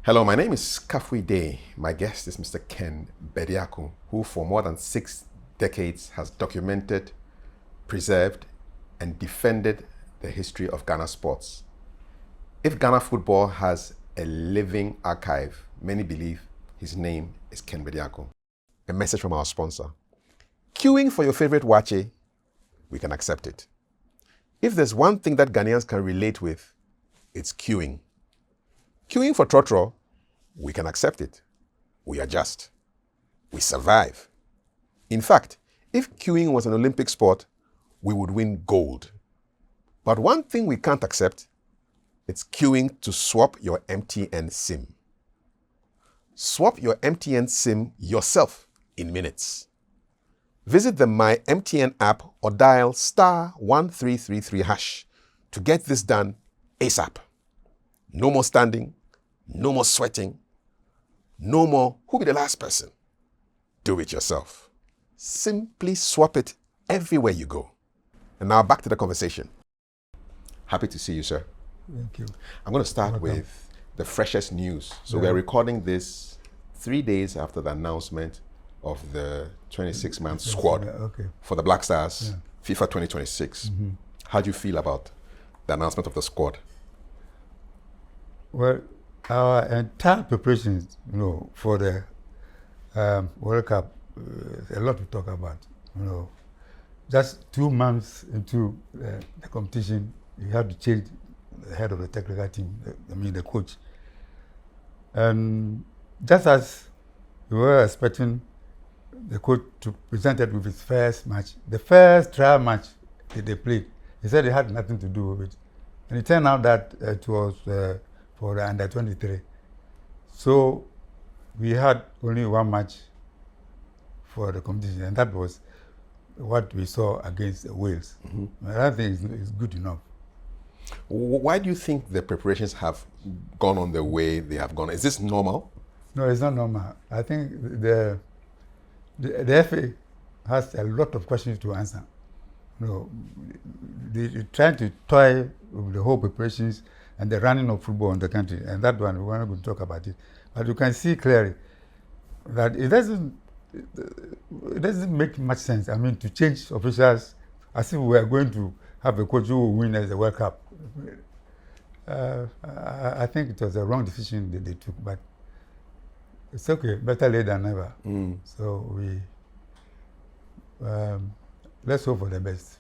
Hello, my name is Kafui Dey. My guest is Mr. Bediako, who for more than 6 decades has documented, preserved, and defended the history of Ghana sports. If Ghana football has a living archive, many believe his name is Ken Bediako. A message from our sponsor. Queuing for your favorite wache, we can accept it. If there's one thing that Ghanaians can relate with, it's queuing. Queuing for trotro, we can accept it. We adjust. We survive. In fact, if queuing was an Olympic sport, we would win gold. But one thing we can't accept, it's queuing to swap your MTN SIM. Swap your MTN SIM yourself in minutes. Visit the My MTN app or dial *1333# to get this done ASAP. No more standing, no more sweating, no more who be the last person. Do it yourself. Simply swap it everywhere you go. And now back to the conversation. Happy to see you, sir. Thank you. I'm going to start with the freshest news. So we're recording this 3 days after the announcement of the 26-man squad for the Black Stars, FIFA 2026. How do you feel about the announcement of the squad? Well, our entire preparations, for the World Cup, a lot to talk about. Just 2 months into the competition, you had to change the head of the technical team, the coach. And just as we were expecting the coach to present it with his first match, the first trial match that they played, he said it had nothing to do with it. And it turned out that it was for the under 23. So we had only 1 match for the competition, and that was what we saw against Wales. I think it's good enough. Why do you think the preparations have gone on the way they have gone? Is this normal? No, it's not normal. I think the FA has a lot of questions to answer. They're trying to toy with the whole preparations and the running of football in the country, and that one, we're not going to talk about it. But you can see clearly that it doesn't make much sense. To change officials as if we are going to have a coach who will win as the World Cup. I think it was a wrong decision that they took, but it's okay, better late than never. So we let's hope for the best.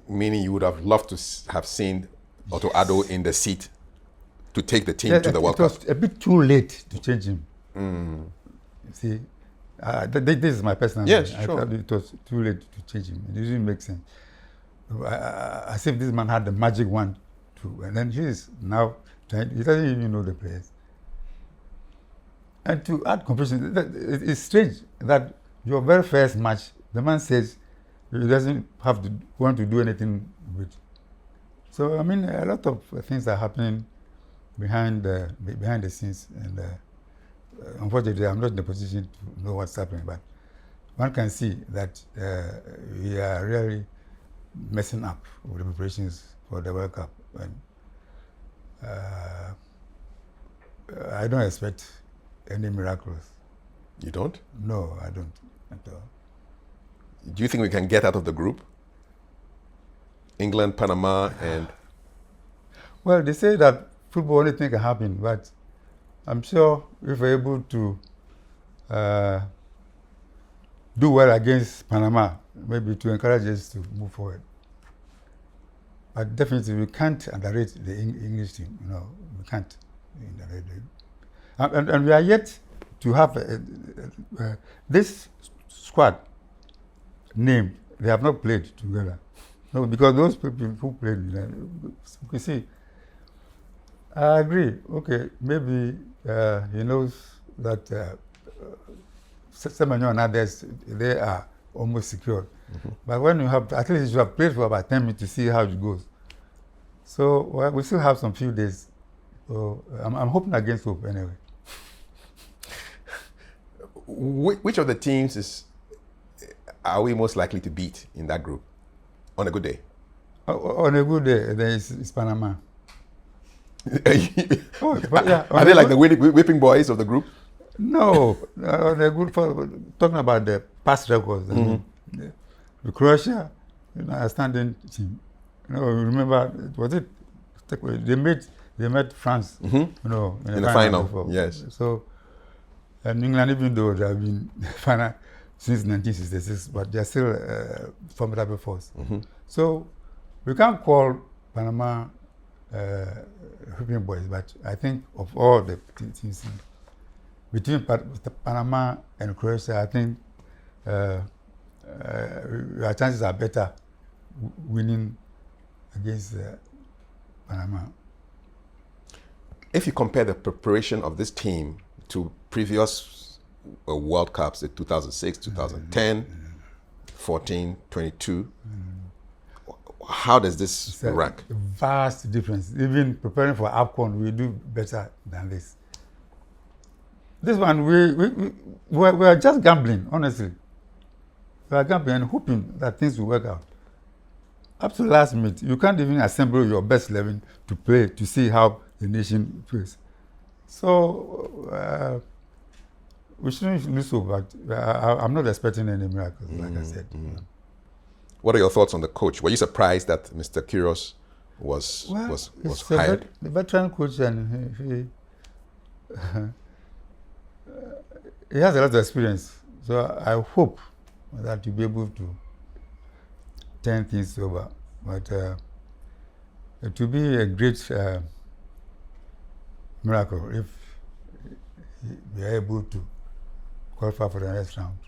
Meaning you would have loved to have seen Otto Addo in the seat to take the team to the World Cup. It was a bit too late to change him. You see, this is my personal opinion. I thought it was too late to change him. It didn't make sense. As if this man had the magic wand and then he is now trying, he doesn't even know the players. And to add competition, it's strange that your very first match, the man says he doesn't want to do anything with. So a lot of things are happening behind the scenes, and unfortunately, I'm not in the position to know what's happening. But one can see that we are really messing up with the preparations for the World Cup, and I don't expect any miracles. You don't? No, I don't at all. Do you think we can get out of the group? England, Panama, and... Well, they say that football only thing can happen, but I'm sure if we're able to do well against Panama, maybe to encourage us to move forward. But definitely we can't underrate the English team. We can't underrate them. And we are yet to have this squad name. They have not played together. No, because those people who played, you see, I agree. Okay, maybe he knows that Semenyo and others, they are almost secure. But when you have, at least you have played for about 10 minutes to see how it goes. So we still have some few days. So I'm hoping against hope anyway. Which of the teams are we most likely to beat in that group on a good day? On a good day, there is Panama. Oh, but yeah, Are they like the whipping boys of the group? No, they're good for talking about the past records. I mean, the Croatia, outstanding team. Remember, was it? They met France. In the final before. Yes. So, and England, even though they have been final since 1966, but they're still a formidable force. So, we can't call Panama whipping boys, but I think of all the teams between Panama and Croatia, I think our chances are better winning against Panama. If you compare the preparation of this team to previous World Cups in 2006, 2010, 14, 22, how does this rank? A vast difference. Even preparing for AFCON, we do better than this. This one, we are just gambling, honestly. We are gambling and hoping that things will work out. Up to last minute, you can't even assemble your best 11 to play, to see how the nation plays. So, we shouldn't lose hope, but I'm not expecting any miracles, like I said. What are your thoughts on the coach? Were you surprised that Mr. Kyrgios was hired? The veteran coach, and he has a lot of experience. So I hope that you'll be able to turn things over. But it will be a great miracle if we are able to qualify for the next round.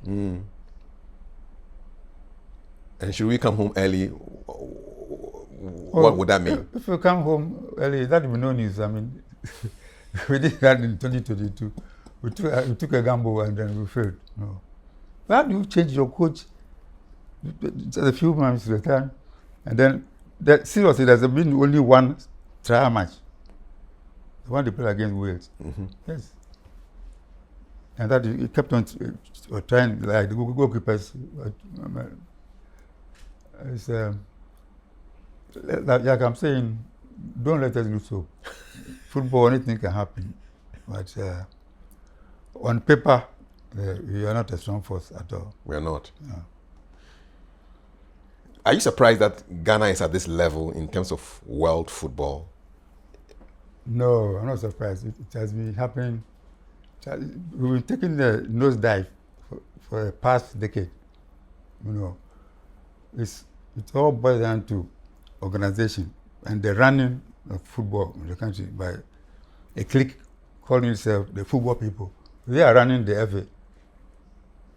And should we come home early? What would that mean? If we come home early, that will be no news. I mean, we did that in 2022. We took a gamble and then we failed. No. Why do you change your coach just a few months at a time? And then, seriously, there's been only one trial match. The one they played against Wales. Yes. And that it kept on trying, like the goalkeepers. It's, like I'm saying, don't let us lose hope. Football, anything can happen. But on paper, we are not a strong force at all. We are not. No. Are you surprised that Ghana is at this level in terms of world football? No, I'm not surprised. It has been happening. We've been taking the nosedive for the past decade. It all boils down to organization and the running of football in the country by a clique calling itself the football people. They are running the FA.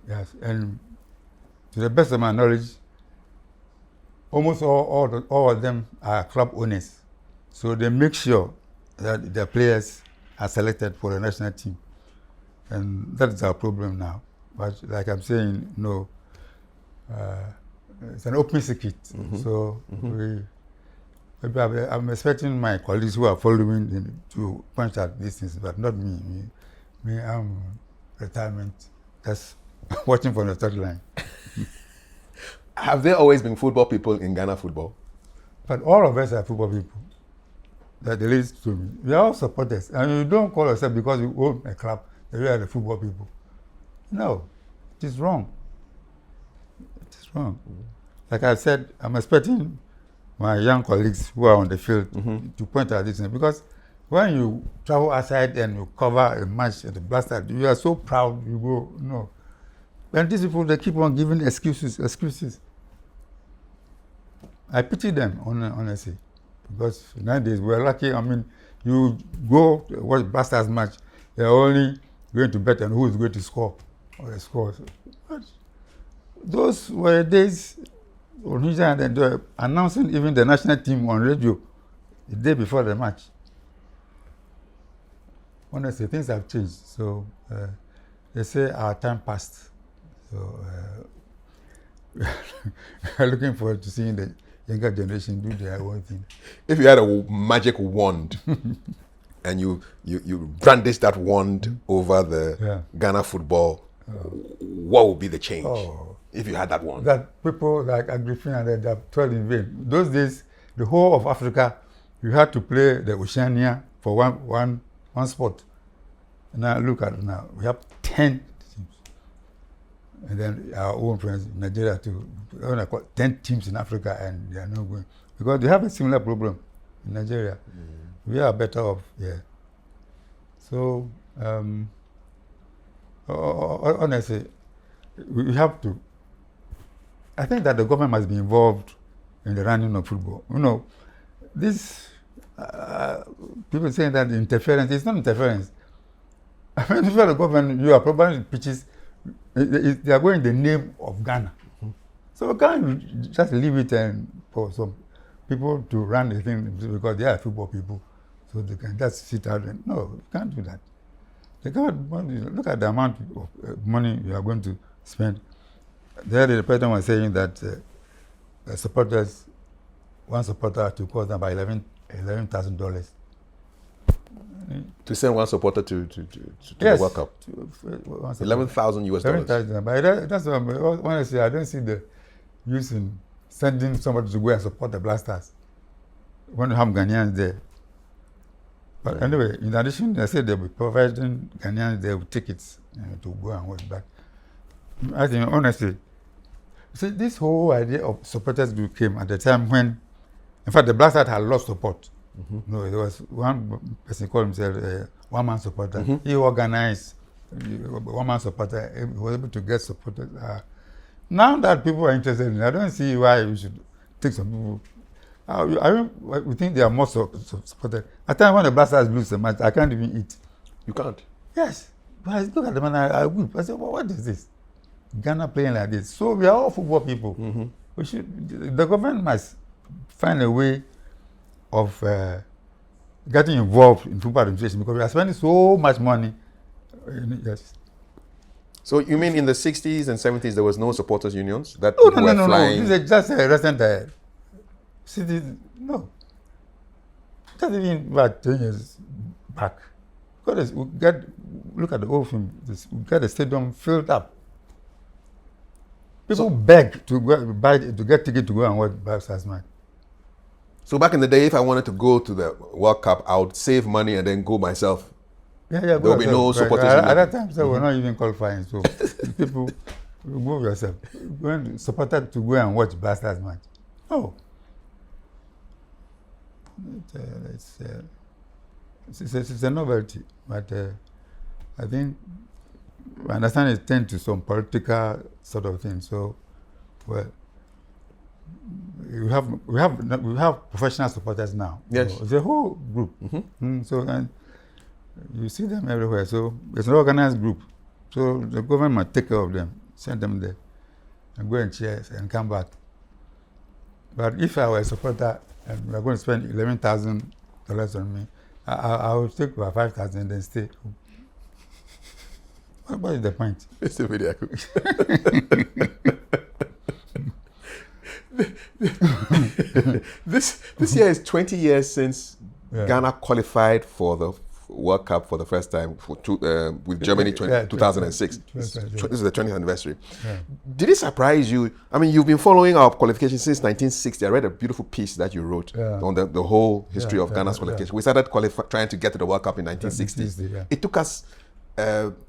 Yes, and to the best of my knowledge, almost all of them are club owners. So they make sure that their players are selected for the national team. And that's our problem now. But like I'm saying, it's an open secret. So I'm expecting my colleagues who are following them to point out these things, but not me. Me, I'm retirement, just watching from the third line. Have there always been football people in Ghana football? But all of us are football people. That the least to me. We are all supporters. And you don't call yourself because you own a club that you are the football people. No, it is wrong. It is wrong. Like I said, I'm expecting my young colleagues who are on the field to point out this thing, because when you travel outside and you cover a match at the blaster, you are so proud, you go, no. And these people, they keep on giving excuses. I pity them, honestly, because nowadays we're lucky. I mean, you go watch Blasters match, they're only going to bet on who is going to score or the scores. But those were days on which they were announcing even the national team on radio the day before the match. Honestly, things have changed. So they say our time passed. So we're looking forward to seeing the younger generation do their own thing. If you had a magic wand and you brandish that wand over the Ghana football, what would be the change if you had that wand? That people like Agripina and they have toiled in vain. Those days, the whole of Africa you had to play the Oceania for one sport. Now look at it now. We have 10 teams. And then our own friends in Nigeria too. 10 teams in Africa and they are not going. Because they have a similar problem in Nigeria. We are better off, yeah. So, honestly, we have to. I think that the government must be involved in the running of football. You know, this people saying that interference, it's not interference. I mean, if you're the government, you are probably pitches, they are going in the name of Ghana. So we can't just leave it and for some people to run the thing because they are football people. So they can just sit out and, no, you can't do that. The government, look at the amount of money you are going to spend. There the president was saying that supporters, one supporter to cost them by $11,000. To send one supporter to Yes, the World Cup. $11,000. But that's what when I say I don't see the use in sending somebody to go and support the Blasters when you have Ghanaians there. But anyway, in addition, they said they'll be providing Ghanaians there with tickets to go and watch. But I think honestly, see, this whole idea of supporters group came at the time when, in fact, the Blasters had lost support. No, there was one person called himself one-man supporter. He organized one-man supporter. He was able to get supporters. Now that people are interested in it, I don't see why we should take some people. We think they are more supported. At times when the Blasters lose the match, I can't even eat. You can't? Yes. But I look at them and I weep. I say, well, what is this? Ghana playing like this. So we are all football people. The government must find a way of getting involved in football administration because we are spending so much money. Yes. So you mean in the 60s and 70s there was no supporters unions that No. flying? This is just a recent city. No. Just even about 10 years back. Look at the old film. We get the stadium filled up. People beg to go to get ticket to go and watch Blasters match. So back in the day, if I wanted to go to the World Cup, I would save money and then go myself. Yeah. There will be no supporters union. At that time, we're not even qualifying. So people move yourself. Going supported to go and watch Blasters match. No. It's a novelty, but I think I understand it tends to some political sort of thing. So, well, we have professional supporters now. Yes, so it's a whole group. So and you see them everywhere. So it's an organized group. So the government must take care of them, send them there, and go and cheer and come back. But if I were a supporter and we're going to spend $11,000 on me, I would take about 5,000 and then stay. What is the point? Mr. Bediako. This year is 20 years since Ghana qualified for the World Cup for the first time with Germany 2006. This is the 20th anniversary. Yeah. Did it surprise you? I mean, you've been following our qualification since 1960. I read a beautiful piece that you wrote on the whole history of Ghana's qualification. We started trying to get to the World Cup in 1960. It took us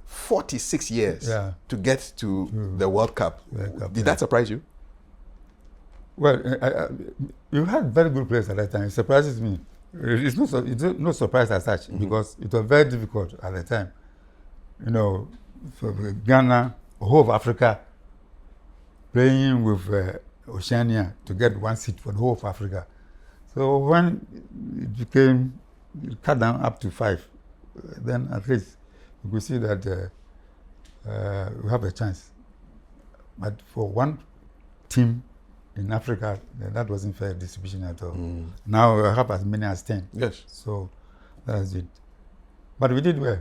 46 years to get to the World Cup. Did that surprise you? Well, you had very good players at that time. It surprises me. It's no surprise as such because it was very difficult at the time. You know, for Ghana, whole of Africa, playing with Oceania to get one seat for the whole of Africa. So when it cut down up to 5, then at least you could see that we have a chance. But for one team in Africa, that wasn't fair distribution at all. Now we have as many as 10. Yes. So that's it. But we did well.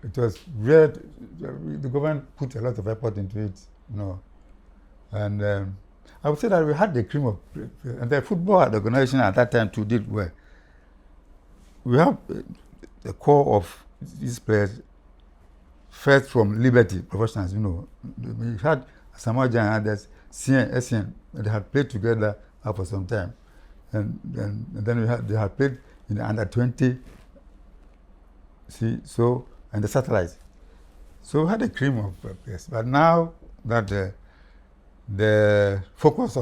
It was real. The government put a lot of effort into it, you know. And I would say that we had the cream of, and the football organization at that time too did well. We have the core of these players, first from Liberty professionals, you know. We had Samoa and others, SN, they had played together for some time. and then they had played in the under 20. See, so and the satellites. So we had a cream of players. But now that the focus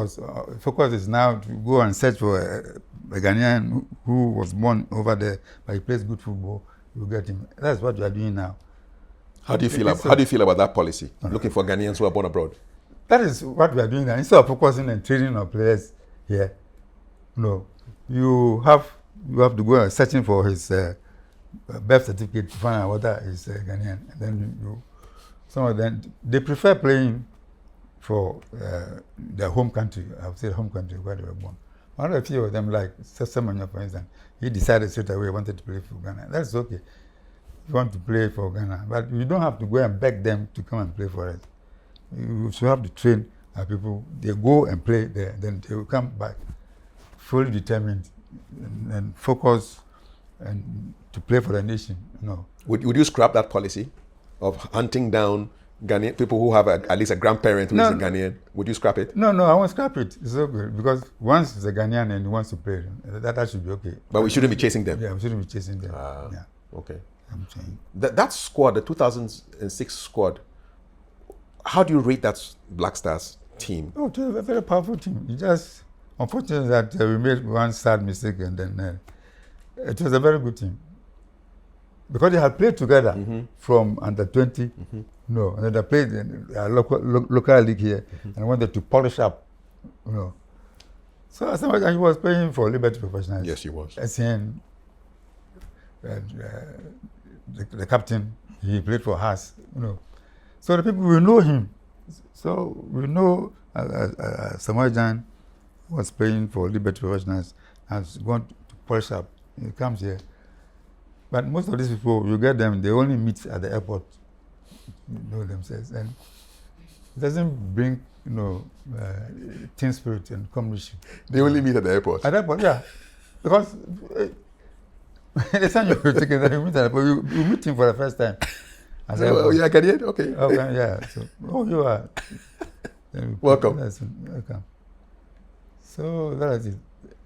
is now to go and search for a Ghanaian who was born over there, but he plays good football, you get him. That's what we are doing now. How do you feel about that policy? Looking for Ghanaians who are born abroad. That is what we are doing now. Instead of focusing on training our players here, no, you have to go and searching for his birth certificate to find out whether he's Ghanaian. And then some of them they prefer playing for their home country. I would say home country where they were born. One of a few of them, like Sesemanya, for instance, he decided straight away he wanted to play for Ghana. That's okay. You want to play for Ghana, but you don't have to go and beg them to come and play for us. You should have to train our people. They go and play there, then they will come back fully determined and focus and to play for the nation. No. Would you scrap that policy of hunting down Ghanaian people who have at least a grandparent who is a Ghanaian? Would you scrap it? No, I won't scrap it. It's okay because once it's a Ghanaian and he wants to play, that should be okay. But we shouldn't be chasing them. Yeah, we shouldn't be chasing them. Yeah. Okay. I'm saying that squad, the 2006 squad, how do you rate that Black Stars team? Oh, it was a very powerful team. It just unfortunate that we made one sad mistake, and then it was a very good team because they had played together from under 20. No, and then they played in a local league here and wanted to polish up. So as much as he was playing for Liberty Professionals. Yes, he was. SCN, the captain, he played for Haas. So the people will know him. So we know Samojan was playing for Liberty Professionals and has gone to polish up. He comes here. But most of these people, you get them, they only meet at the airport, themselves. And it doesn't bring, team spirit and comradeship. They only meet at the airport? At the airport, yeah. Because the time you're taking that, you meet at the airport, you meet him for the first time. So, you're Ghanaian? Okay. Okay, yeah. So, you are. Welcome. Welcome. So that is it.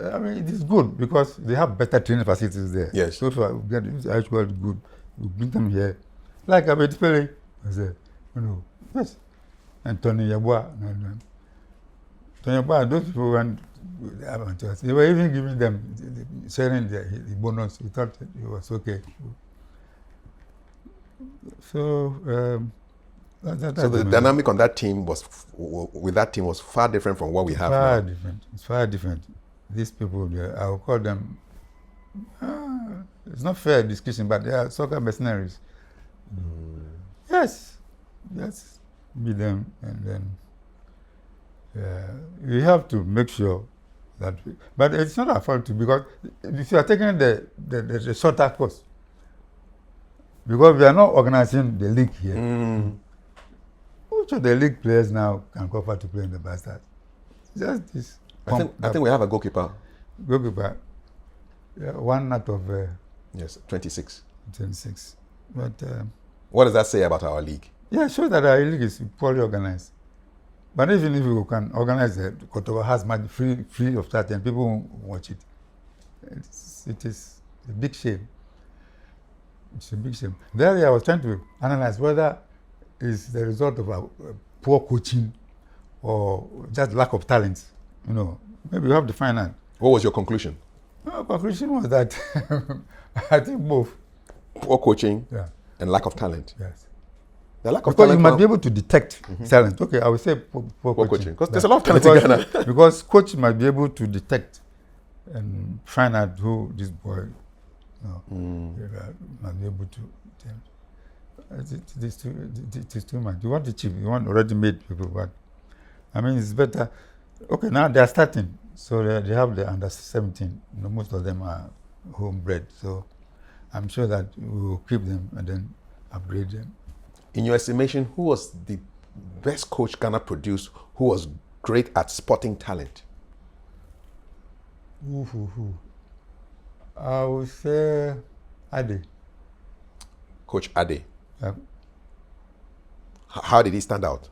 I mean, it is good because they have better training facilities there. Yes. So if I get actually good, we bring them here. Like Abed Pele, I said, yes. And Tony Yabua. Tony Yabua, those people went, they were even giving them, sharing the bonus. We thought it was okay. So, so the dynamic on that team was far different from what we have now. Different. It's far different. These people, I will call them, it's not fair discussion, but they are soccer mercenaries. Yes, be them, and then you have to make sure that, but it's not our fault too, because if you are taking the shorter course, because we are not organizing the league here. Which of the league players now can offer to play in the Bastards? Just this. I think we have a goalkeeper. Goalkeeper. Yeah, one out of 26. 26. But what does that say about our league? Yeah, it shows that our league is poorly organized. But even if we can organize it, Kotoba has much free of charge and people won't watch it. It is a big shame. It's a big shame. There I was trying to analyze whether it's the result of poor coaching or just lack of talent. Maybe you have to find out. What was your conclusion? My conclusion was that I think both. Poor coaching and lack of talent. Yes. The lack of because talent. You might be able to detect talent. Okay, I would say poor coaching. Because there's a lot of talent in Ghana. Because coach might be able to detect and find out who this boy might be able to tell. It is too much. You want to cheap. You want already made people, but I mean it's better. Okay, now they are starting, so they have the under 17. Most of them are homebred, so I'm sure that we will keep them and then upgrade them. In your estimation, who was the best coach Ghana produced? Who was great at spotting talent? I would say Ade. Coach Ade. Yeah. How did he stand out?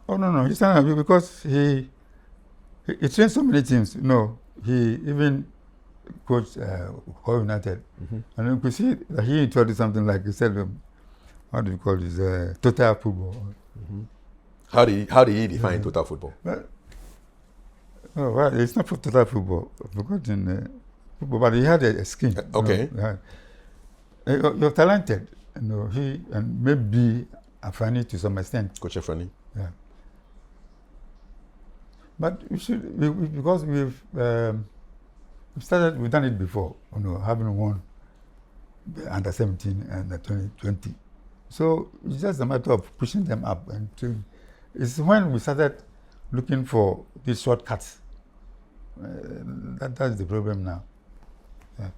Oh no, he stand out because he trained so many teams. he even coached Kafui United. And you could see that he introduced something like, he said, what do you call this, total football. How do you define total football? Well, it's not for total football. I've forgotten football, but he had a skin. Okay. You're talented. He and maybe Afani to some extent. Coach Afani. Yeah. But because we've done it before, having won the under 17 and the 2020. So it's just a matter of pushing them up. And it's when we started looking for these shortcuts. That's the problem now. Yeah,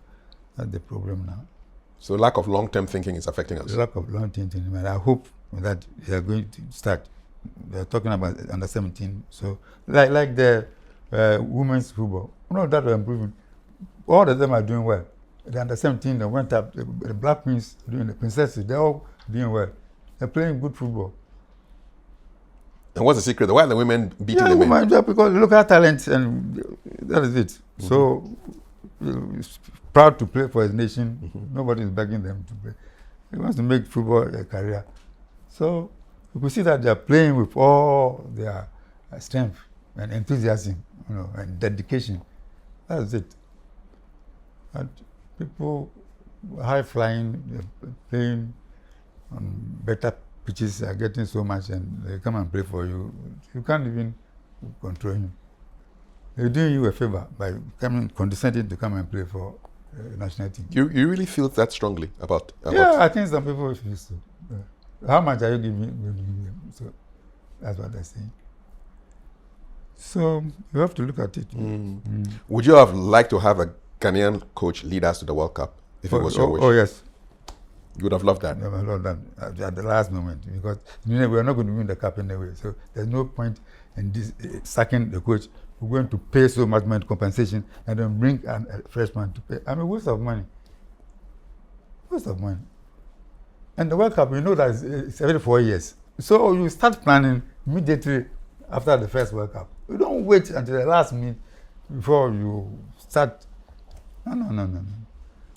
that's the problem now. So lack of long-term thinking is affecting us. Lack of long-term thinking. And I hope that they are going to start. They're talking about under 17. So like the women's football, that are improving. All of them are doing well. The under 17, they went up. The Black Queens, doing the Princesses, they're all doing well. They're playing good football. And what's the secret? Why are the women beating the men? Because local talent, and that is it. So proud to play for his nation. Nobody is begging them to play. He wants to make football a career. So you could see that they are playing with all their strength and enthusiasm, and dedication. That's it. And people high flying, they're playing on better pitches, are getting so much, and they come and play for you. You can't even control him. They're doing you a favor by condescending to come and play for national team. You really feel that strongly about? Yeah, I think some people feel so. How much are you giving them? So that's what they're saying. So you have to look at it. Would you have liked to have a Ghanaian coach lead us to the World Cup if it was your wish? Oh yes. You would have loved that? I would have loved that at the last moment, because we're not going to win the cup anyway. So there's no point in this sacking the coach. We're going to pay so much money compensation and then bring a freshman to pay. Waste of money. Waste of money. And the World Cup, that it's every 4 years. So you start planning immediately after the first World Cup. You don't wait until the last minute before you start. No.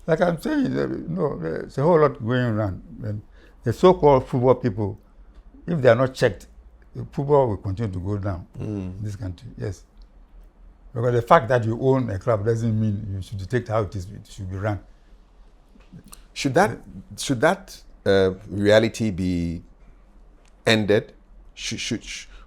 Like I'm saying, there's a whole lot going around. And the so-called football people, if they are not checked, the football will continue to go down in this country. Yes. Because the fact that you own a club doesn't mean you should dictate how it should be run. Should that reality be ended?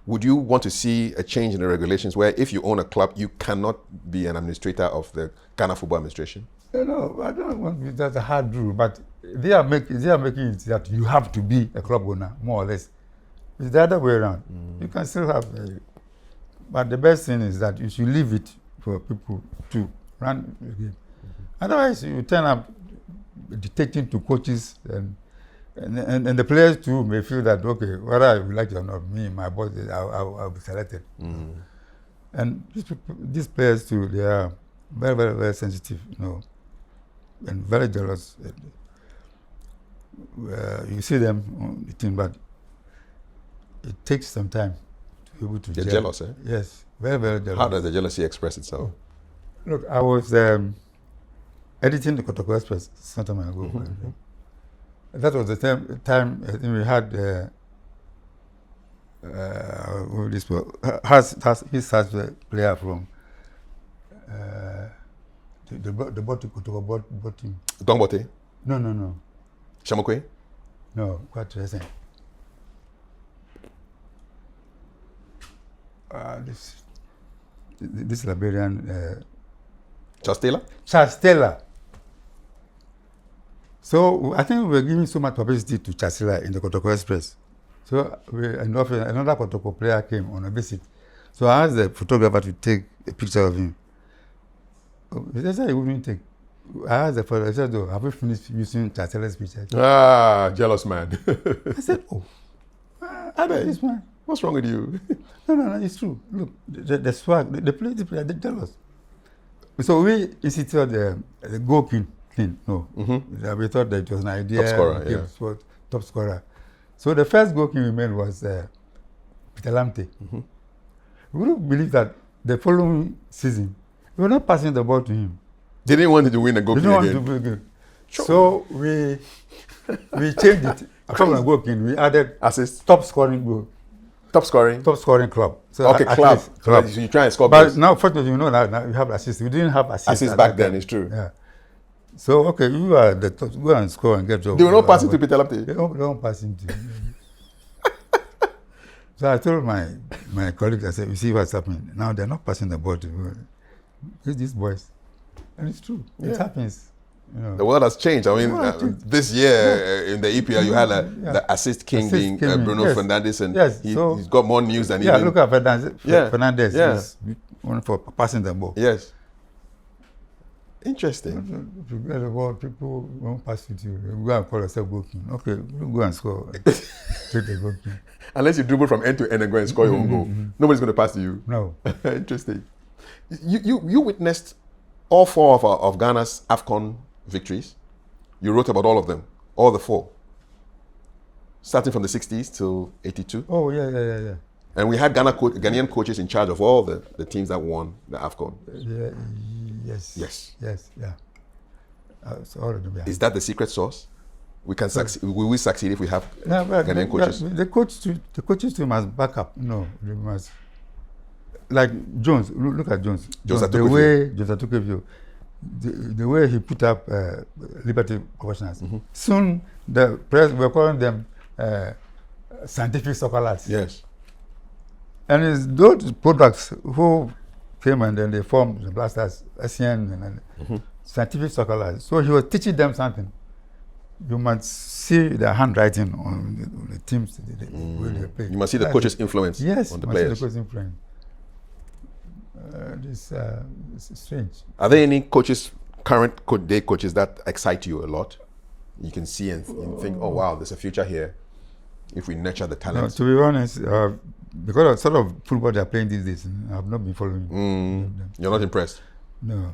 Would you want to see a change in the regulations where if you own a club, you cannot be an administrator of the Ghana Football Administration? No, I don't want that's a hard rule, but they are making it that you have to be a club owner, more or less. It's the other way around. You can still have, but the best thing is that you should leave it for people to run the game. Otherwise, you turn up dictating to coaches, and the players too may feel that, okay, whether I like it or not, me, my boss, I'll be selected. And these players too, they are very, very, very sensitive, and very jealous. You see them on the team, but it takes some time to be able to. They're jealous, eh? Yes, very, very jealous. How does the jealousy express itself? Look, I was editing the Kotoko Express some time ago. That was the time I think we had his player from the Kotoko team. Dongbote? No. Shamokwe? No, quite recent. This Liberian. Charles Taylor. So I think we were giving so much publicity to Charles Taylor in the Kotoko Express. So another Kotoko player came on a visit. So I asked the photographer to take a picture of him. He said he wouldn't take. I asked the photographer, I said, "Oh, have you finished using Charles Taylor's picture?" Jealous man. I said, I bet this man. What's wrong with you? No, it's true. Look, the swag, the player, they're jealous. So we instituted the goalkeeping thing. We thought that it was an idea. Top scorer, top scorer. So the first goalkeeper we made was Peter Lamte. We wouldn't believe that the following season, We were not passing the ball to him. They didn't want him to win the goal We king didn't again. want to win again. Sure. So we changed it. Apart from goal king, we added Assist. top scoring Top scoring club. So Okay, club. club. So you try and score But goals. now, fortunately, now we have assist. We didn't have assist. Assist at back that then, time. it's true. Yeah. So okay, you are the top. Go and score and get job. They were not passing to Peter Lamptey. They don't pass him to. So I told my colleagues, I said, you see what's happening. Now they're not passing the ball to these boys. And it's true. It happens. You know. The world has changed. I mean, this year in the EPL, you had the assist king being Bruno Fernandes, and he's got more news than even. Look at Fernandes. Yeah. He's one for passing the ball. Yes. Interesting. If you get the ball, people won't pass it to you. You go and call yourself goal king. Okay, you go and score. Take the goal king. Unless you dribble from end to end and go and score your own goal, nobody's going to pass to you. No. Interesting. You witnessed all four of Ghana's AFCON victories. You wrote about all of them, all the four, starting from the 60s till 82. Oh, yeah. And we had Ghanaian coaches in charge of all the teams that won the AFCON. Yes. Yeah. So all of them, yeah. Is that the secret sauce? We can succeed. Will we succeed if we have Ghanaian coaches? The coaches too must back up. No, they must. Like Jones, look at Jones. The way Jose Atukevio, the way he put up Liberty Professionals. Soon the press were calling them scientific soccer lads. Yes. And it's those products who came and then they formed the Blasters, SCN, and scientific soccer lads. So he was teaching them something. You must see the handwriting on the teams the way they play. You must see the coach's influence on the players. Yes, the coach's influence. It's strange. Are there any current day coaches that excite you a lot? You can see and think, oh wow, there's a future here if we nurture the talent. To be honest, because of sort of football they're playing these days, I've not been following them. You're not impressed? No,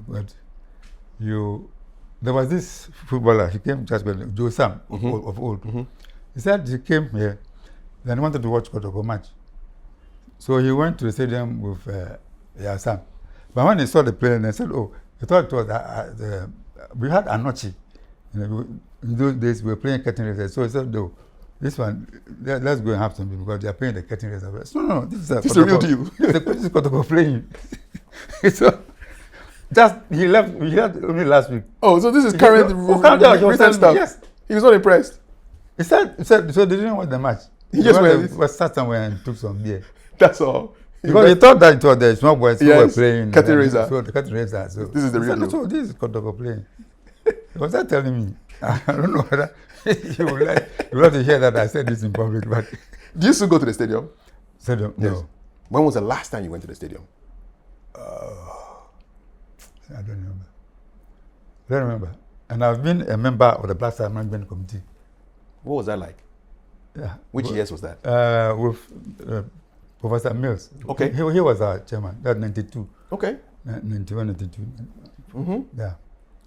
but there was this footballer, he came just when Joe Sam of old. He said he came here, then he wanted to watch Kotoko match. So he went to the stadium with Sam. But when he saw the player, they said, oh, he thought it was we had Anochi. In those days, we were playing curtain raisers. So he said, no, this one, let's go and have something because they are playing the curtain raisers. No, this is a real deal. This is Kotoko playing. So, he left only last week. Oh, so this is current recent stuff. Yes. He was not impressed. He said, so they didn't watch the match. He just went sat somewhere and took some beer. That's all. Because he thought that it was the small boys who were playing. Curtain raiser. So the curtain raiser. So this is the real deal. So this is Kotoko playing. Was that telling me? I don't know whether you would like to hear that I said this in public. But do you still go to the stadium? Stadium? Yes. No. When was the last time you went to the stadium? I don't remember. And I've been a member of the Blaster Management Committee. What was that like? Yeah. Which years was that? With Professor Mills. Okay. He was our chairman. That 92. Okay. 91, 92. Yeah.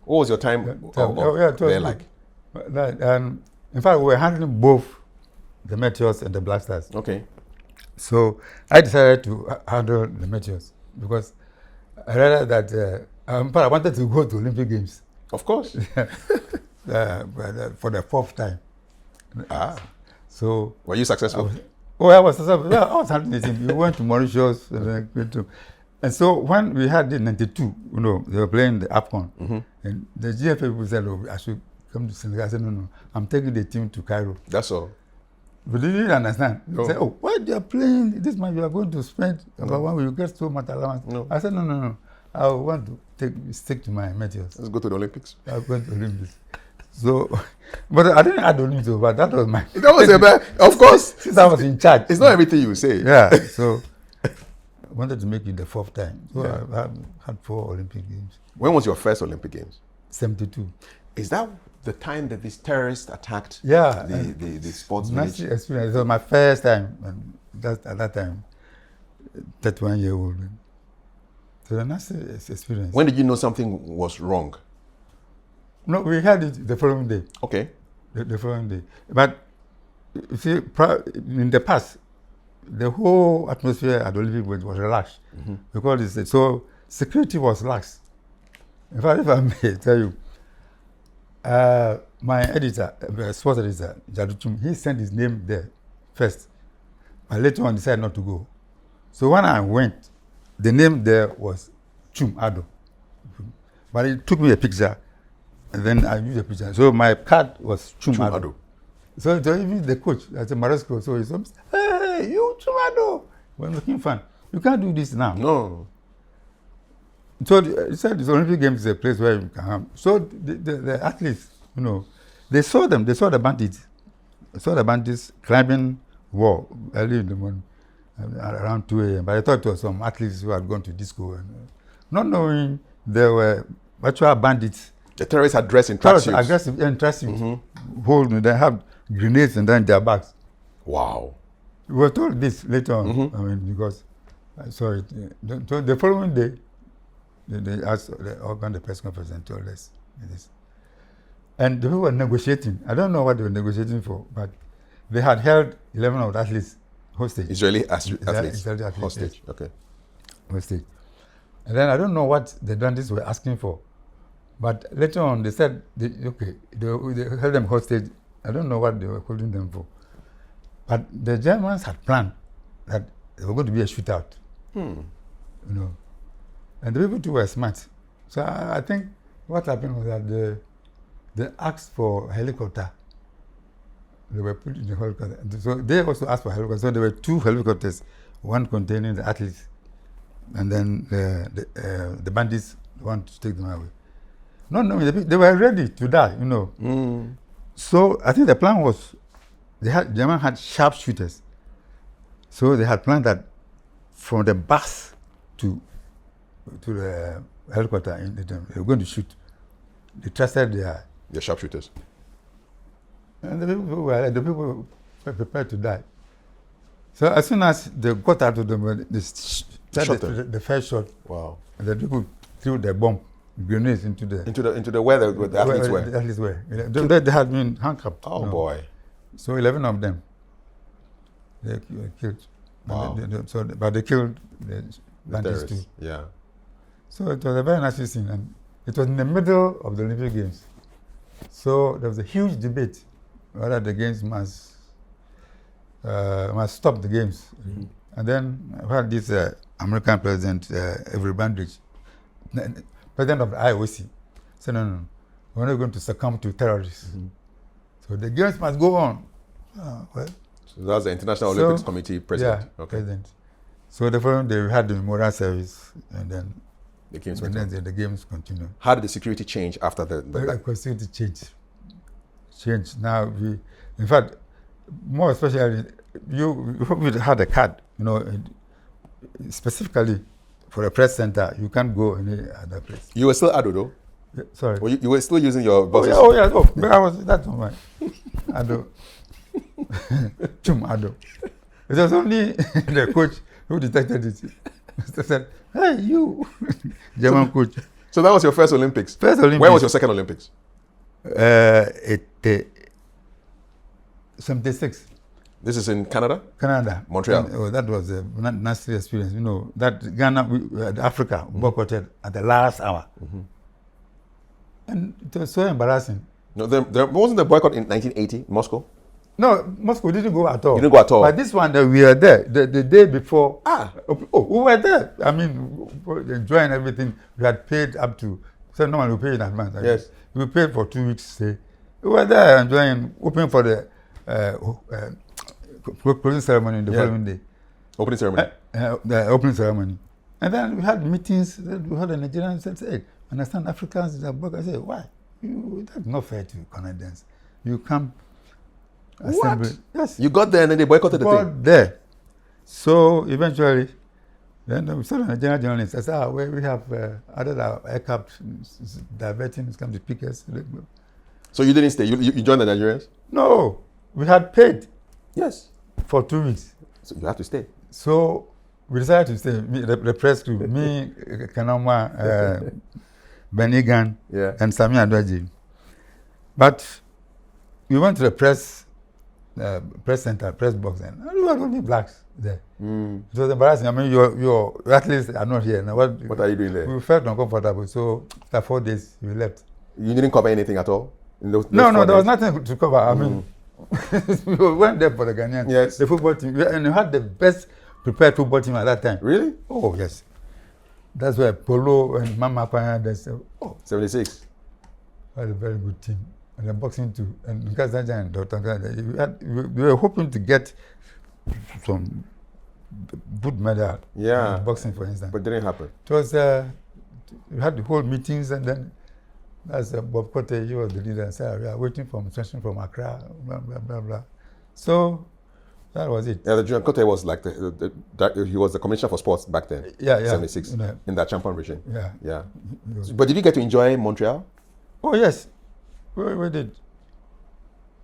What was your time there like? And in fact, we were handling both the Meteors and the Blasters. Okay. So I decided to handle the Meteors because I realized that I wanted to go to Olympic Games. Of course. For the fourth time. So were you successful? I was successful. I was handling the team. We went to Mauritius and so when we had the 92, they were playing the AFCON, and the GFA people said, "Oh, I should come to Senegal." I said, "No, I'm taking the team to Cairo." That's all. But they didn't understand. No. They said, "Oh, why they are playing this match? You are going to spend about 1 week. You get so much allowance." No. I said, "No. I want to stick to my Meteors. Let's go to the Olympics." I'm going to Olympics. So, but I didn't add Olympics, but that was my. That was a bad. Of course. Since I was in charge. It's not everything you say. Yeah. So. I wanted to make it the fourth time. So I had 4 Olympic Games. When was your first Olympic Games? 72. Is that the time that these terrorists attacked the sports village? Experience. It was my first time. And at that time, 31-year-old. So a nasty experience. When did you know something was wrong? No, we had it the following day. Okay. The following day. But you see, in the past, the whole atmosphere at the Olympic was relaxed because it's so security was lax. In fact, if I may tell you, my editor, sports editor, Jaduchum, he sent his name there first, but later on decided not to go. So when I went, the name there was Chum Ado. But it took me a picture, and then I used a picture. So my card was Chum Ado. So even the coach, that's a Maresco, so he said, hey, you Chum Ado. We're looking fun. You can't do this now. No. So he said the Olympic Games is a place where you can have. So the athletes, you know, they saw them, they saw the bandits. They saw the bandits climbing wall early in the morning, around 2 a.m. But I thought it was some athletes who had gone to disco. And, not knowing there were actual bandits. The terrorists had dressed in tracksuits. Aggressive and tracksuits. Holding, they have grenades and then their bags. Wow. We were told this later on. I mean, because I saw it. So the following day, they asked, they organized the press conference and told us this. And the people were negotiating. I don't know what they were negotiating for, but they had held 11 of the athletes hostage. Israeli athletes. Israeli athletes. Hostage. Yes. Okay. Hostage. And then I don't know what the bandits were asking for. But later on, they said, they held them hostage. I don't know what they were holding them for. But the Germans had planned that there was going to be a shootout. You know. And the people too were smart. So I think what happened was that they asked for a helicopter. They were put in the helicopter. So they also asked for a helicopter. So there were 2 helicopters, one containing the athletes, and then the bandits want to take them away. Not knowing they were ready to die, you know. So I think the plan was, German had sharpshooters. So they had planned that from the bus to the helicopter, they were going to shoot. They trusted their sharpshooters. And the people were prepared to die. So as soon as they got out of them, they shot the first shot. Wow. And the people threw the bomb, grenades into the where the athletes were. The athletes were. They had been handcuffed. Oh, boy. So 11 of them, they were killed. Wow. But they killed the bandits too. Yeah. So it was a very nasty scene, and it was in the middle of the Olympic Games. So there was a huge debate whether the games must stop the games. And then I had this American president, Avery Brandage, president of the IOC, said, no, we're not going to succumb to terrorists. So the games must go on. Well, so that's the International Olympics Committee president. Yeah, president. So the following day we had the memorial service, and then the games continued. How did the security change after the security changed. Now in fact, more especially, you had a card, you know, specifically for a press center. You can't go any other place. You were still Ado though? Yeah, sorry. Well, you were still using your boss's? But I was, that's all right. Ado. Chum Ado. It was only the coach who detected it. He said, hey, you, German coach. So that was your first Olympics? First Olympics. Where was your second Olympics? 76. This is in Canada? Canada. Montreal. That was a nasty experience. You know, that Ghana, Africa, boycotted at the last hour. And it was so embarrassing. No, there wasn't the boycott in 1980, Moscow? No, Moscow didn't go at all. You didn't go at all? But this one, we were there the day before. We were there. I mean, enjoying everything. We had paid up to, so normally we pay in advance. Yes. We paid for 2 weeks stay. We were there enjoying, opening for the closing ceremony the following day. Opening ceremony? The opening ceremony. And then we had meetings. We had a Nigerian said, hey, understand Africans are broke. I said, why? That's not fair to Canadians. You come. Assembly. What? Yes. You got there and then they boycotted the thing? There. So eventually, then we saw the Nigerian journalists. I said, we have other aircraft diverting, it's come to pick us. So you didn't stay? You joined the Nigerians? No. We had paid. Yes. For 2 weeks. So you have to stay? So we decided to stay. The press crew, me, Kanoma, Ben Egan, and Sami Adwaji. But we went to the press press center, press box, and there were only blacks there. It was embarrassing. I mean, your athletes are not here. Now, what are you doing there? We felt uncomfortable, so after 4 days, we left. You didn't cover anything at all? No, there was nothing to cover. I mean, we went there for the Ghanaians. Yes. The football team, and we had the best prepared football team at that time. Really? Oh, yes. That's where Polo and Mama Kwanya, they said, 76. We had a very good team. And the boxing too. And Nkazaja and Dr. Nkazaja, we were hoping to get some good medal in boxing, for instance. But it didn't happen. It was, we had the whole meetings, and then that's Bob Kote, he was the leader, and said, we are waiting for instruction from Accra, blah, blah, blah, blah. So that was it. Yeah, the John Kote was like he was the commissioner for sports back then. Yeah, 76 in that champion regime. Yeah. But did you get to enjoy Montreal? Oh yes, we did.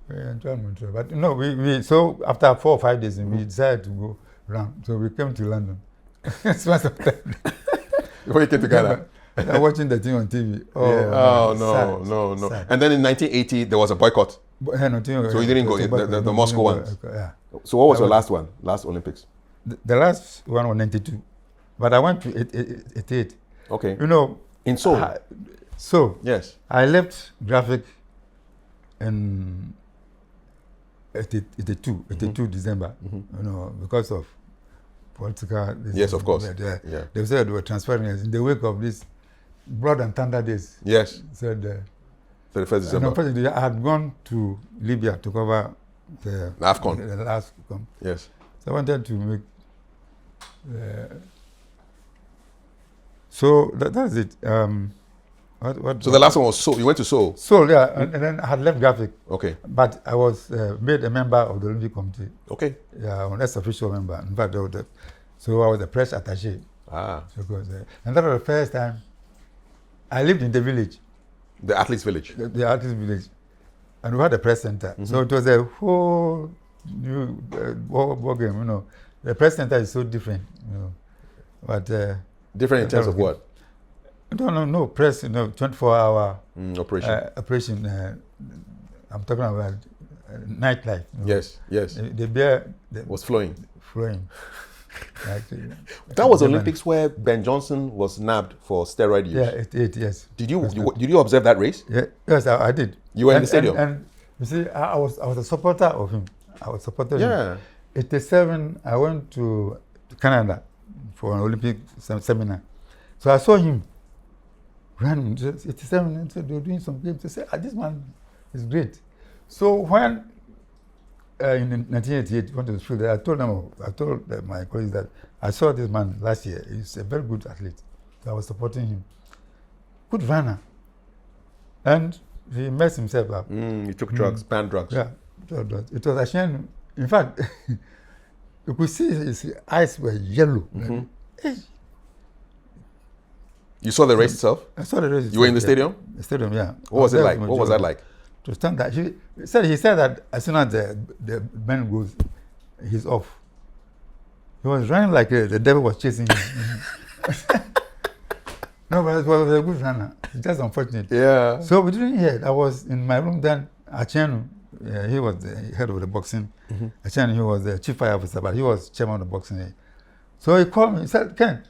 We enjoyed Montreal, but no, we so after 4 or 5 days, we decided to go round. So we came to London. Before you came to Ghana. Watching the thing on TV. No. Sad. And then in 1980, there was a boycott. So you didn't go, the Moscow ones. Yeah. So what was your last one, last Olympics? The last one was 92. But I went to 88. Okay. You know. In Seoul? So, yes. I left graphic in 82 December, you know, because of political... Yes, of course. They said they were transferring us in the wake of this Blood and Thunder days. Yes. Said 31st December. I had gone to Libya to cover the AFCON. The last AFCON. Yes. So I wanted to make... so that's it. So the last one was Seoul. You went to Seoul? Seoul, yeah. And then I had left graphic. Okay. But I was made a member of the Olympic Committee. Okay. Yeah, an ex-official member. In fact, so I was a press attaché. And that was the first time I lived in the village. The athletes' village? The athletes' village. And we had a press center. So it was a whole new ball game, you know. The press center is so different, you know. But different in terms of what? No, press, you know, 24-hour operation. I'm talking about nightlife. You know. Yes. The beer was flowing. That was Olympics where Ben Johnson was nabbed for steroid use. Yeah, yes. Did you observe that race? Yeah, yes, I did. You were in the stadium. And you see, I was a supporter of him. I was supporting him. 87, I went to Canada for an Olympic seminar. So I saw him. Ran 87, and said they were doing some games. They said, this man is great. So when in 1988 went to the field, I told my colleagues that I saw this man last year. He's a very good athlete. So I was supporting him. Good runner. And he messed himself up. He took drugs, banned drugs. Yeah, it was a shame. In fact, you could see his eyes were yellow. You saw the race itself? I saw the race itself. You were in the stadium? The stadium, yeah. What was it like? What was that like? To stand there. He said that as soon as the man goes, he's off. He was running like the devil was chasing him. No, but it was a good runner. It's just unfortunate. Yeah. So we didn't hear it. I was in my room then. Achenu, he was the head of the boxing. Achenu, he was the chief fire officer, but he was chairman of the boxing. So he called me. He said, Ken,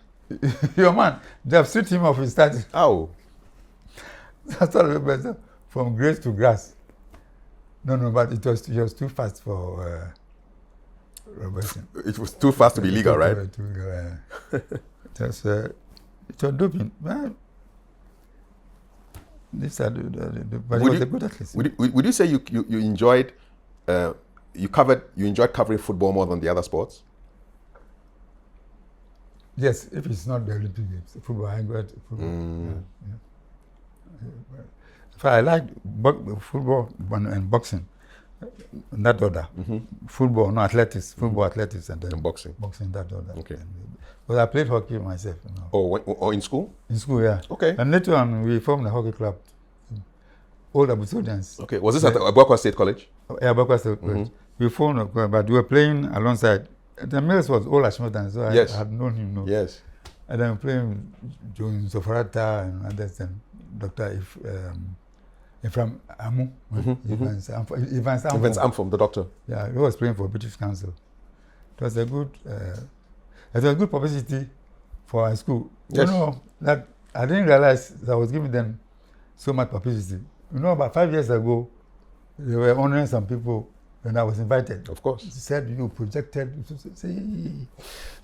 your man, they have stripped him of his status. Oh. That's all from grace to grass. No, but it was too fast for Robertson. It was too fast to be legal, right? It was doping. Well, but he was a good athlete. Would you say you enjoyed you enjoyed covering football more than the other sports? Yes, if it's not the Olympic Games, football, I enjoyed football. I like football and boxing, in that order. Football, no athletics, football, athletics, and then boxing. Boxing, that order. Okay. But I played hockey myself. You know. Oh, in school? In school, yeah. Okay. And later on, we formed a hockey club, Old Abusodians. Okay. Was this at the Bediako State College? Yeah, Bediako State College. We formed a club, but we were playing alongside. The Mills was Old Ashmotan, so I had known him. No? Yes. And then playing Joan Sofarata and others, and Dr. from Amu. Evans Amfom, the doctor. Yeah, he was playing for British Council. It was a good, publicity for our school. Yes. You know, that I didn't realize that I was giving them so much publicity. You know, about 5 years ago, they were honoring some people and I was invited. Of course. He said, you projected.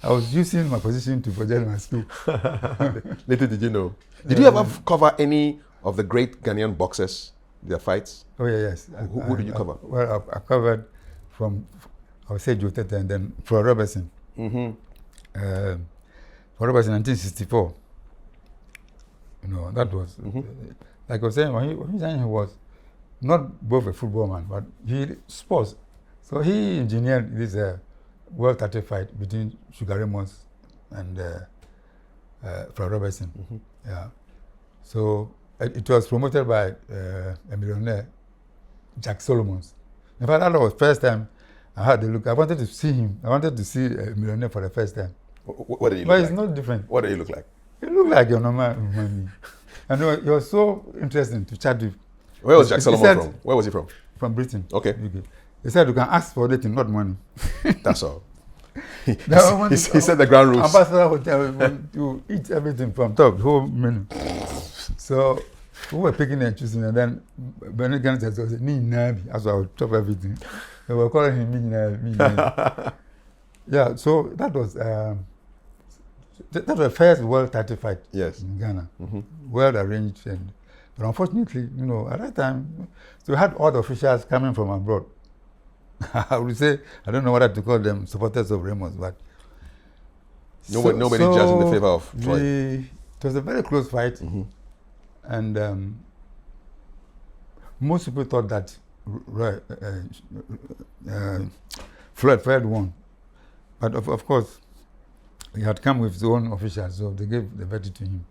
I was using my position to project my school. Little did you know. Did you ever cover any of the great Ghanaian boxers, their fights? Oh, yeah, yes. Who did you cover? Well, I covered from, I would say, Joe Tete and then Floyd Robertson. Floyd Robertson, 1964. You know, that was, like I was saying, when he was not both a football man, but he sports. So he engineered this World 30 fight between Sugar Ramos and Floyd Robertson. Yeah. So it was promoted by a millionaire, Jack Solomons. In fact, that was the first time I had a look. I wanted to see him. I wanted to see a millionaire for the first time. What did he look like? like? But it's not different. What did he look like? He looked like your normal human. And it was so interesting to chat with. Where was Jack Solomon from? Where was he from? From Britain. Okay. He said you can ask for anything, not money. That's all. He said the ground rules. Ambassador Hotel, you eat everything from top, the whole menu. So we were picking and choosing, and then Benny Gans said, that's why I would chop everything. They were calling him Me Nabi. Yeah, so that was the first World 30 fight in Ghana. Well arranged, but unfortunately, you know, at that time, so we had all the officials coming from abroad. I would say, I don't know whether to call them supporters of Ramos, but nobody judged in the favor of Floyd. It was a very close fight, and most people thought that Floyd won, but of course, he had come with his own officials, so they gave the verdict to him.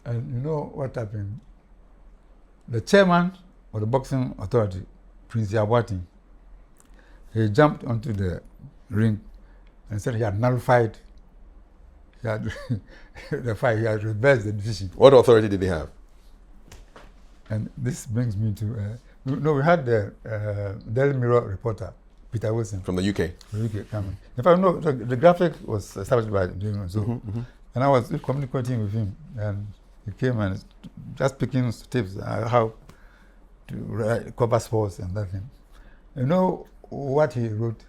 And you know what happened? The chairman of the boxing authority, Prince Yabwati, he jumped onto the ring and said he had nullified the fight. He had reversed the decision. What authority did he have? And this brings me to, we had the Daily Mirror reporter, Peter Wilson. From the UK? From the UK coming. In fact, no, the graphic was established by doing so. And I was communicating with him, and he came and just picking tips how to cover sports and that thing. You know what he wrote?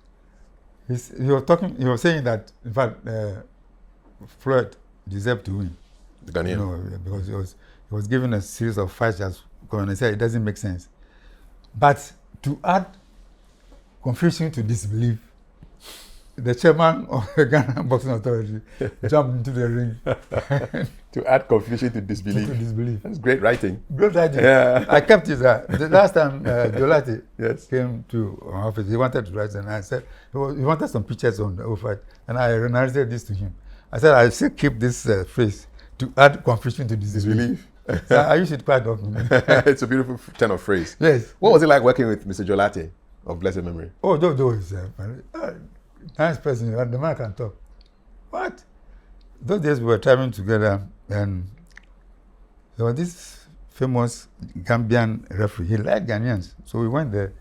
He was saying that, in fact, Floyd deserved to win. The Ghanaian? You know, because he was given a series of fights just and he said it doesn't make sense. But to add confusion to disbelief, the chairman of the Ghana Boxing Authority jumped into the ring. To add confusion to disbelief. That's great writing. Great writing. Yeah. I kept it. The last time Jolati came to our office, he wanted to write, and I said, he wanted some pictures on the whole fight, and I narrated this to him. I said, I still keep this phrase, to add confusion to disbelief. So I use it quite often. It's a beautiful turn of phrase. Yes. What was it like working with Mr. Jolati of blessed memory? Oh, Joe is nice person. The man can talk. What? Those days we were traveling together, and there was this famous Gambian referee. He liked Ghanaians, so we went there.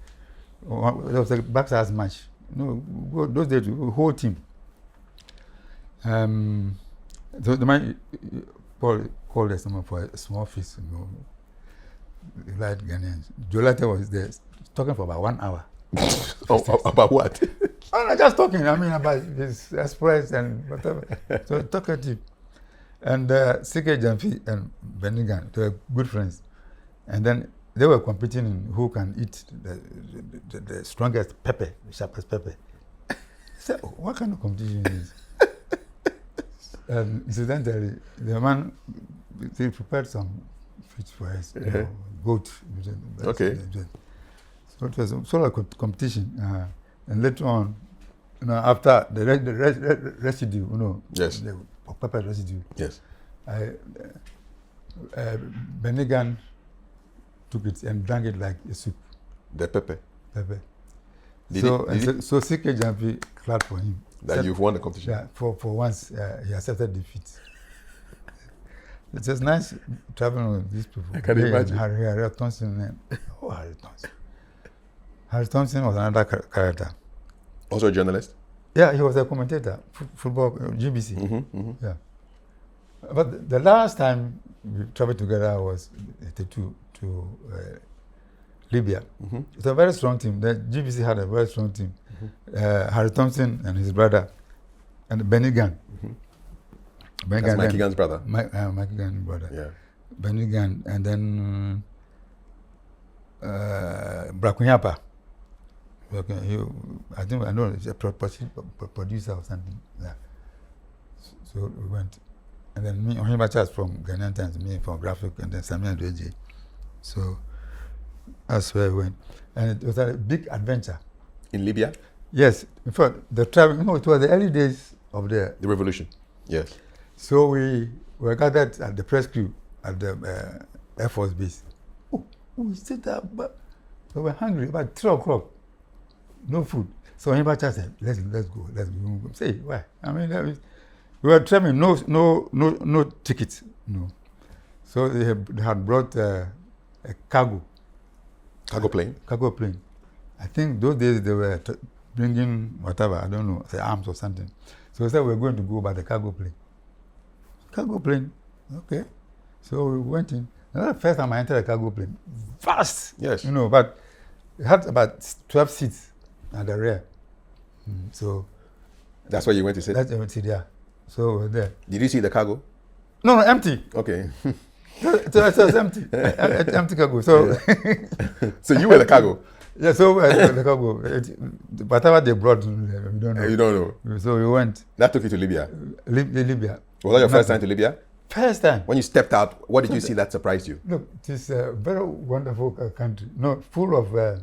There was a boxers match. You know, those days, the whole team. So the man called us for a small feast. You know, he liked Ghanaians. Jolata was there talking for about 1 hour. About what? I'm not just talking. I mean about his express and whatever. So talkative. And Sike Jamfi and Benigan, they were good friends. And then they were competing in who can eat the strongest pepper, the sharpest pepper. I said, what kind of competition is this? Incidentally, the man, he prepared some fish for us, goat. Okay. So it was sort of a competition. And later on, you know, after the residue, you know, the pepper residue. Yes. Benigan took it and drank it like a soup. The pepper. So Sike Jamfi clapped for him. That you've won the competition. Yeah, for once he accepted defeat. It's just nice traveling with these people. I can imagine. Harry Thompson. Oh, Harry Thompson. Harry Thompson was another character. Also a journalist? Yeah, he was a commentator, football, GBC. Mm-hmm. Yeah. But the last time we traveled together was to Libya. Mm-hmm. It's a very strong team. The GBC had a very strong team. Harry Thompson and his brother, and Benny Gann. That's Mikey Gann's brother. Mikey Gann's brother. Yeah. Benny Gann, and then Brakunyapa. Okay, I know he's a producer or something. Yeah. So we went. And then me, Ohima Charles from Ghanaian Times, me from Graphic, and then Samuel Dweji. So that's where we went. And it was a big adventure. In Libya? Yes. In fact, the travel, it was the early days of the revolution. Yes. So we were gathered at the press crew at the Air Force Base. Oh, we stayed up, but we were hungry, about 3 o'clock. No food. So Ohima Charles said, let's go. Say, why? I mean, we were traveling, no tickets, no. So they had brought a cargo plane. Cargo plane. I think those days they were bringing whatever, I don't know, say arms or something. So we said we're going to go by the cargo plane. Cargo plane, okay. So we went in. That's the first time I entered a cargo plane. Vast, yes. But it had about 12 seats at the rear. So that's where you went to sit? That's where we sit, yeah. So we're there. Did you see the cargo? No, empty. Okay. It was empty. Empty cargo. So, yeah. So you were the cargo? Yeah, so the cargo. Whatever they brought, we don't know. You don't know? So we went. That took you to Libya? Libya. Was that your first time to Libya? First time. When you stepped out, what did you see that surprised you? Look, it is a very wonderful country. No, full of, I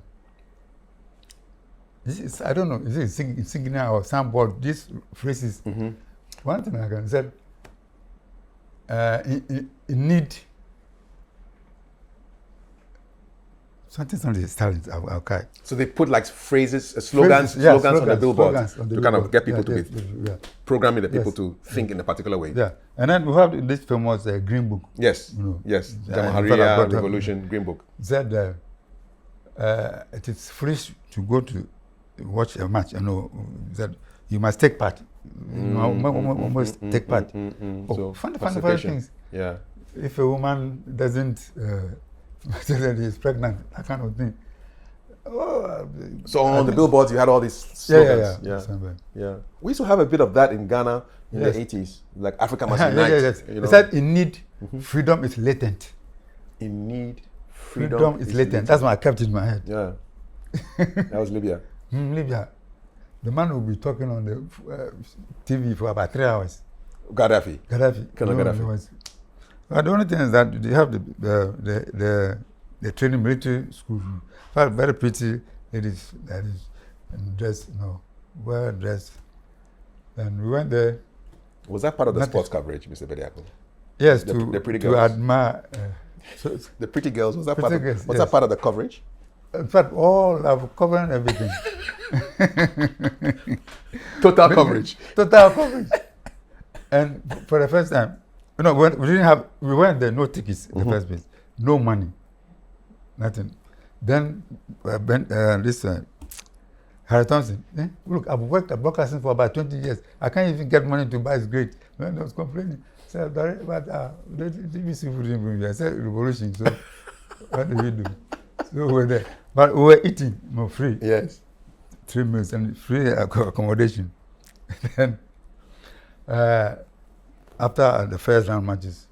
don't know, is it insignia or signboard, these phrases. One thing I can say, in need, something talent, okay. So they put like phrases, slogans on the billboards to kind of get people to be programming the people to think in a particular way. Yeah, and then we have this famous Green Book. Yes, yes, Jamahariya Revolution Green Book. Said it is free to go to watch a match. That you must take part. Must take part. So funny things. Yeah. If a woman doesn't that is pregnant, that kind of thing. So on the billboards you had all these slogans. Yeah. We used to have a bit of that in Ghana in the 80s, like Africa must unite. Yes. It said in need, freedom is latent. In need, freedom is latent. That's why I kept it in my head. Yeah. That was Libya. Libya. The man will be talking on the TV for about 3 hours. Gaddafi. Colonel Gaddafi. But the only thing is that they have the training military school. Very pretty ladies that is dressed, well dressed. And we went there. Was that part of the sports coverage, Mr. Bediako? Yes, the pretty girls. To admire. The pretty girls. Was that part was that part of the coverage? In fact, all I've covered everything. Total coverage. Total coverage. And for the first time, we went there, no tickets in the first place, no money, nothing. Then Harry Thompson, look, I've worked at broadcasting for about 20 years. I can't even get money to buy his grade. When I was complaining, said, but the BBC wouldn't bring me. I said, revolution, so what do we do? So we were there. But we were eating free. Yes. 3 meals and free accommodation. Then after the first round matches,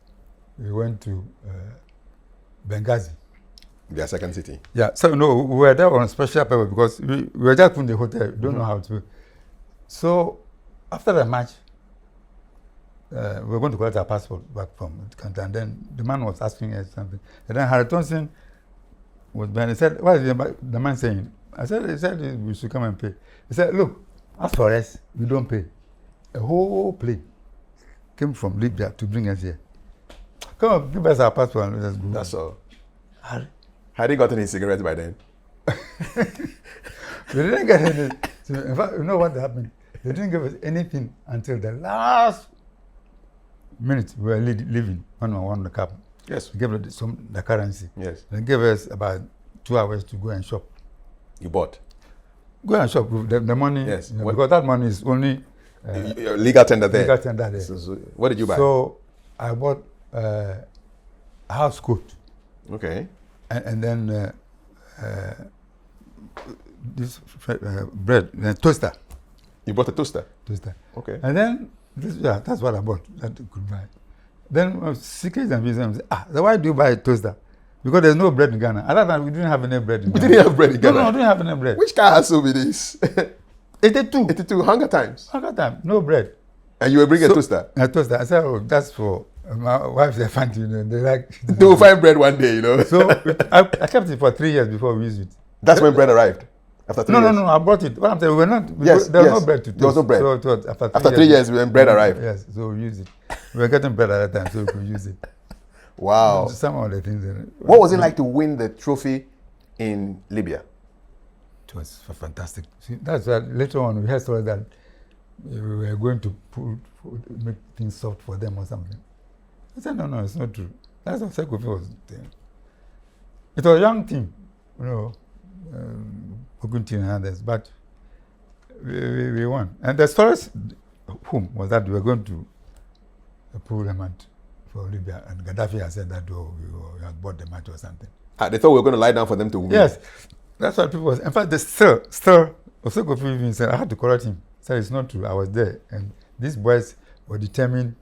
we went to Benghazi. Their second city. Yeah, so we were there on a special paper because we were just from the hotel, don't know how to. So after the match, we were going to collect our passport back from the country, and then the man was asking us something. And then Harry Thompson was behind. He said, what is the man saying? He said we should come and pay. He said, look, as for us, we don't pay. A whole plane came from Libya to bring us here. Come on, give us our passport and let us go. That's all. Had he gotten his cigarettes by then? We didn't get any. In fact, you know what happened? They didn't give us anything until the last minute we were leaving when we won the cup. Yes. They gave us the currency. Yes. They gave us about 2 hours to go and shop. You bought. Go and shop with the money. Yes. Because that money is only legal tender there. legal tender there. So what did you buy? So I bought a house coat. Okay. And then this bread, toaster. You bought a toaster. Toaster. Okay. And then that's what I bought. That I could buy. Then secrets and business say, so why do you buy a toaster? Because there's no bread in Ghana. At that time, we didn't have any bread in Ghana. We didn't have bread in Ghana. No, I didn't have any bread. Which car has so many days? 82. 82 hunger times. Hunger time, no bread. And you will bring a toaster. A toaster. I said, that's for my wife's fancy. They like. They will find bread one day, So I kept it for 3 years before we used it. That's when bread arrived. After 3 years. No. I bought it. What I'm saying, we were not. Yes, there was no bread to toast. There was no bread. So it was after 3 years, when bread arrived. Yes, so we used it. We were getting bread at that time, so we could use it. Wow. Some of the things. What was it like to win the trophy in Libya? It was fantastic. See, that's why later on we heard stories that we were going to make things soft for them or something. I said, no, it's not true. That's what Kafui was saying. It was a young team, Ogunti and others, but we won. And the stories was that we were going to pull them out for Libya, and Gaddafi had said that we had bought the match or something. They thought we were going to lie down for them to win. Yes, that's what people was. In fact, they still, Kafui even said, I had to correct him. He said, it's not true, I was there. And these boys were determined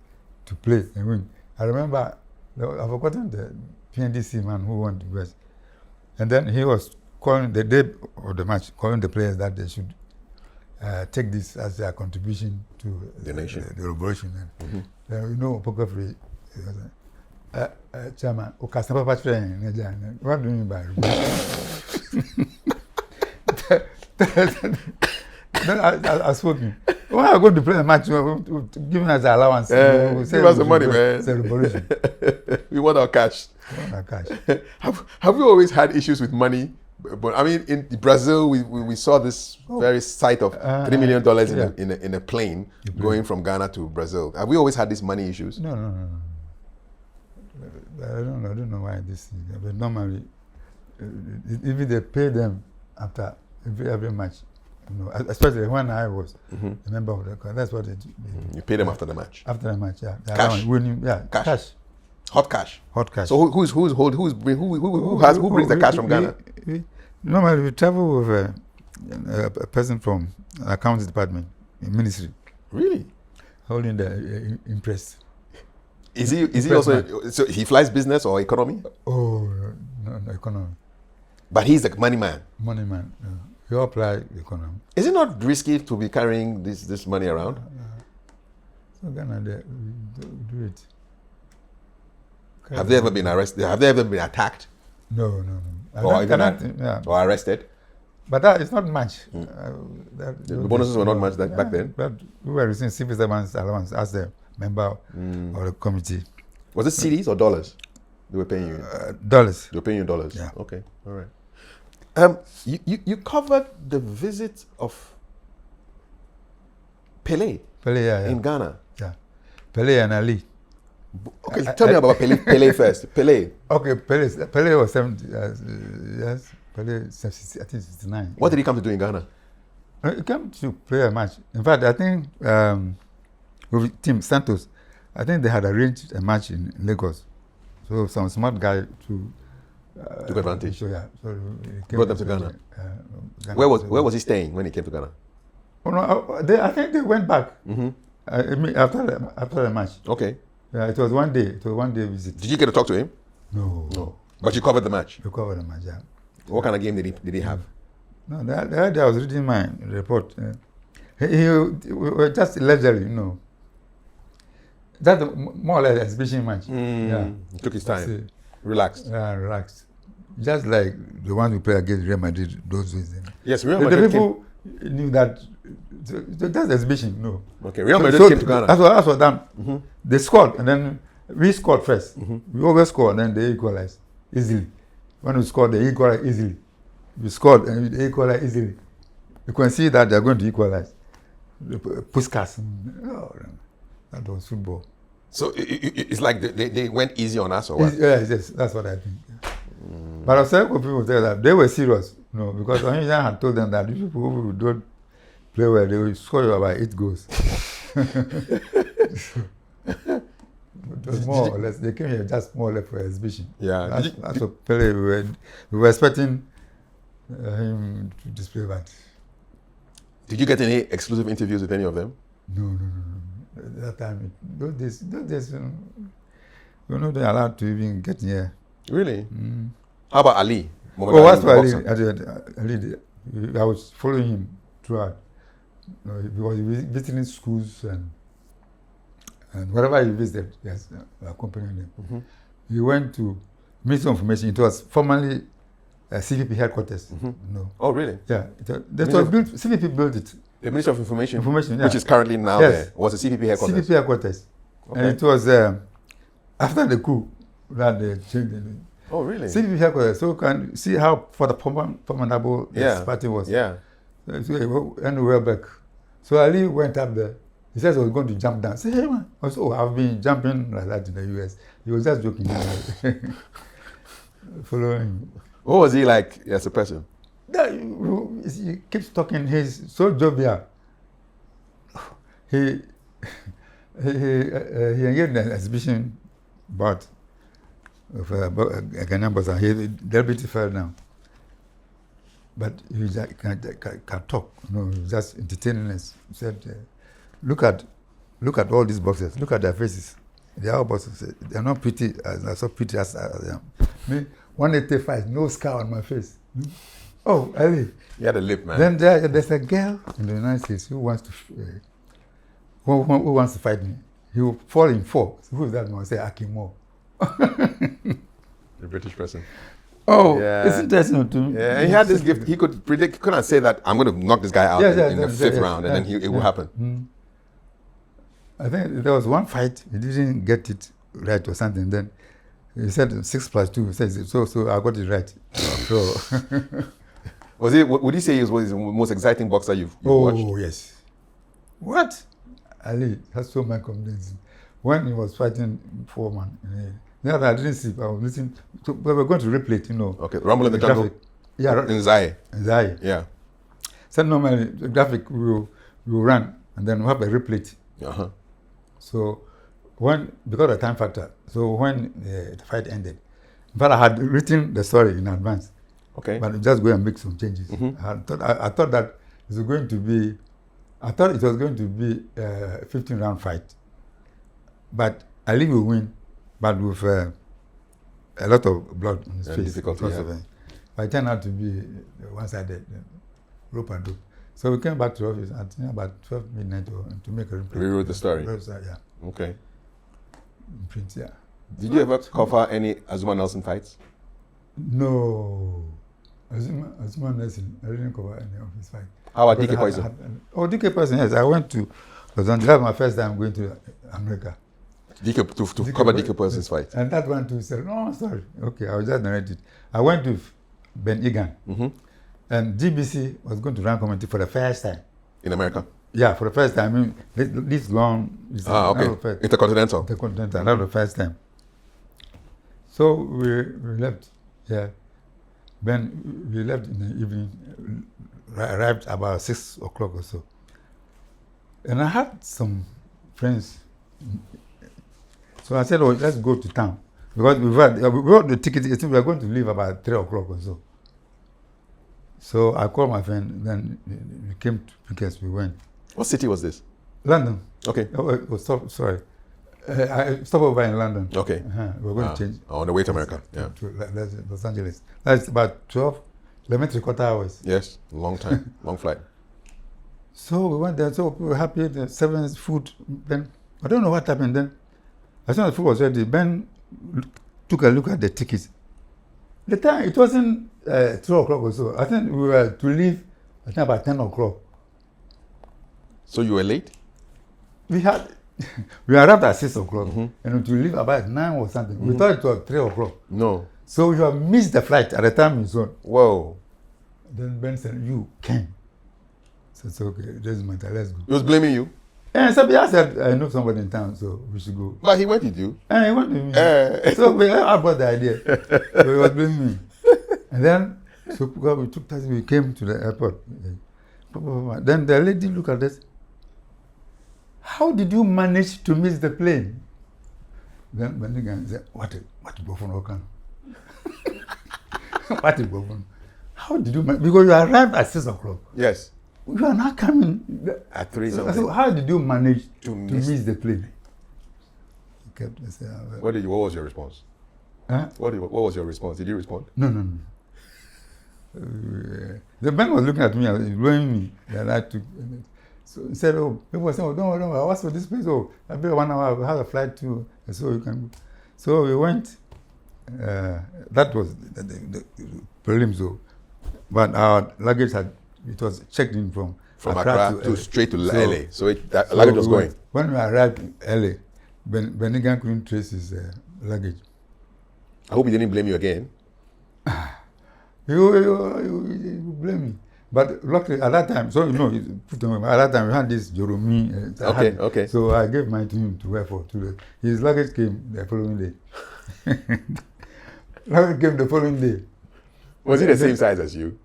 to play and win. I remember, I've forgotten the PNDC man who won the West. And then he was calling the day of the match, calling the players that they should take this as their contribution to the nation, the revolution. Kafui, Chairman, what do you mean by revolution? Then I spoke to him. When I go to play the match, giving us the allowance. Give us the money, man. It's a revolution. We want our cash. Have we always had issues with money? But I mean, in Brazil, we saw this very sight of $3 million in a plane going from Ghana to Brazil. Have we always had these money issues? No. I don't know why this is. But normally, even they pay them after every match. Especially when I was a member of the club. That's what they do. You pay them after the match. After the match, yeah. Cash. Cash. Hot cash. Hot cash. So who brings the cash from Ghana? Normally we travel with a person from the accounts department, ministry. Really? Holding the impress. Is he also? So he flies business or economy? Oh, no, economy. But he's the money man. Money man. You apply economy. Is it not risky to be carrying this money around? So Ghana, they do it. Have they ever been arrested? Have they ever been attacked? No. Or arrested? But that is not much. The bonuses were not much back then? But we were receiving civil servants allowance as a member of the committee. Was it cedis or dollars they were paying you? Dollars. They were paying you dollars? Yeah. Okay, all right. You covered the visit of Pele in Ghana. Yeah. Pele and Ali. Okay, tell me about Pele first. Pele. Okay, Pele was 70. Yes, Pele, I think 69. What did he come to do in Ghana? He came to play a match. In fact, I think with Team Santos, I think they had arranged a match in Lagos. So some smart guy took advantage. So he brought them to Ghana. Ghana. Where was he staying when he came to Ghana? Oh no, I think they went back after the match. Okay. Yeah, it was one day. It was one day visit. Did you get to talk to him? No. But you covered the match. You covered the match. Yeah. What kind of game did he have? No, the other day I was reading my report. He was just leisurely, That's more or less exhibition match. Yeah. He took his time. Relaxed. Yeah, relaxed. Just like the one we played against Real Madrid those days. Yes, Real Madrid. The people knew that. That's exhibition, no. Okay, Real Madrid came to Ghana. That's what done. They scored, and then we scored first. We always score, and then they equalized easily. When we scored, they equalized easily. We scored, and they equalized easily. You can see that they're going to equalize. Puskas. Oh, that was football. So it's like they went easy on us, or what? Yes, that's what I think. Yeah. But several people say that they were serious, because Onyejan had told them that these people who don't play well, they will score you about 8 goals. It was more or less, they came here just more or less for exhibition. Yeah. That's what Pele, we were expecting him to display that. Did you get any exclusive interviews with any of them? No. That time, those days, we were not allowed to even get near. Really? How about Ali? What's for Ali? Ali, I was following him throughout. He was visiting schools and wherever he visited, yes, accompanying him. Mm-hmm. He went to Ministry of Information. It was formerly CPP headquarters. Mm-hmm. Oh, really? Yeah. CPP built it. The Ministry of Information, yeah. Which is currently now there, was the CPP headquarters? CPP headquarters. Okay. And it was after the coup that they changed it. Oh, really? CPP headquarters. So you can see how formidable this party was. Yeah. So anywhere back. So Ali went up there. He says he was going to jump down. I said, hey man. I said, I've been jumping like that in the US. He was just joking. Following. What was he like as a person? He keeps talking. He's so jovial. He engaged in an exhibition of a Ghanaian boss, and the deputy fell down. But he can talk. He's just entertaining us. He said, look at all these boxes. Look at their faces. They are all boxes. They're not pretty as so pretty as I am. Me, 185, no scar on my face. Oh, Ali. You had a lip, man. Then there's a girl in the United States who wants to fight me. He will fall in 4. So who is that man? I say Akimo. The British person. Oh, yeah. It's interesting to me. Yeah, he had this gift. He could predict. He couldn't say that I'm going to knock this guy out in the 5th round, and then it will happen. Mm. I think there was one fight. He didn't get it right or something. Then he said 6+2. He says so. I got it right. So. Would you say he was the most exciting boxer you've watched? Oh, yes. What? Ali has so much confidence. When he was fighting Foreman, I didn't sleep. I was listening. We were going to replay it, Okay, Rumble in the Jungle? Yeah. In Zai? Yeah. So normally, the graphic will run, and then we have a replay. Uh-huh. So, because of the time factor, so when the fight ended, but I had written the story in advance. Okay. But just go and make some changes. Mm-hmm. I thought that it was going to be a 15-round fight. But Ali will win, but with a lot of blood on his face. Difficulty, But it turned out to be one-sided, rope and rope. So we came back to the office at about 12 midnight to make a replay. Rewrote the story? Yeah. Okay. In print, yeah. Did you ever cover any Azuma Nelson fights? No. Azuma Nelson, I didn't cover any of his fights. How about DK Poison? DK Poison, yes. I went to Los Angeles. That was my first time going to America. To cover DK Poison's fight? And that one too said, no, sorry. Okay, I will just narrate it. I went with Ben Egan. Mm-hmm. And GBC was going to run commentary for the first time. In America? Yeah, for the first time. I mean, this long. Okay. Intercontinental? Intercontinental, that was the first time. So we left. Yeah. Then we left in the evening, arrived about 6 o'clock or so. And I had some friends. So I said, let's go to town. Because we bought the ticket, we were going to leave about 3 o'clock or so. So I called my friend, then we came to pick us, we went. What city was this? London. Okay. Sorry. I stopped over in London. Okay. We're going to change. On the way to America, yeah. To Los Angeles. That's about 11 3/4 hours. Yes, long time, long flight. So we went there, so we were happy, the 7 food. Then, I don't know what happened then. As soon as the food was ready, Ben took a look at the tickets. The time, it wasn't 2 o'clock or so. I think we were to leave, I think about 10 o'clock. So you were late? We arrived at 6 o'clock, and to leave about 9 or something. We thought it was 3 o'clock. No. So we have missed the flight at the time it's on. Whoa. Then Ben said, you came. So it's okay, it doesn't matter, let's go. He was blaming you? And so I said, I know somebody in town, so we should go. But he went with you. And he went with me. So I brought the idea. So he was blaming me. And then, so we took taxi, we came to the airport. Then the lady looked at us. How did you manage to miss the plane? Then Bediako said, what Bofun? What is Bofun? How did you manage? Because you arrived at 6 o'clock. Yes. You are not coming At 3 So something. how did you manage To to miss- miss the plane? He kept saying, What was your response? huh? What was your response? Did you respond? No. The man was looking at me and blowing me that I took. So he said, "Oh, people were saying, oh, don't worry, what's for this place? Oh, I bet 1 hour, I have a flight too, so you can go." So we went. That was the prelims, though. But our luggage it was checked in from Accra to straight to So- LA. So that luggage was going. When we arrived in LA, Bediako couldn't trace his luggage. I hope he didn't blame you again. You blame me. But luckily at that time, so you know, at that time we had this Jeremy. Okay. So I gave mine to him to wear for 2 days. His luggage came the following day. Luggage came the following day. Was he the same size as you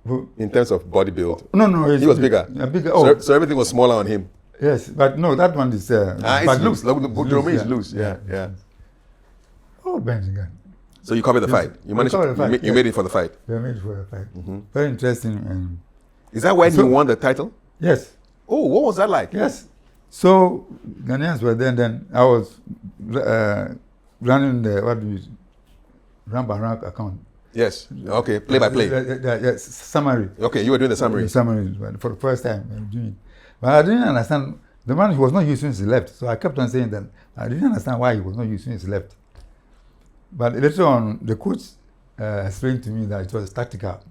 Who- in terms of body build? No, He was bigger. Bigger. Oh, So everything was smaller on him. yes, but no, that one is. It's loose. Jerome is yeah. loose. Yeah. Oh, Benjamin. So you covered the Yes, fight. You we managed. covered the fight, You yes. made it for the fight. We made it for a fight. Very interesting. And Is that when So- you won the title? yes, Oh, what was that like? yes. So Ghanaians were there. Then I was running the rank by rank account. Yes. Okay. Play by play. Yes, summary. Okay, you were doing the summary. The summary for the first time. I'm doing it. But I didn't understand. The man, he was not using his left. So I kept on saying that I didn't understand why he was not using his left. But later on, the coach explained to me that it was tactical.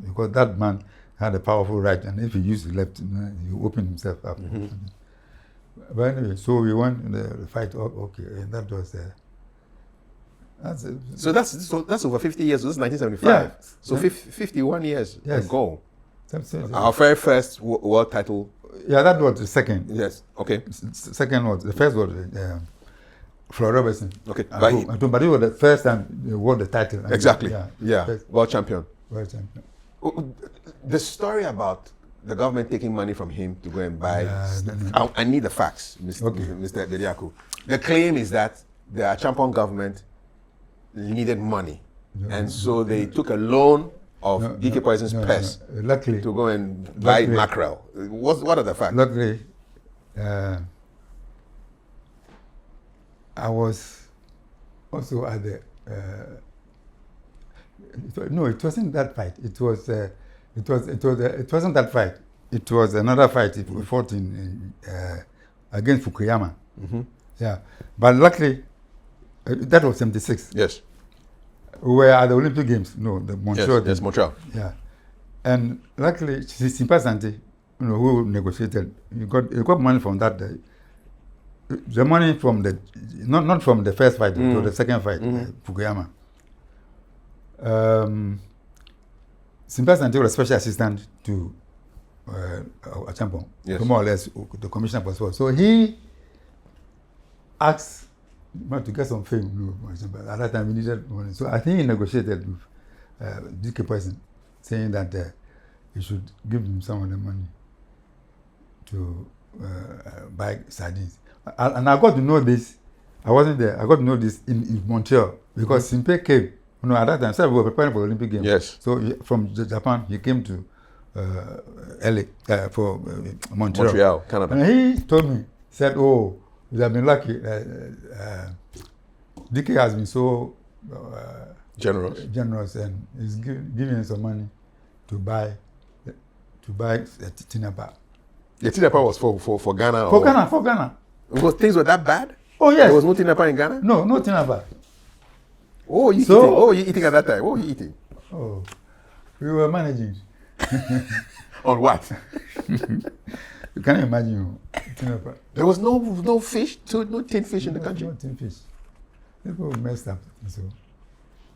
Because that man had a powerful right, and if he used his left, he opened himself up. But anyway, so we won the fight. Okay, and that was. So that's over 50 years. This is 1975. Yeah. So 51 years Yes. ago. That's it. Our very first world title. Yeah, that was the second. Yes. Okay. Second was the first was Floyd Robertson. Okay. But it was the first time they won the title. Exactly. Yeah. First world champion. World champion. The story about the government taking money from him to go and buy. No. I need the facts, Mr. Bediako. The claim is that the Achampon government needed money, and so they took a loan of DK Poison's purse Luckily, to go and buy Luckily- mackerel. What are the facts? luckily, I was also at the. It wasn't that fight. It wasn't that fight. It was another fight. We fought in against Fukuyama. Yeah, but luckily, that was 76. Yes. We were at the Olympic Games. No, the Montreal. Yes, Montreal. Yeah, and luckily, Simpa Santi, who negotiated, he got money from that. The money from the not from the first fight, but the second fight, Fukuyama. Simpa Santi was a special assistant to Achampon, Yes. more or less the commissioner for sport. So he asked to get some fame. But at that time, we needed money. So I think he negotiated with DK Poison, saying that he should give him some of the money to buy sardines. And I got to know this. I wasn't there. I got to know this in Montreal because Simpe came. At that time, so we were preparing for the Olympic Games. Yes. So from Japan, he came to LA for Montreal. Canada. And he told me, said, "Oh, you have been lucky. DK has been so generous, and he's giving some money to buy Tinapa. The Tinapa was for Ghana. For Ghana. Things were that bad? Oh yes. There was no Tinapa in Ghana? No Tinapa. What were you eating at that time? What were you eating? Oh, we were managing. On what? You can't imagine Tinapa. There was no fish, no tin fish in the country. No tin fish. People messed up.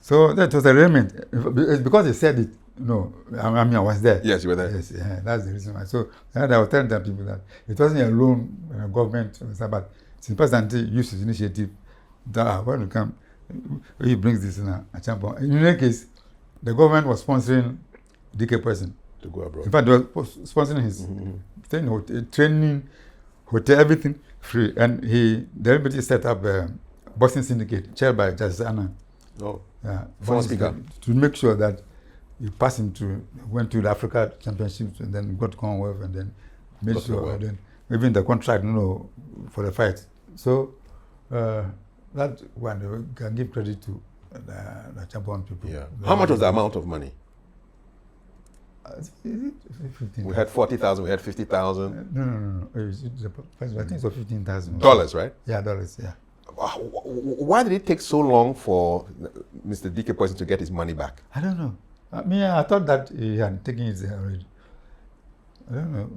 So that was a remnant. It's because he said it. No, I mean I was there. Yes, you were there. Yes, yeah, that's the reason why. So I was telling them people that it wasn't alone government, but since President used his initiative, that when you come, he brings this in a champion. In any case, the government was sponsoring DK person to go abroad. In fact, they were sponsoring his training, hotel, everything free. And the everybody set up a boxing syndicate chaired by Justice Anna. Oh, yeah, former speaker. To make sure that you went to the Africa Championships and then got Commonwealth and then made sure then even the contract, for the fight. So that one we can give credit to the champion people. Yeah. How much was the amount of money? Is it 15? We had 40,000. We had 50,000. No. I think it was 15,000. Dollars, right? Yeah, dollars. Yeah. Why did it take so long for Mr. DK Poison to get his money back? I don't know. I thought that he had taken it already. I don't know.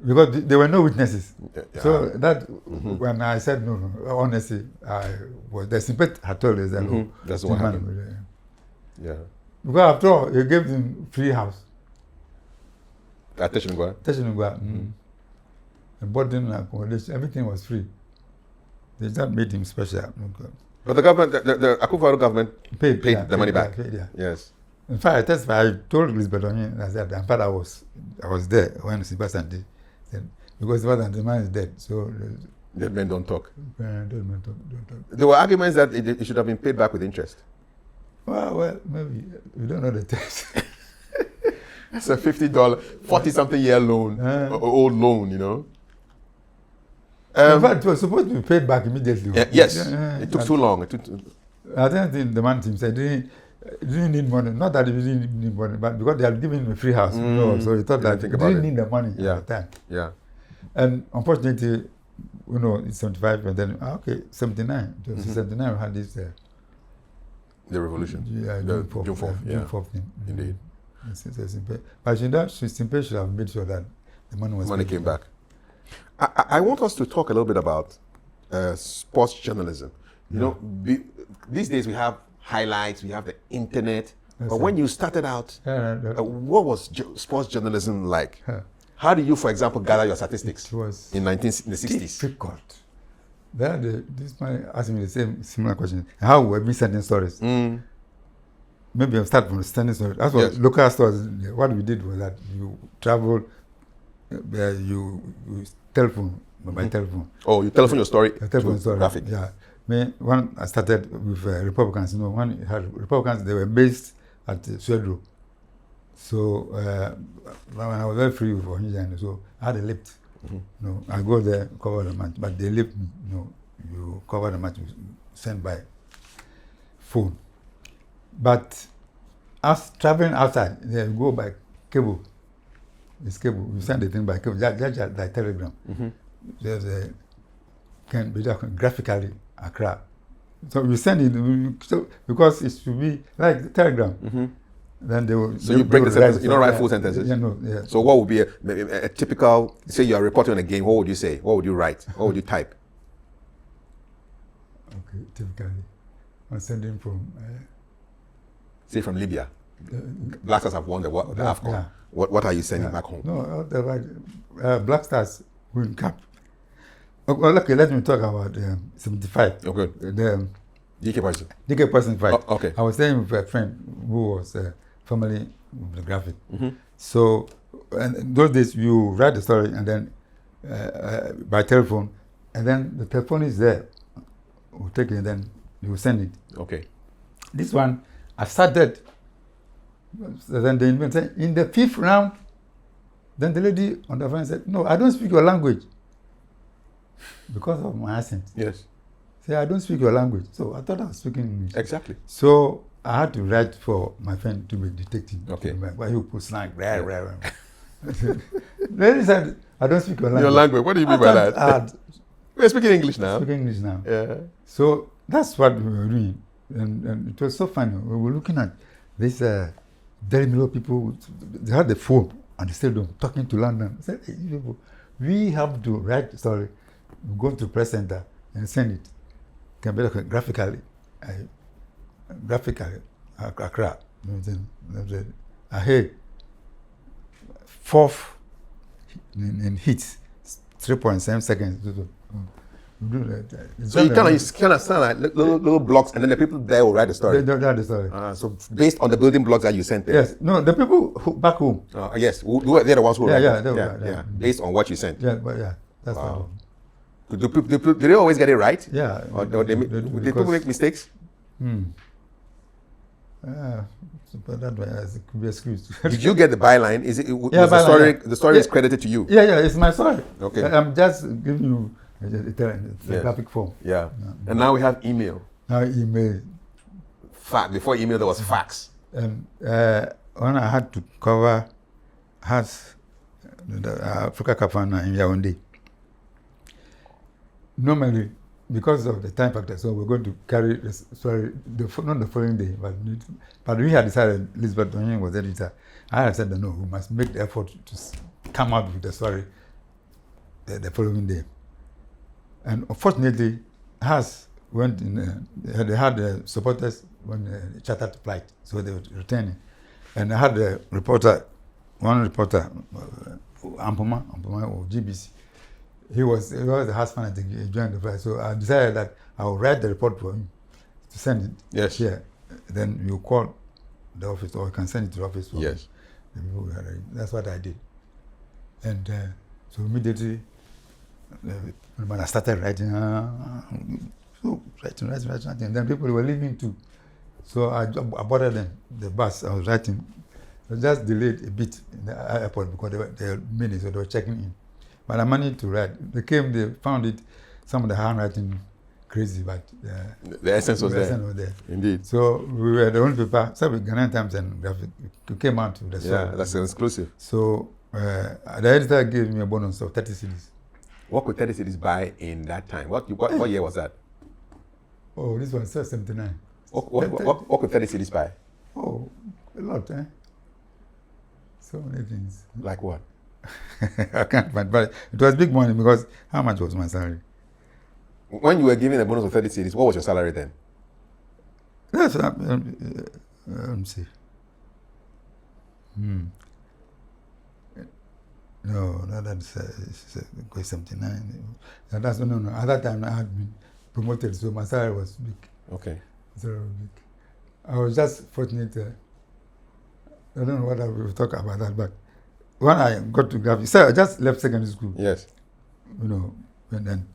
Because there were no witnesses. Yeah. So that, when I said no, honestly, the sympathy had told us that that's what happened. Yeah. Because after all, he gave him free house. At Teshinugwa? Teshinugwa. And boarding accommodation, everything was free. They just made him special. But the government, the Akufo-Addo government paid the money back. Yes. In fact, I testified. I told Elizabeth I said, in fact, I was there when Sebastian did. Because the man is dead, so dead men don't talk. Dead men don't talk. There were arguments that it should have been paid back with interest. Well, maybe we don't know the text. It's a $50, 40-something year loan, old loan, in fact, it was supposed to be paid back immediately. Yes, it took too long. I don't think the man himself didn't need money. Not that he didn't need money, but because they had given him a free house, so he thought that he didn't need the money at the time. Yeah. And unfortunately, it's 75, and then 79. It was 79 we had this. The revolution. Yeah, June 4th. June 4th. Indeed. But Simpay should have made sure that the money came back. I want us to talk a little bit about sports journalism. These days we have highlights, we have the internet. But when you started out, what was sports journalism like? How did you, for example, gather your statistics in the 60s? Difficult. This man asked me the similar question. How were we sending stories? Maybe I'll start from the sending stories. That's what local stories. What we did was that you travel, you telephone by telephone. Oh, you telephone your story. Telephone story. Graphic. Yeah. When I started with Republicans, when had Republicans, they were based at Suedro. So when I was very free with Onija, so I had a lift. I go there, cover the match, but they lift me. You cover the match, sent by phone. But us traveling outside, they go by cable. It's cable. We send the thing by cable, just like telegram. There's a Bediako graphically Accra. So we send it because it should be like telegram. Then they will. So you break the sentence. You don't write full sentences. Yeah. So what would be a typical? Say you are reporting on a game. What would you say? What would you write? What would you type? Okay, typically, I'm sending from. Say from Libya. Black Stars have won the AFCON. Yeah. What are you sending back home? No, the right. Black Stars win cup. Okay, let me talk about 75. Okay. The DK person fight. Oh, okay. I was staying with a friend who was formerly with the graphic. So, in those days, you write the story and then by telephone, and then the telephone is there. We'll take it and then you will send it. Okay. This one, I started. Then they said, in the 5th round, then the lady on the phone said, "No, I don't speak your language." Because of my accent. Yes. Say, I don't speak your language. So I thought I was speaking English. Exactly. So I had to write for my friend to be detective. Okay. Why he put slang, Lady said, I don't speak your language. Your language, what do you mean by that? We're speaking English now. Speaking English now. Yeah. So that's what we were doing. And it was so funny. We were looking at this very many people, they had the phone and the stadium talking to London. I said, hey, people, we have to write the story, go to the press center and send it. It can be like graphically, Accra. ahead, fourth in hits, 3.7 seconds. Do that. So you kind of sound like little blocks, and then the people there will write the story. They write the story. So based on the building blocks that you sent there. Yes. No, the people back home. Yes, they're the ones who write. Yeah. Based on what you sent. Yeah, but that's wow. Do they always get it right? Yeah. Or do people make mistakes? But that way, it could be excused. Did you get the byline? Is it? The story is credited to you. Yeah, it's my story. Okay. I'm just giving you the graphic form. Yeah. And now we have email. Now email. Fax. Before email, there was fax. When I had to cover the Africa Cup final in Yaoundé, normally, because of the time factor, so we're going to carry the story, not the following day, but we had decided, Elizabeth Donyen was editor, I had said, no, we must make the effort to come out with the story the following day. And unfortunately, Haas went in, they had the supporters when chartered flight, so they were returning. And I had a reporter, one reporter, Ampoma or GBC. He was the Haas fanatic, he joined the flight. So I decided that I would write the report for him to send it. Yes. Here. Then you call the office, or you can send it to the office for yes. me. That's what I did. And so immediately, when I started writing, and then people were leaving too. So I boarded them, the bus I was writing. I just delayed a bit in the airport because they were minutes, so they were checking in. But I managed to write. They came, they found it, some of the handwriting crazy, but the essence was there. Indeed. So we were the only paper, so with Ghanaian Times and Graphic, we came out with the story. Yeah, that's exclusive. So the editor gave me a bonus of 30 cedis. What could 30 cedis buy in that time? What year was that? Oh, this was 79. What could 30 cedis buy? Oh, a lot, eh? So many things. Like what? I can't find, but it was big money because how much was my salary? When you were given a bonus of 30 cedis, what was your salary then? That's let me see. No, that's 79. That's no. At that time, I had been promoted, so my salary was big. Okay. So big. I was just fortunate. I don't know what I will talk about that, but when I got to graphics, so I just left secondary school. Yes. You know, and then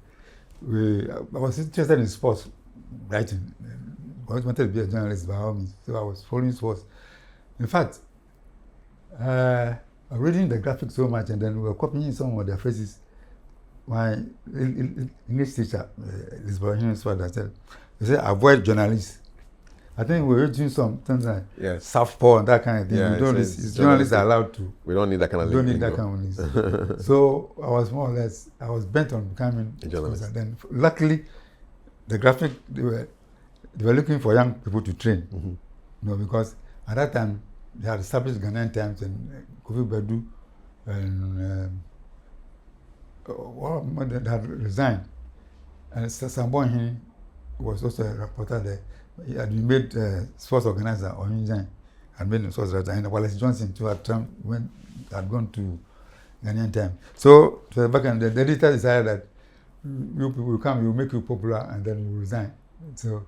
I was interested in sports writing. I wanted to be a journalist by all means, so I was following sports. In fact, I was reading the graphics so much, and then we were copying some of their phrases. My English teacher, this Bohemian's father, said, avoid journalists. I think we were doing some things like southpaw and that kind of thing. Yeah, journalists are allowed to. We don't need that kind of don't need that kind of lingo. So I was more or less, I was bent on becoming a journalist. And then luckily, the graphic, they were looking for young people to train. Mm-hmm. You know, because at that time, they had established Ghanaian Times and Kafui Dey and they had resigned. And Sambon was also a reporter there. He had been made sports organizer or had been a sports writer. And Wallace Johnson too had gone to Ghanaian Times. So back then, the editor decided that you people will come, will make you popular, and then you resign. So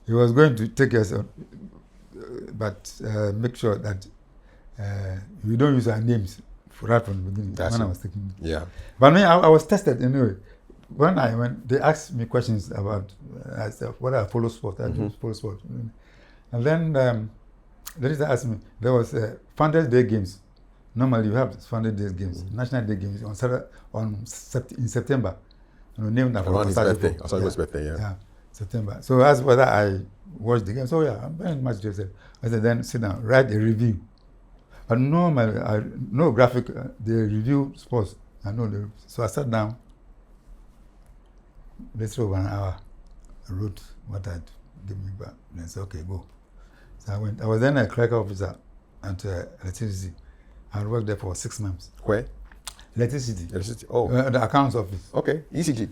he was going to take us, but make sure that we don't use our names right from the beginning. That's when it. I was taking it. Yeah. But I was tested anyway. When I went, they asked me questions about whether I follow sport. I do follow sport. And then the editor asked me, there was Founders Day games. Normally you have Founders Day games, National Day games in September. You know, named after around his birthday. His birthday, yeah. September. So I asked whether I watched the game. So yeah, I'm very much interested. I said, then sit down, write a review. But normally, no graphic, they review sports. So I sat down. Less over an hour, I wrote what I'd give me back. And I said, okay, go. So I went. I was then a clerk officer at electricity. I worked there for 6 months. Where? Electricity. Oh. The accounts office. Okay, ECG.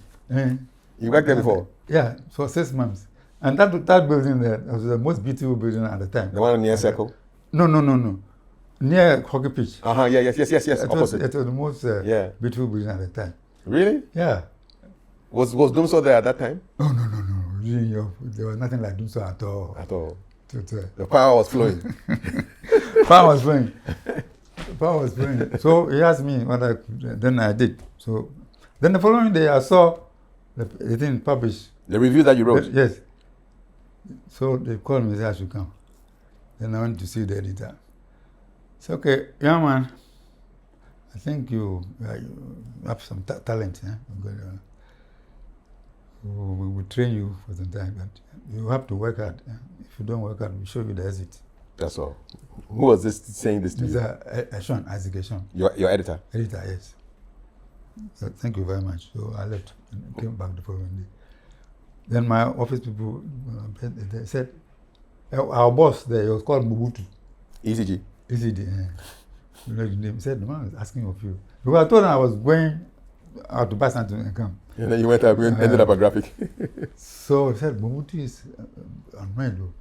You worked there before? Yeah, for 6 months. And that building there was the most beautiful building at the time. The one near Circle? No. near hockey pitch. Yeah, yes. It was Opposite. the most beautiful building at the time. Really? Yeah. Was Dumso there at that time? Oh, no. There was nothing like Dumso at all. At all. The The power was flowing. power was flowing. So he asked me what I could, then I did. So then the following day I saw the thing published. The review that you wrote? Yes. So they called me and said I should come. Then I went to see the editor. So, okay, young man, I think you have some talent. We will train you for some time, but you have to work hard. If you don't work hard, we'll show you the exit. That's all. Who was this saying this to you? Sean, Isaac Sean. Your editor? Editor, yes. So thank you very much. So I left and came back the following day. Then my office people, they said, our boss there, he was called Mobutu. ECG? ECG, He said, the man was asking of you. Because I told him I was going out to buy something and come. And then you went up and ended up a graphic. So he said, Mobutu is on my door.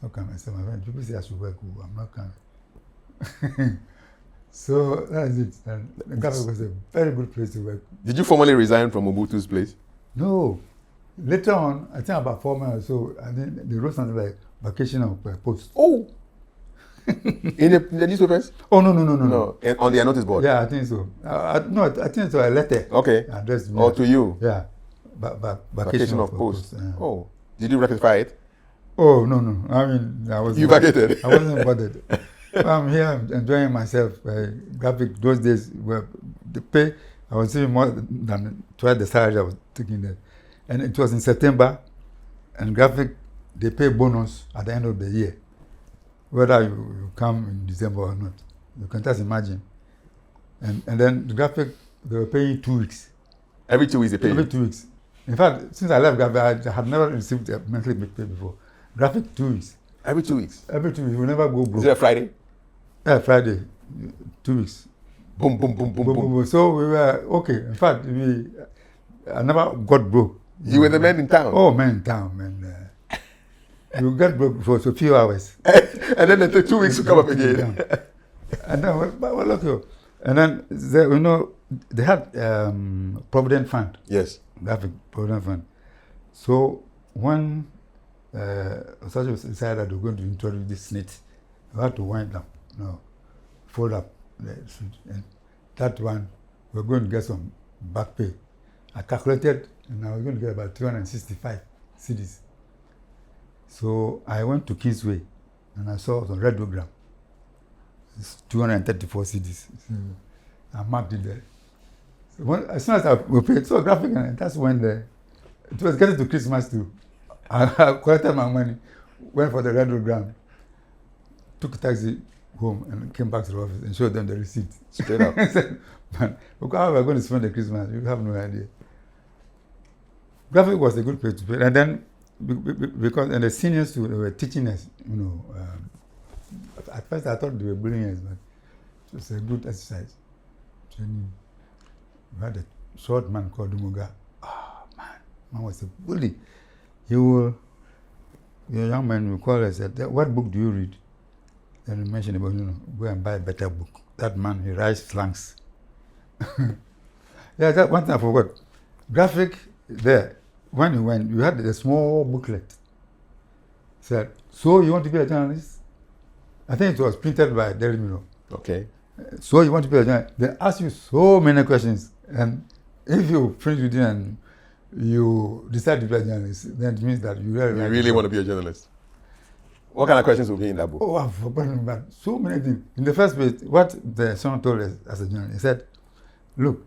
So come. I said, my friend, people say I should work. I'm not coming. So that is it. And the graphic was a very good place to work. Did you formally resign from Mobutu's place? No. Later on, I think about 4 months or so, I think they wrote something like vacation of post. Oh! in the newspapers? Oh, no. On their notice board? Yeah, I think so. I think it's a letter. Okay. Addressed me. Or to you? Yeah. Vacation of post. Yeah. Oh. Did you rectify it? Oh, no. I mean, I was. You vacated? I wasn't bothered. I'm here enjoying myself. Graphic, those days, were the pay, I was even more than twice the salary I was taking there. And it was in September, and graphic, they pay bonus at the end of the year, whether you come in December or not. You can just imagine. And then the graphic, they were paying 2 weeks. Every 2 weeks they pay? Every 2 weeks. In fact, since I left graphic, I had never received a monthly pay before. Graphic 2 weeks. Every 2 weeks? Every 2 weeks. We never go broke. Is it a Friday? Yeah, Friday. 2 weeks. Boom. So we were okay. In fact, I never got broke. You were the man in town? Oh, man in town, man. You get broke for a few hours. And then it took 2 weeks to come up again. And then, well, look, and then, they had Provident Fund. Yes. Graphic Provident Fund. So when Osage decided that they were going to introduce this knit, we had to wind up, fold up the suit. And that one, we're going to get some back pay. I calculated, and I was going to get about 265 CDs. So I went to Kingsway, and I saw some radiogram. It's 234 CDs. So I marked it there. So as soon as I paid, so graphic, and that's when it was getting to Christmas too. I collected my money, went for the radiogram, took a taxi home, and came back to the office and showed them the receipt. Straight up. I said, man, look how we're going to spend the Christmas. You have no idea. Graphic was a good place to pay. And then, because the seniors too, they were teaching us, at first I thought they were bullying us, but it was a good exercise. Training. We had a short man called Dumuga. Oh, man was a bully. Your young man will call us and say, what book do you read? Then he mentioned about, go and buy a better book. That man, he writes slangs. Yeah, that one thing I forgot. Graphic there, when you went, you had a small booklet. Said, so you want to be a journalist? I think it was printed by Daily Mirror. Okay. So you want to be a journalist? They ask you so many questions. And if you finish with it and you decide to be a journalist, then it means that you really want to be a journalist. What kind of questions will be in that book? Oh, I've forgotten about so many things. In the first place, what the son told us as a journalist, he said, look,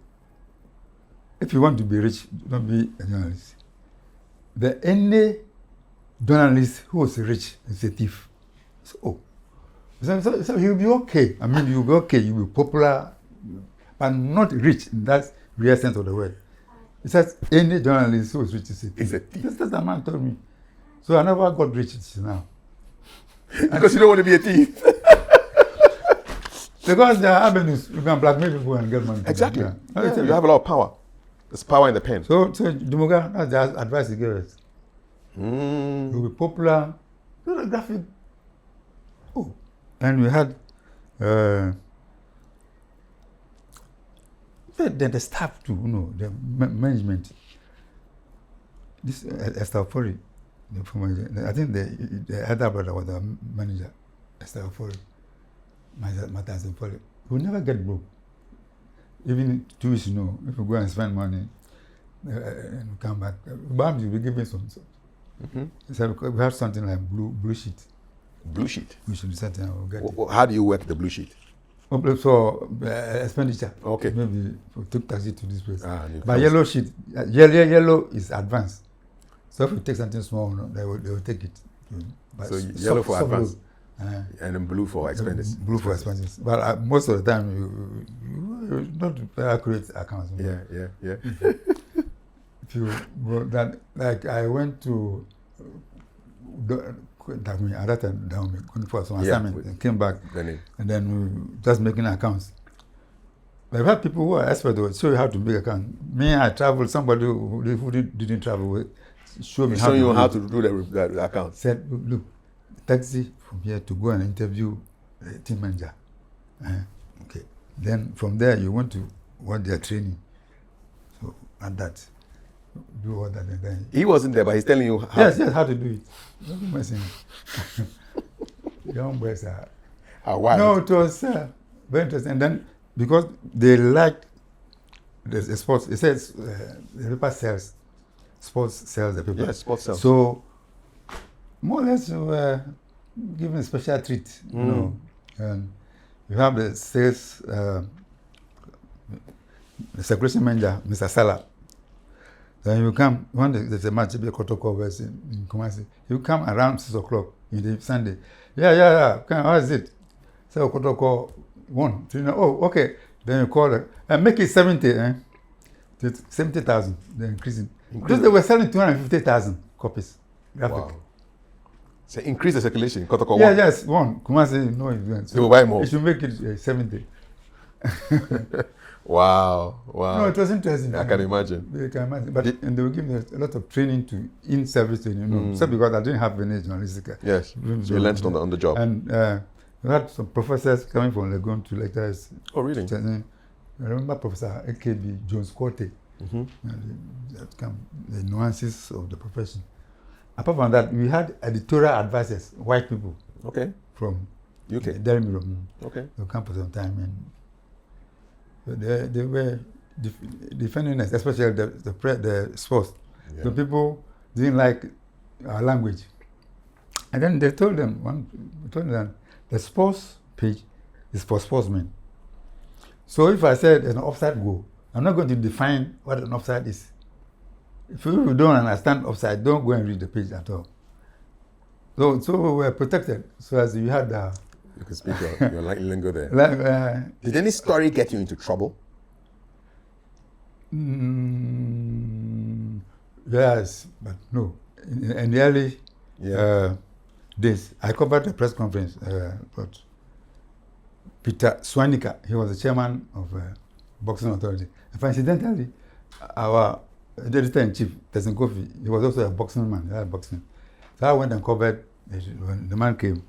if you want to be rich, don't be a journalist. Any journalist who is rich is a thief. So you'll be okay. I mean, you'll be okay, you'll be popular, but not rich in that real sense of the word. He says any journalist who is rich is a thief. Is a thief. That's what the man told me. So I never got rich till now. Because you don't want to be a thief. Because there are avenues, you can blackmail people and get money. Exactly. Yeah. You have a lot of power. There's power in the pen. So Dumuga, that's the advice he gave us. You'll be popular. Graphic. Oh. And we had Then the staff too, the management. This Estafori, I think the other brother was the manager, Estafori, Matas Fori. We never get broke. Even 2 weeks, if you go and spend money and come back, Bam, you'll be given some. So we have something like blue sheet. Blue sheet? Blue sheet, something I will get it. How do you work the blue sheet? So expenditure. Okay. Maybe we took taxi to this place. But yellow sheet, yellow is advanced. So if you take something small, they will take it. But so yellow for advance, and then blue for expenses. Blue for expenses. But most of the time, you not very accurate accounts. Yeah. If you go that, like I went to at that time going for some assignment and came back, and then we just making accounts. But we have people who are experts who show you how to make accounts. Me, I traveled. Somebody who didn't travel with show me how to do the account. Said, look, taxi from here to go and interview the team manager. Okay. Then from there you want to want their training. So and that. Do all that and then. He wasn't there, but he's telling you how. Yes, how to do it. Don't be messing. Young boys are. Wild. No, it was very interesting. And then because they liked the sports, it says the paper sells. Sports sells the paper. Yes, sports sells. So more or less given a special treat, And you have the sales, the circulation manager, Mr. Salah. Then you come, when there's a match, be a Kotoko verse in Kumasi, you come around 6 o'clock in the Sunday. Yeah. How is it? So Kotoko 1. Oh, okay. Then you call it, and make it 70, 70,000. Then increasing. Because they were selling 250,000 copies. Graphic. Wow. So increase the circulation, Kotoko 1. Yes, 1. Kumasi, no event. So buy more. You should make it 70. Wow. No, it was interesting. I can imagine. They can imagine. But and they were giving us a lot of training to in-service training, So because I didn't have any journalistic. Yes. So you learned on the job. And we had some professors coming from Legon to lecture us. Oh, really? I remember Professor AKB Jones Corte. The nuances of the profession. Apart from that, we had editorial advisors, white people. Okay. From UK. Okay. They come for some time and they were defending us, especially the sports. Yeah. The people didn't like our language. And then they told them, the sports page is for sportsmen. So if I said an offside goal, I'm not going to define what an offside is. If you don't understand offside, don't go and read the page at all. So we were protected. So as you had you can speak your lingo there. Did any story get you into trouble? Yes, but no. In the early days, I covered the press conference. But Peter Swanika, he was the chairman of Boxing Authority. If incidentally, our editor-in-chief, Tessin Kofi, he was also a boxing man. He had boxing. So I went and covered when the man came.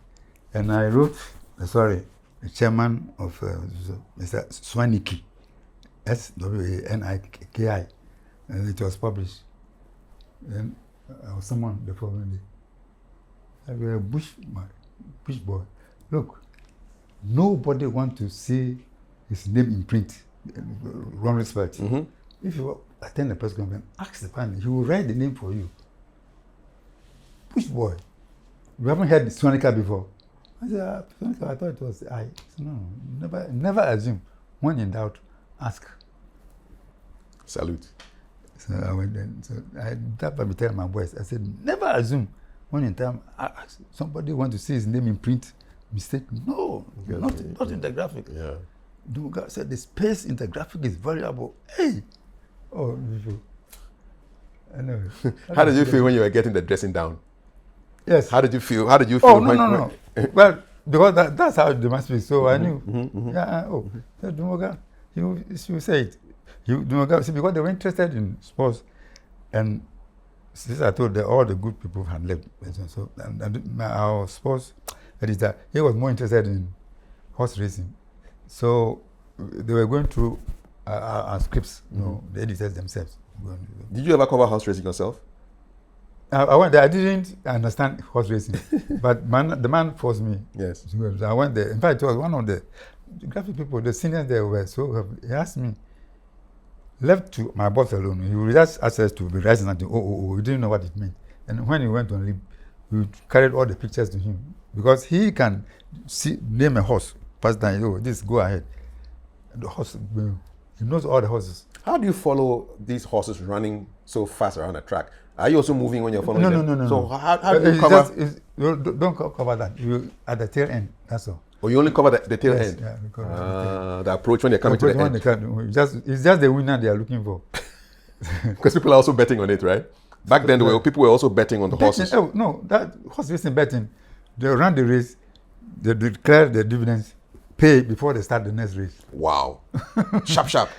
And I wrote, the chairman of Mr. Swaniki, Swaniki, and it was published. Then I was summoned the following day. I was a bush boy. Look, nobody wants to see his name in print, wrong respect. If you attend the press conference, ask the panel, he will write the name for you. Bush boy. You haven't heard Swanika before. I said, I thought it was I. Said, no, never assume. When in doubt, ask. Salute. So I went then. So I tell my boys, I said, never assume. When in time, ask. Somebody want to see his name in print. Mistake? No, not in the graphic. Yeah. God said the space in the graphic is variable. Hey! Oh, anyway. How did you feel when you were getting the dressing down? Yes. How did you feel? No. Well, because that's how they must be. So I knew. Dumoga, you say it. Dumoga, because they were interested in sports, and since I told all the good people had left, so and our sports editor, he was more interested in horse racing. So they were going through our scripts, you know, the editors themselves. Did you ever cover horse racing yourself? I went there. I didn't understand horse racing, but the man forced me. Yes. So I went there. In fact, it was one of the graphic people, the seniors there were so. He asked me, left to my boss alone, he would just ask us to be writing something. We didn't know what it meant. And when he went on leave, we carried all the pictures to him because he can name a horse. Pass down, this go ahead. The horse, he knows all the horses. How do you follow these horses running so fast around the track? Are you also moving when you're following them? No. So how do you cover? Don't cover that. You at the tail end. That's all. Or you only cover the tail end? Yeah, we cover the approach when they're coming to the end. It's just the winner they are looking for. Because people are also betting on it, right? Back then, people were also betting on the horses. Oh, no, that horse racing betting. They run the race, they declare the dividends, pay before they start the next race. Wow. Sharp. Sharp.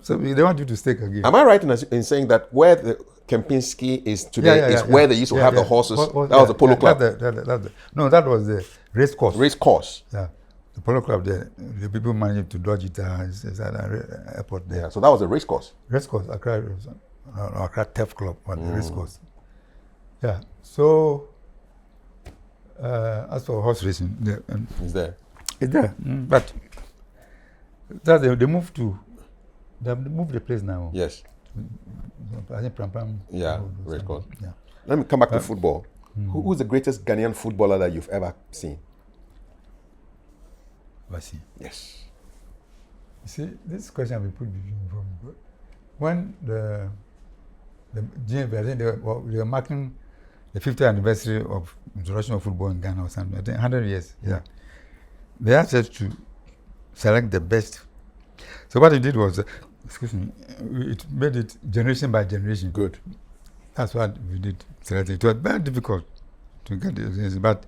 So they want you to stake again. Am I right in saying that where the Kempinski is today is where they used to have the horses? That was the polo club? That was the race course. Race course? Yeah. The polo club, the people managed to dodge it. It's at an airport there. Yeah, so that was a race course? Race course, Accra Turf Club, but the race course. Yeah. So, as for horse racing, it's there. It's there, but they moved the place now. Yes. I think Pram. Yeah, race course. Yeah. Let me come back to football. Who's the greatest Ghanaian footballer that you've ever seen? Basi. Yes. You see, this question will put between me from when the GNP, I think they were marking the 50th anniversary of introduction of football in Ghana or something. I think 100 years. Yeah. They asked us to select the best. So what it did was, it made it generation by generation. Good. That's what we did. Select it. It was very difficult to get the but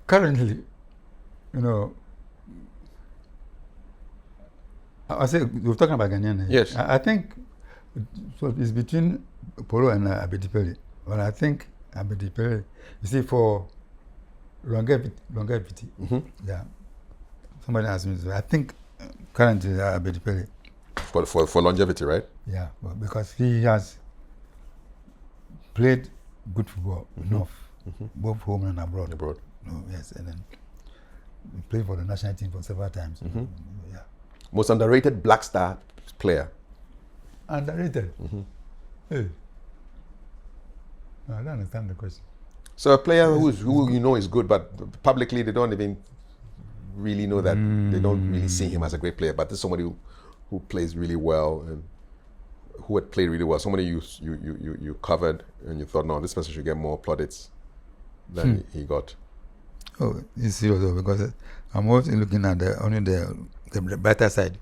currently, I say we're talking about Ghanaian. Yes. I think so it's between Polo and Abedipele. But I think Abedipele, you see, for longevity. Yeah. Somebody asked me, so I think currently Abedipele. For longevity, right? Yeah, because he has played good football enough, both home and abroad. Yes, and then he played for the national team for several times. Yeah. Most underrated Black Star player. Underrated? Hey. No, I don't understand the question. So a player who you know is good, but publicly they don't even really know that. They don't really see him as a great player, but this is somebody who plays really well and who had played really well. Somebody you covered and you thought, no, this person should get more plaudits than he got. Oh, it's serious though, because I'm always looking at only the better side.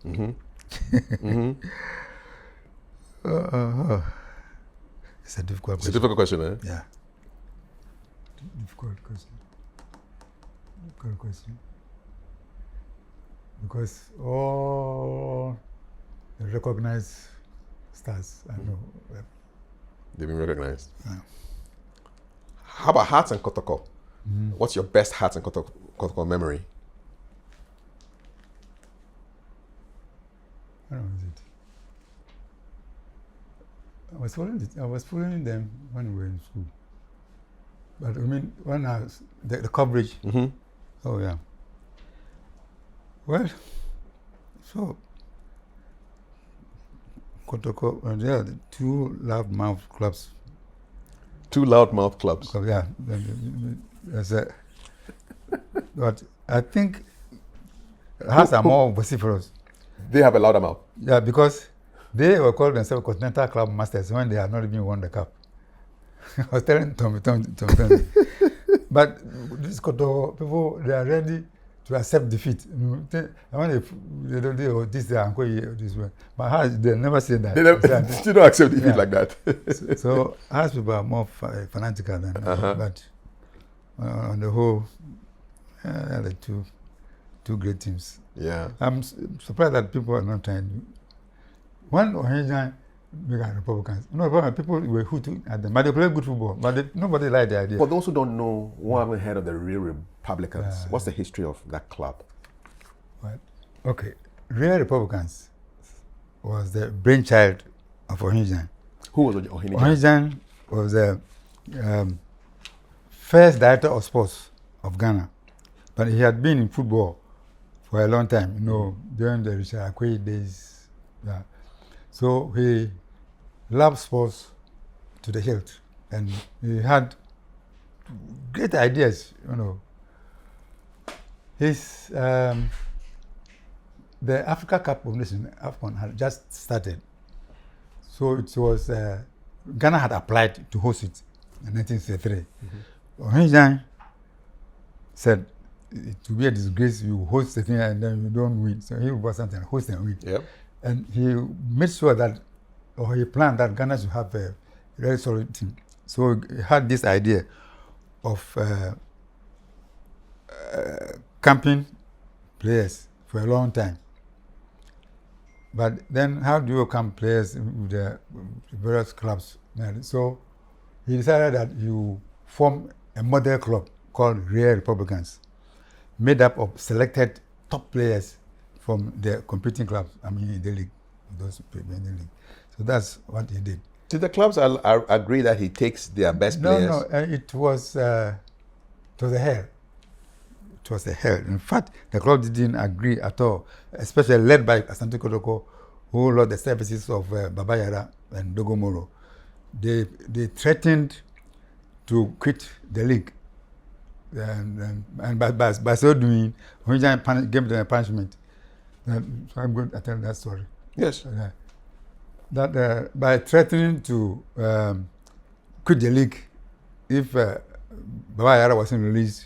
It's a difficult question. It's a difficult question, eh? Yeah. Difficult question. Because all the recognized stars, I know. They've been recognized. Yeah. How about Hearts and Kotoko? What's your best Hearts and Kotoko memory? When was it? I was following them when we were in school. But I mean, when I was, the coverage. Oh yeah. Well, so Kotoko, there are two loudmouth clubs. Two loudmouth clubs. Yeah. But I think Hearts are more vociferous. They have a louder mouth. Yeah, because they were called themselves Continental Club Masters when they had not even won the cup. I was telling Tom. But these Kotoko people, they are ready to accept defeat. I when they don't this way. But Hearts, they never say that. They don't accept defeat like that. So Hearts people are more fanatical than but on the whole, they're the two great teams. Yeah. I'm surprised that people are not trying. When Ohenjan became Republicans. No, people were Hutu at them, but they played good football. But nobody liked the idea. For those who don't know, who haven't heard of the Real Republicans, what's the history of that club? Well, okay, Real Republicans was the brainchild of Ohinijan. Who was Ohinijan? Ohinijan was the first director of sports of Ghana, but he had been in football for a long time, during the Kafui days. Yeah. So he loved sports to the hilt, and he had great ideas, His the Africa Cup of Nations, AFCON, had just started. So it was, Ghana had applied to host it in 1963. Ohinijan said, it will be a disgrace you host the thing and then you don't win. So he bought something, host and win. Yep. And he made sure that, or he planned that Ghana should have a very solid team. So he had this idea of camping players for a long time. But then how do you camp players with the various clubs? So he decided that you form a model club called Real Republicans, made up of selected top players from the competing clubs, in the league, those people in the league. So that's what he did. Did the clubs agree that he takes their best players? No, it was a hell. It was a hell. In fact, the club didn't agree at all, especially led by Asante Kotoko, who lost the services of Baba Yara and Dogomoro. They threatened to quit the league. And by so doing, Ohinijan gave them a punishment. So I'm going to tell that story. Yes. That by threatening to quit the league if Baba Yara wasn't released,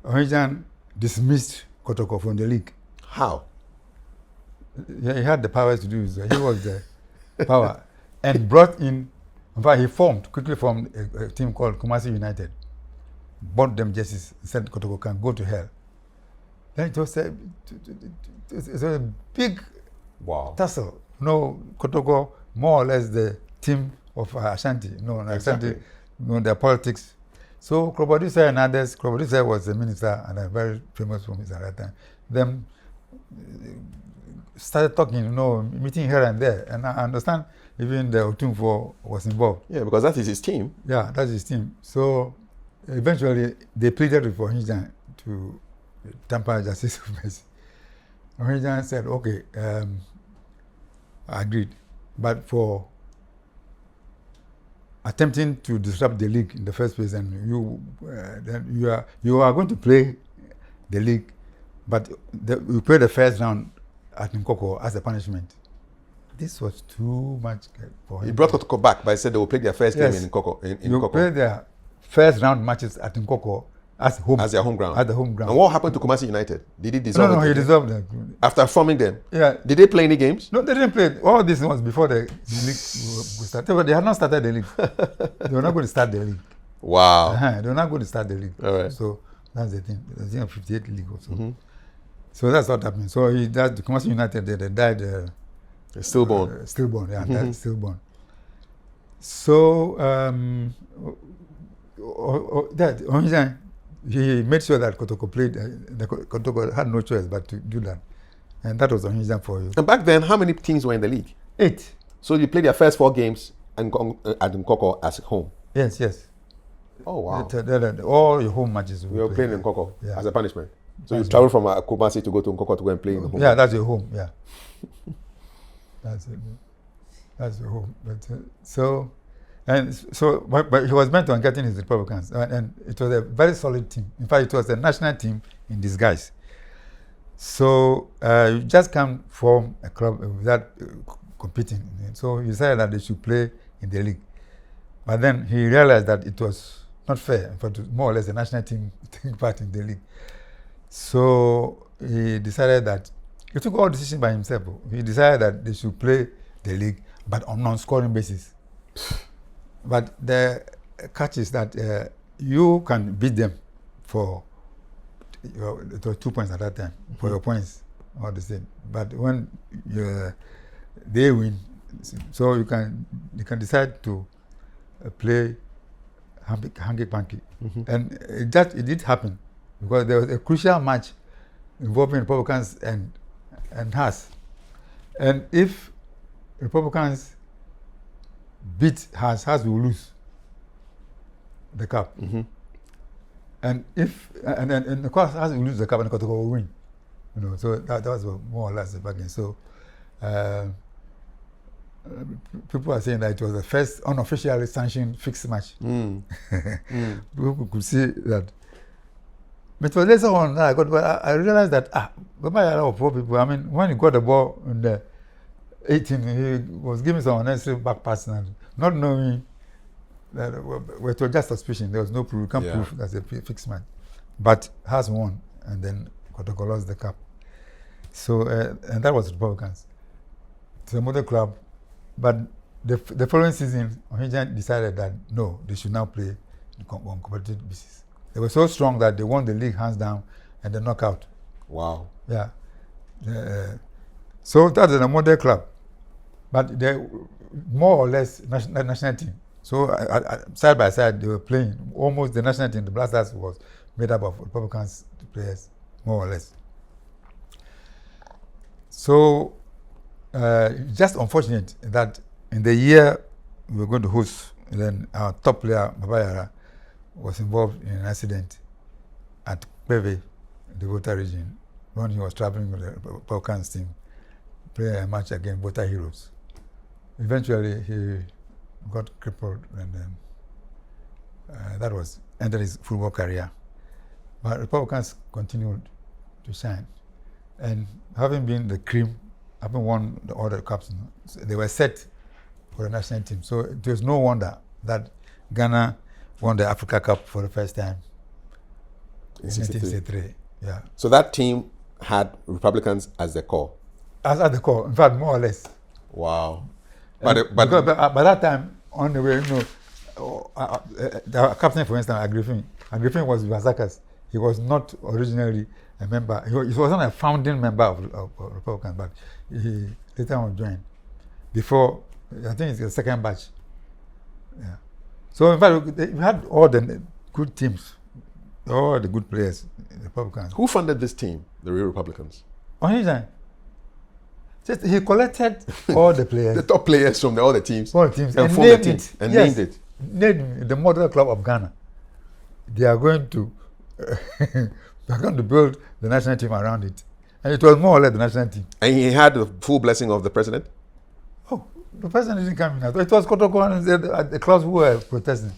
Ohinijan dismissed Kotoko from the league. How? He had the powers to do so. He was the power. And brought in fact, he quickly formed a team called Kumasi United. Bought them jerseys, said Kotoko can go to hell. Then it was a big tussle. Kotoko, more or less the team of Ashanti. Exactly. Their politics. So Klobodisa and others, Klobodisa was a minister and a very famous minister at that time. Them started talking, meeting here and there. And I understand even the Otunfo was involved. Yeah, because that is his team. Yeah, that's his team. So eventually they pleaded with Ohinijan to tamper justice of mercy. Ohinijan said, okay, I agreed. But for attempting to disrupt the league in the first place, and then you are going to play the league, but you play the first round at Nkoko as a punishment. This was too much for him. He brought Kotoko back, but he said they will play their first game in Nkoko. You play their first round matches at Nkoko as their home ground. At the home ground. And what happened to Kumasi United? Did he dissolve? No, he dissolved them. After forming them? Yeah. Did they play any games? No, they didn't play. All this was before the league started. But they had not started the league. They were not going to start the league. Wow. They were not going to start the league. All right. So that's the thing. The thing of 58 league or so. Mm-hmm. So that's what happened. So he died. The Kumasi United, they died. Stillborn. Stillborn, yeah, died stillborn. So that Ohinijan, he made sure that Kotoko played. Kotoko had no choice but to do that, and that was Ohinijan for you. And back then, how many teams were in the league? 8. So you played your first 4 games at Nkoko as home. Yes. Oh wow! All your home matches. You were playing in Nkoko as a punishment. So that's you travel from Kumasi to go to Nkoko to go and play in the home. Yeah, that's your home. Yeah, that's your home. But he was bent on getting his Republicans, and it was a very solid team. In fact, it was a national team in disguise. So you just can't form a club without competing. So he decided that they should play in the league. But then he realized that it was not fair for more or less the national team taking part in the league. So he decided that he took all decisions by himself. He decided that they should play the league, but on non-scoring basis. But the catch is that you can beat them for it was 2 points at that time for your points, all the same. But when they win, So you can decide to play hanky panky, and it did happen because there was a crucial match involving Republicans and Haas, and if Republicans beat Haas will lose the cup, and then of course Haas will lose the cup and Kotoko will win, So that was more or less the bargain. So. People are saying that it was the first unofficially sanctioned fixed match. People could see that. But it was later on that I realized that of poor people. I mean, when he got the ball in the 18, he was giving some unnecessary back pass, not knowing that it was just suspicion. There was no proof. You can't prove that's a fixed match. But Haas won, and then Kotoko lost the cup. So and that was Republicans. It's a model club. But the following season, Ohinjan decided that no, they should now play on competitive basis. They were so strong that they won the league hands down and the knockout. Wow. Yeah. So that is a model club. But they more or less national team. So side by side, they were playing. Almost the national team, the Blasters, was made up of Republicans players, more or less. So just unfortunate that in the year we were going to host, then our top player, Babayara, was involved in an accident at Peve, the Volta region, when he was traveling with the Republicans team, playing a match against Volta Heroes. Eventually, he got crippled, and then that was ended his football career. But Republicans continued to shine, and having been the cream, having won all the cups, so they were set for the national team. So it was no wonder that Ghana won the Africa Cup for the first time in 1963. Yeah. So that team had Republicans as the core. As at the core, in fact, more or less. Wow. But by that time, on the way, the captain, for instance, Agrifin was Wasakas. He was not originally a member. He wasn't a founding member of Republican, but he later on joined. Before, I think it's the second batch. Yeah. So in fact, we had all the good teams, all the good players, the Republicans. Who funded this team, the real Republicans? On his time. Just he collected all the players. The top players from all the teams. All the teams. And formed a team. And named it. Named the model club of Ghana. They are going to build the national team around it. And it was more or less the national team. And he had the full blessing of the president? Oh, the president didn't come in. It was Kotoko and the clubs who were protesting.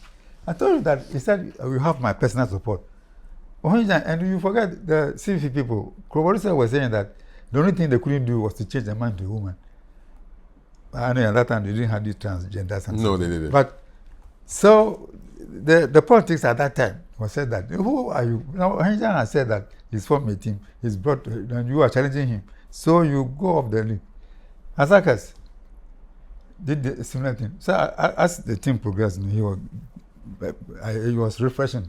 I told you that he said, you have my personal support. And you forget the CVP people. Kroborisa was saying that the only thing they couldn't do was to change their mind to a woman. I know at that time they didn't have these transgenders. And no, they didn't. But so the politics at that time was said that, who are you? Now, Henjan has said that he's formed a team, he's brought, and you are challenging him. So you go off the league. Asakas did the similar thing. So as the team progressed, he was refreshing,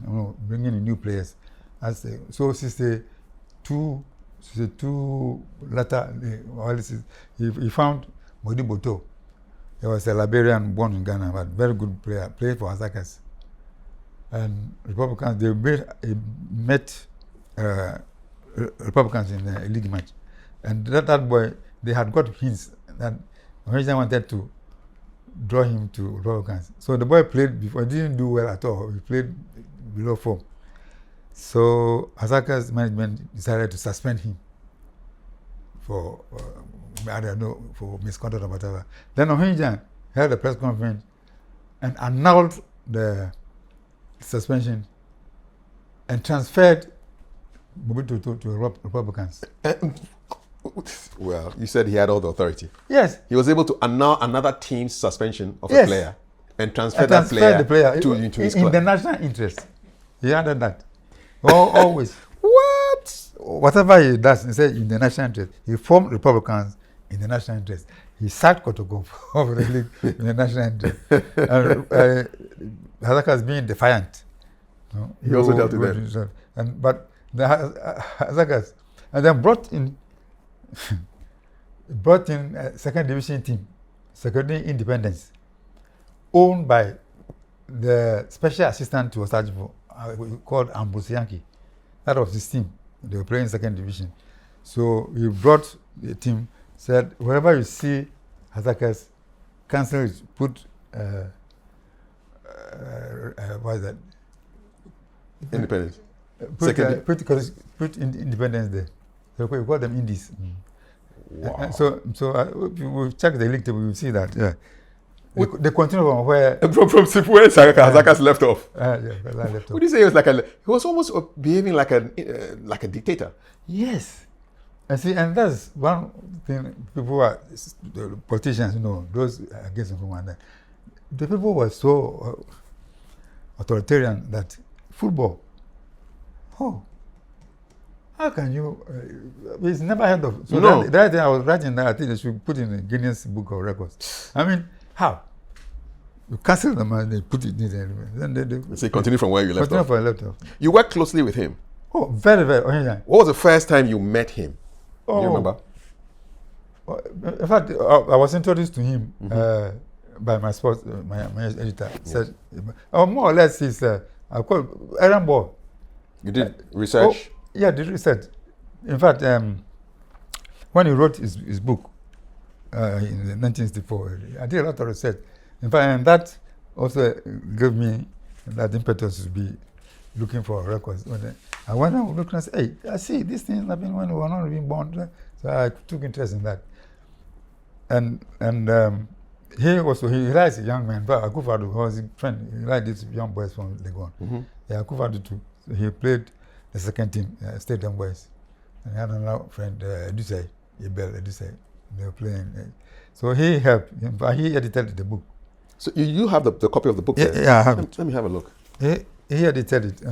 bringing in new players. So since the two latter, he found Modi Boto. He was a Liberian born in Ghana, but very good player, played for Asakas. And Republicans, they met Republicans in a league match. And that boy, they had got hints that Malaysia wanted to draw him to Republicans. So the boy played before, he didn't do well at all. He played below form. So Asaka's management decided to suspend him for, I don't know, for misconduct or whatever. Then Ohinjan held a press conference and annulled the suspension and transferred Mobutu to Republicans. Well, you said he had all the authority. Yes. He was able to annul another team's suspension of a player and transfer the player to his club. In the national interest. He added that. Always. What? Whatever he does, he said in the national interest. He formed Republicans in the national interest. He sacked Kotoko over the league in the national interest. And Hazakas being defiant. He also dealt with them. But the Hazakas, and then brought in a second division team Security Independence, owned by the special assistant to Osajibo, called Ambosianki. That was his team. They were playing second division. So he brought the team, said, wherever you see attackers, cancel it, put, what is that? Independence. Put Independence there. So we call them Indies. Wow. So if you check the league table, you will see that. Yeah. They continue from where from where Hazaka's left off. left off. Would you say he was almost behaving like a dictator? Yes. And see, and that's one thing people are, the politicians, those against him, the people were so authoritarian that football, how can you, it's never heard of. So no. that thing I was writing that, I think they should put in the Guinness Book of Records. I mean, how? You cancel them and they put it in there. Then they so continue from where you left off. You worked closely with him. Oh, very, very. What was the first time you met him? Do you remember? In fact, I was introduced to him by my sports, my editor. Yes. Said, more or less, he's I call Aaron Ball. You did research? Yeah, did research. In fact, when he wrote his book in 1964, I did a lot of research. In fact, and that also gave me that impetus to be looking for records. I went and looked and said, hey, I see these things happened when we were not even born. So I took interest in that. And he likes young men. But Akufo-Addo was his friend. He liked these young boys from Legon. Yeah, Akufo-Addo too. So he played the second team, State Young Boys. And he had another friend, Edusei, Ibel Edusei. They were playing. So he helped. He edited the book. So you have the copy of the book there? Yeah, I have it. Let me have a look. He edited it.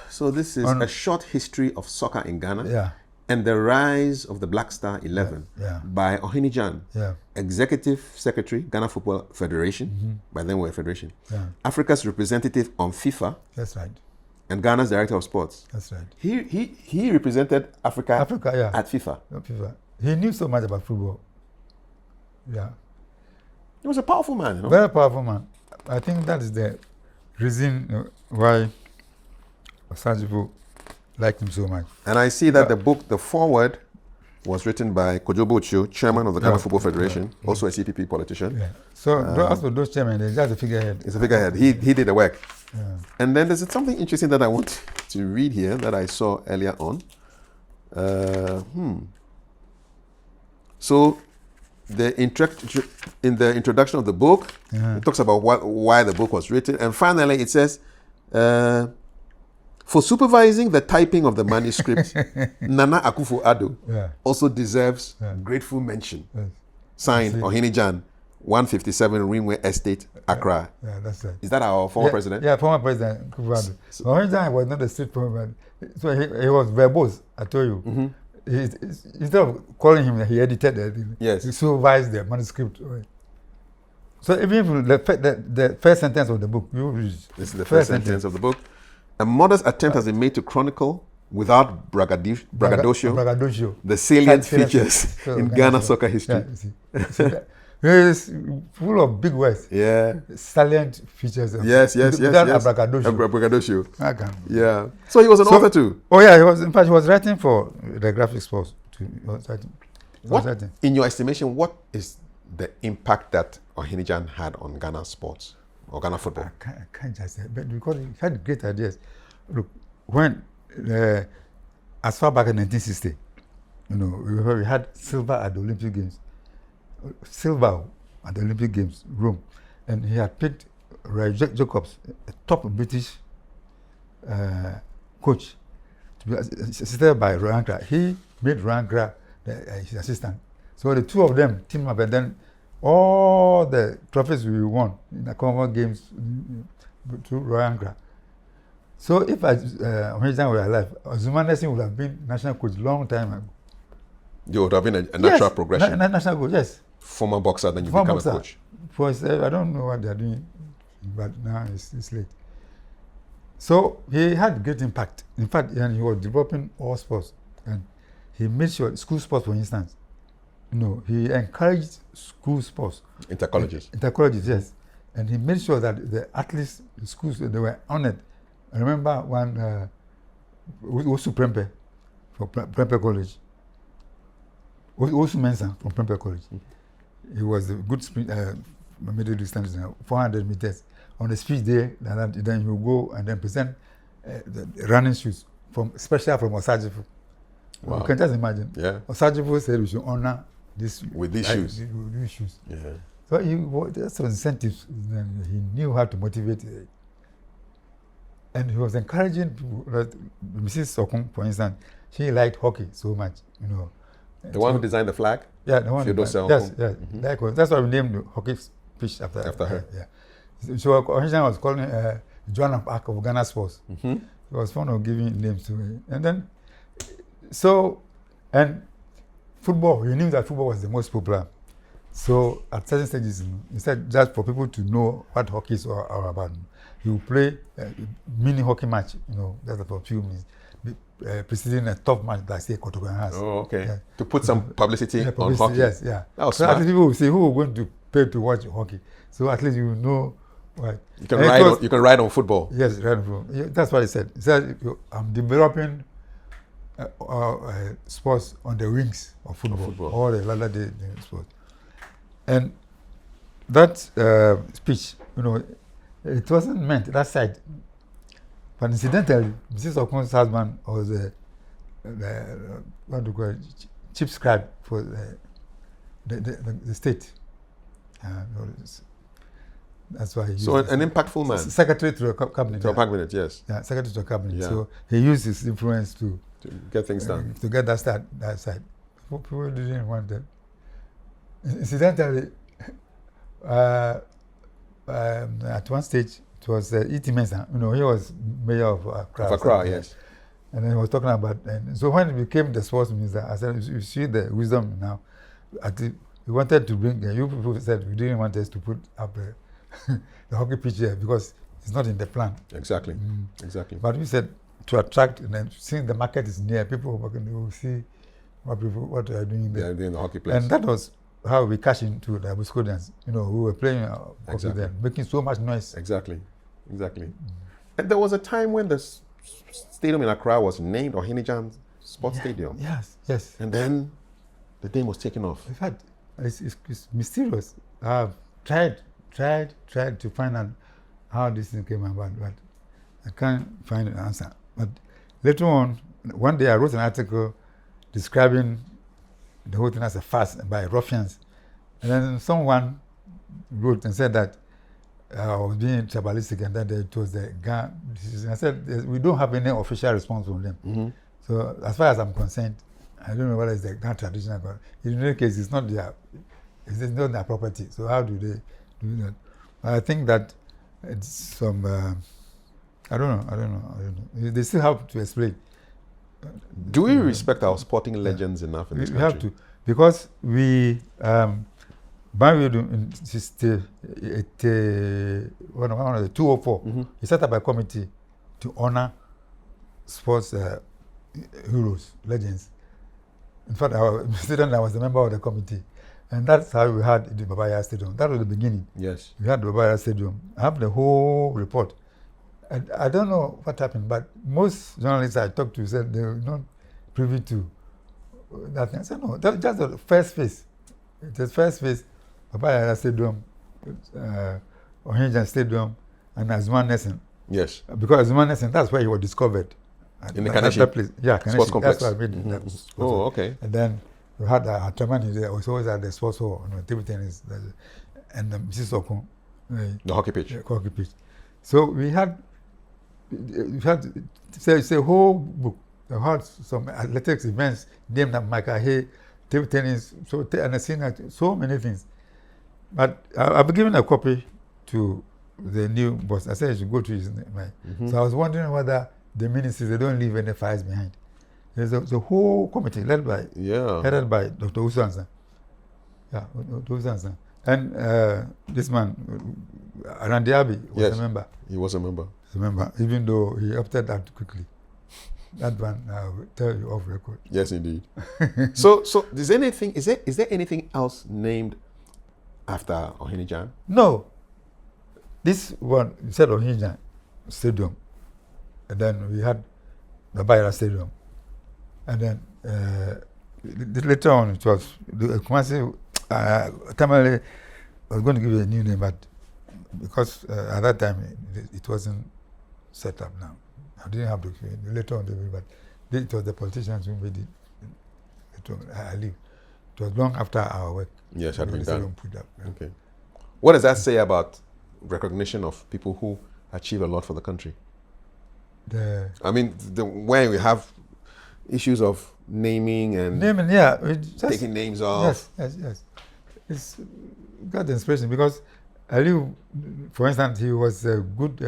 So this is a short history of soccer in Ghana. Yeah. And the rise of the Black Star 11 by Ohinijan, Executive Secretary, Ghana Football Federation, by then we were a federation, Africa's representative on FIFA. That's right. And Ghana's director of sports. That's right. He represented Africa at FIFA. He knew so much about football. Yeah. He was a powerful man, Very powerful man. I think that is the reason why Osajibo liked him so much. And I see that the book, the foreword, was written by Kojobo Ocho, chairman of the Ghana Football Federation, also a CPP politician. Yeah. So also those chairmen, they're just a figurehead. It's a figurehead. He did the work. Yeah. And then there's something interesting that I want to read here that I saw earlier on. So in the introduction of the book, it talks about why the book was written. And finally it says, for supervising the typing of the manuscript, Nana Akufo-Addo also deserves grateful mention. Yes. Signed Ohinijan, 157 Ringway Estate, Accra. Yeah, that's right. Is that our former president? Yeah, former president Akufo-Addo. Ohinijan was not a street former, so he was verbose, I told you. Instead of calling him, he edited it. Yes. He supervised the manuscript. So even if the first sentence of the book, you read. This is the first sentence of the book. A modest attempt has been made to chronicle, without braggadocio, the salient features in Ghana soccer history. It is full of big words. Yeah. Salient features. Yes. Without braggadocio. Yeah. So he was an author too. Oh yeah, he was. In fact, he was writing for the graphic sports too. In your estimation, what is the impact that Ohinijan had on Ghana sports or Ghana football? I can't just say, but because he had great ideas. Look, when as far back in 1960, we had silver at the Olympic Games. Silver at the Olympic Games, Rome, and he had picked Roy Jacobs, a top British coach, to be assisted by Roy Ankra. He made Roy Ankra his assistant. So the two of them teamed up, and then all the trophies we won in the Commonwealth Games to Roy Ankra. So if Ohinijan were alive, Zuma Nelson would have been national coach long time ago. You would have been a natural progression. National coach, yes. Former boxer, then you become a coach. I don't know what they're doing, but now it's late. So he had great impact. In fact, he was developing all sports, and he made sure school sports, for instance, No, he encouraged school sports. Intercolleges. Intercolleges, yes. And he made sure that the athletes, the schools, they were honored. I remember one, Osu Prempe, from Prempe College. Osu Mensah from Prempe College. He was a good middle distance, 400 meters. On the speech day, then he will go and then present the running shoes special from Osajifu. Wow. You can just imagine. Yeah. Osajifu said we should honor this with these shoes. With these shoes. Yeah. So that's incentives. He knew how to motivate. And he was encouraging people. Mrs. Sokun, for instance, she liked hockey so much, The one who designed the flag? Yeah, the one. Yes, Mm-hmm. That's why we named the hockey pitch after her. Yeah. So originally I was calling it Joan of Arc of Ghana Sports. Mm-hmm. It was fun of giving names to it. And then, and football, he knew that football was the most popular. So at certain stages, he said just for people to know what hockey is all about, he will play a mini hockey match, just for a few minutes, preceding a tough match like say Kotokan has. Oh, okay. Yeah. To put some publicity on hockey. Yes, yeah. That was so smart. at least people will say who are going to pay to watch hockey. So at least you will know. Right. You can ride on football. Yes, ride on football. Yeah, that's what he said. He said I'm developing sports on the wings of football. All the latter day sports. And that speech, it wasn't meant that side. But incidentally, Mrs. Okun's husband was what do you call it, chief scribe for the state. That's why he used an impactful man. Secretary to the cabinet. To a cabinet, yes. Yeah, secretary to the cabinet. Yeah. So he used his influence to get things done. To get that side. People didn't want that. Incidentally, at one stage, it was E.T. Mensah. He was mayor of Accra. Of Accra, yes. And then he was talking about, and so when he became the sports minister, I said, you see the wisdom now. We wanted to bring, you people said we didn't want us to put up the hockey pitch here because it's not in the plan. Exactly, exactly. But we said to attract, and then since the market is near, people will see what they are doing there. They are doing the hockey place. And that was how we cashed into the Abuscodians, who were playing hockey there, making so much noise. Exactly. And there was a time when the stadium in Accra was named Ohinijan Sports Stadium. Yes. And then the name was taken off. In fact, it's mysterious. I've tried to find out how this thing came about, but I can't find an answer. But later on, one day I wrote an article describing the whole thing as a farce by ruffians. And then someone wrote and said that I was being tribalistic and that it was the Ghana decision. I said, we don't have any official response from them. Mm-hmm. So as far as I'm concerned, I don't know whether it's the Ghana traditional. In any case, it's not their property. So how do they do that? I think that it's some, I don't know. They still have to explain. Do we respect our sporting legends enough in this country? We have to, because we, Banwedu in 204, he set up a committee to honor sports heroes, legends. In fact, I was a member of the committee. And that's how we had the Babaya Stadium. That was the beginning. Yes. We had the Babaya Stadium. I have the whole report. And I don't know what happened, but most journalists I talked to said they were not privy to that thing. I said, no, that's just the first phase. The first phase, Babaya Stadium, Ohinijan Stadium, and Azuma Nelson. Yes. Because Azuma Nelson, that's where he was discovered. In the Kaneshi? Place. Yeah, Kaneshi. Sports complex. That's why I made that. Oh, okay. And then we had Atramani there. We always had the sports hall, table tennis, and Mrs. Okun. The hockey pitch. The hockey pitch. So we had it's a whole book. We had some athletics events named after Michael Hay, table tennis, and I've seen so many things. But I've given a copy to the new boss. I said I should go to his mind. So I was wondering whether the ministers, they don't leave any files behind. There's a whole committee headed by Dr. Usansa. Yeah, Dr. Usansa. And this man, Arandiabi, was a member. He was a member. Even though he opted out quickly. That one I will tell you off record. Yes, indeed. So is there anything else named after Ohinijan? No. This one, instead of Ohinijan Stadium, and then we had the Bayera Stadium. And then later on it was the Kumasi, Tamale was going to give it a new name, but because at that time it wasn't set up now. I didn't have to later on, but it was the politicians who made it. It was long after our work. Yes, had been done. Put up, yeah. Okay. What does that say about recognition of people who achieve a lot for the country? I mean, when we have issues of naming, yeah, taking names off. Yes. It's got the inspiration because Ali, for instance, he was a good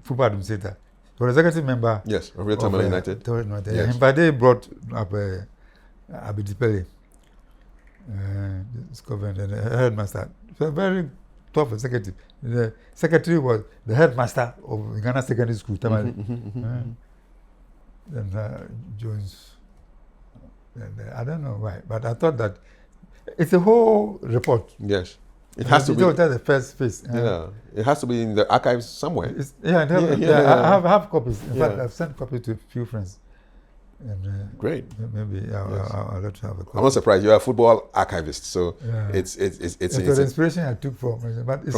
football administrator. He was executive member. Yes, of Real Tamale United. Yes. But they brought up Abidipele, and the headmaster. So a very tough executive. The secretary was the headmaster of Ghana Secondary School, Tamale. Then Jones. I don't know why, but I thought that it's a whole report. Yes. It has to be. That's the first phase. It has to be in the archives somewhere. I have copies. In fact, I've sent copies to a few friends. And, great. Maybe I'll let you have a copy. I'm not surprised. You're a football archivist, so it's the inspiration I took from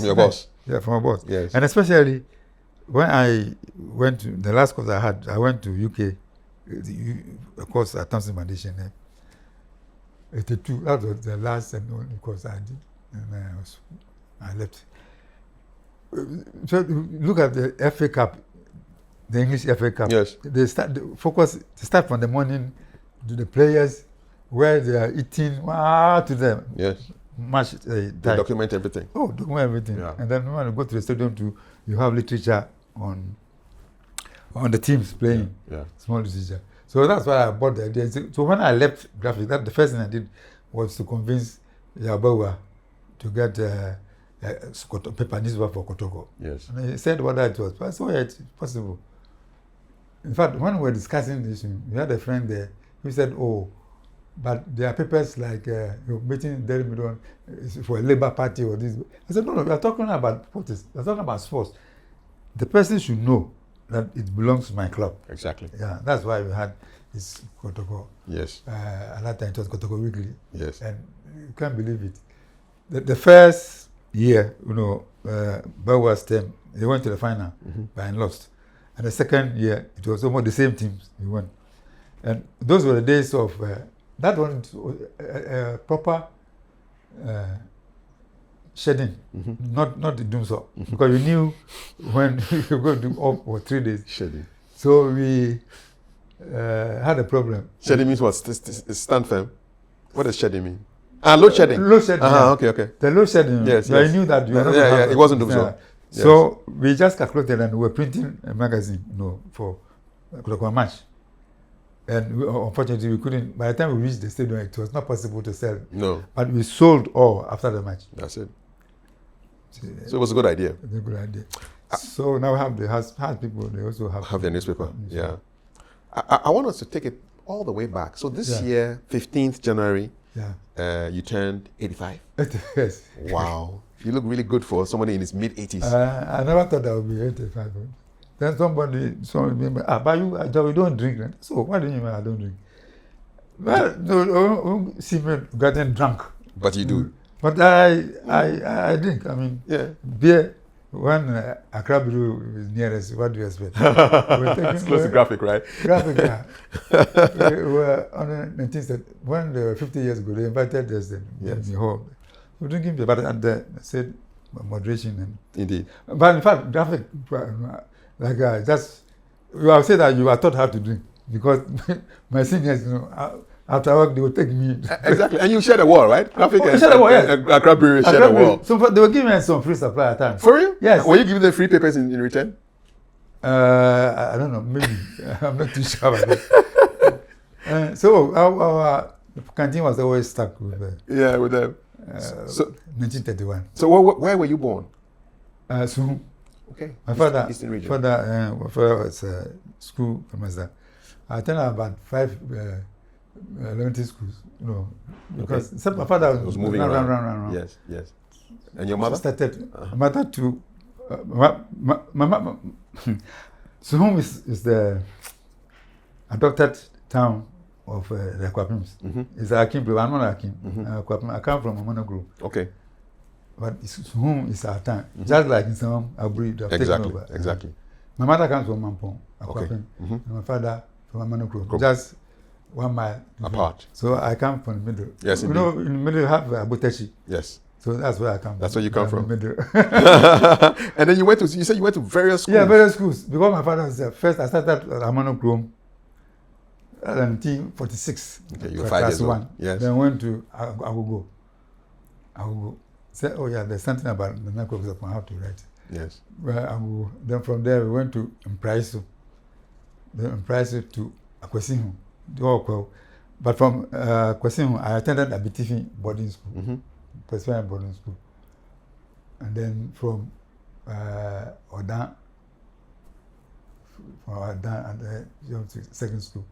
your boss. Yeah, from my boss. Yes. And especially when I went to the last course I went to UK. Of course, at Thompson Foundation. 82. That was the last and only course I did. And I left. So look at the FA Cup, the English FA Cup. Yes. They start from the morning to the players where they are eating to them. Yes. Match. They document everything. Oh, document everything. Yeah. And then when you go to the stadium you have literature on the teams playing. Yeah. Small literature. So that's why I bought the idea. So when I left graphic, the first thing I did was to convince Yabawa to get paper newspaper for Kotoko. Yes. And he said whether it was. I said, yeah, it's possible. In fact, when we were discussing this, we had a friend there who said, but there are papers like you're meeting Daily Million for a Labour Party or this. I said, no, we are talking about politics. We are talking about sports. The person should know that it belongs to my club. Exactly. Yeah, that's why we had this Kotoko. Yes. At that time it was Kotoko Weekly. Yes. And you can't believe it. The first year, Bawa's team, they went to the final, but and lost. And the second year, it was almost the same teams we won. And those were the days of that one, proper shedding, not the doomsday, because you knew when you were going to do off for 3 days. Shedding. So we had a problem. Shedding means what? Stand firm. What does shedding mean? Load shedding. Load shedding. Okay. The load shedding. Yes. I knew that you were not it wasn't doomsday. Yes. So we just calculated and we were printing a magazine, for Kotoko match. And unfortunately, we couldn't. By the time we reached the stadium, it was not possible to sell. No. But we sold all after the match. That's it. So it was a good idea. It's a good idea. So now we have the house people. They also have their newspaper. Yeah. I want us to take it all the way back. So this year, 15th January, you turned 85. Yes. Wow. You look really good for somebody in his mid-80s. I never thought I would be 85. Then somebody but you don't drink. Right? So what do you mean I don't drink? Well, no, see me getting drunk. But you do. But I drink. I mean, beer. When Accra Bureau is nearest, what do you expect? It's close to graphic, right? Graphic, yeah. We were on the 19th, when they were 50 years ago, they invited us in the hall. We were drinking beer, but at the said moderation. And, indeed. But in fact, graphic, like that's, you have said that you are taught how to drink because my seniors, after work, they would take me. Exactly. And you shared a wall, right? Graphic and shared a wall, yes. Accra Bureau shared a wall. So they were giving us some free supply at times. For real? Yes. Were you giving them free papers in return? I don't know. Maybe. I'm not too sure about that. So our canteen was always stuck with them. With them. So 1931. So where were you born? So okay. My father Eastern region. Father was a school master. I attended about 5 elementary schools, you know, because except my father was moving around. Yes, yes. And your mother? Started. Mother too. My Suhum is the adopted town of the Akwapims. It's Akim, but I'm not Akim. I come from a mono group. Okay. But Suhum is our town. Just like in some Abri, they have taken over. Exactly. My mother comes from Mampong, Okay. Akwapim, and my father from a mono group. Just 1 mile apart. So I come from the middle. Yes, you indeed. know, in the middle you have Abutechi. Yes. So that's where I come from. That's where you come from. The middle. And then you said you went to various schools. Yeah, various schools. Because my father was there. First, I started at Amano Chrome, 1946. Okay, you were 5 years old. Yes. Then went to Agogo. Said, oh yeah, there's something about the networks of how to write. Yes. Well, then from there we went to Mpraiso. Then Mpraiso to Akwesihu. But from Akwesihu, I attended Abitifi boarding school. Presbyterian boarding school. And then from Odan and second school.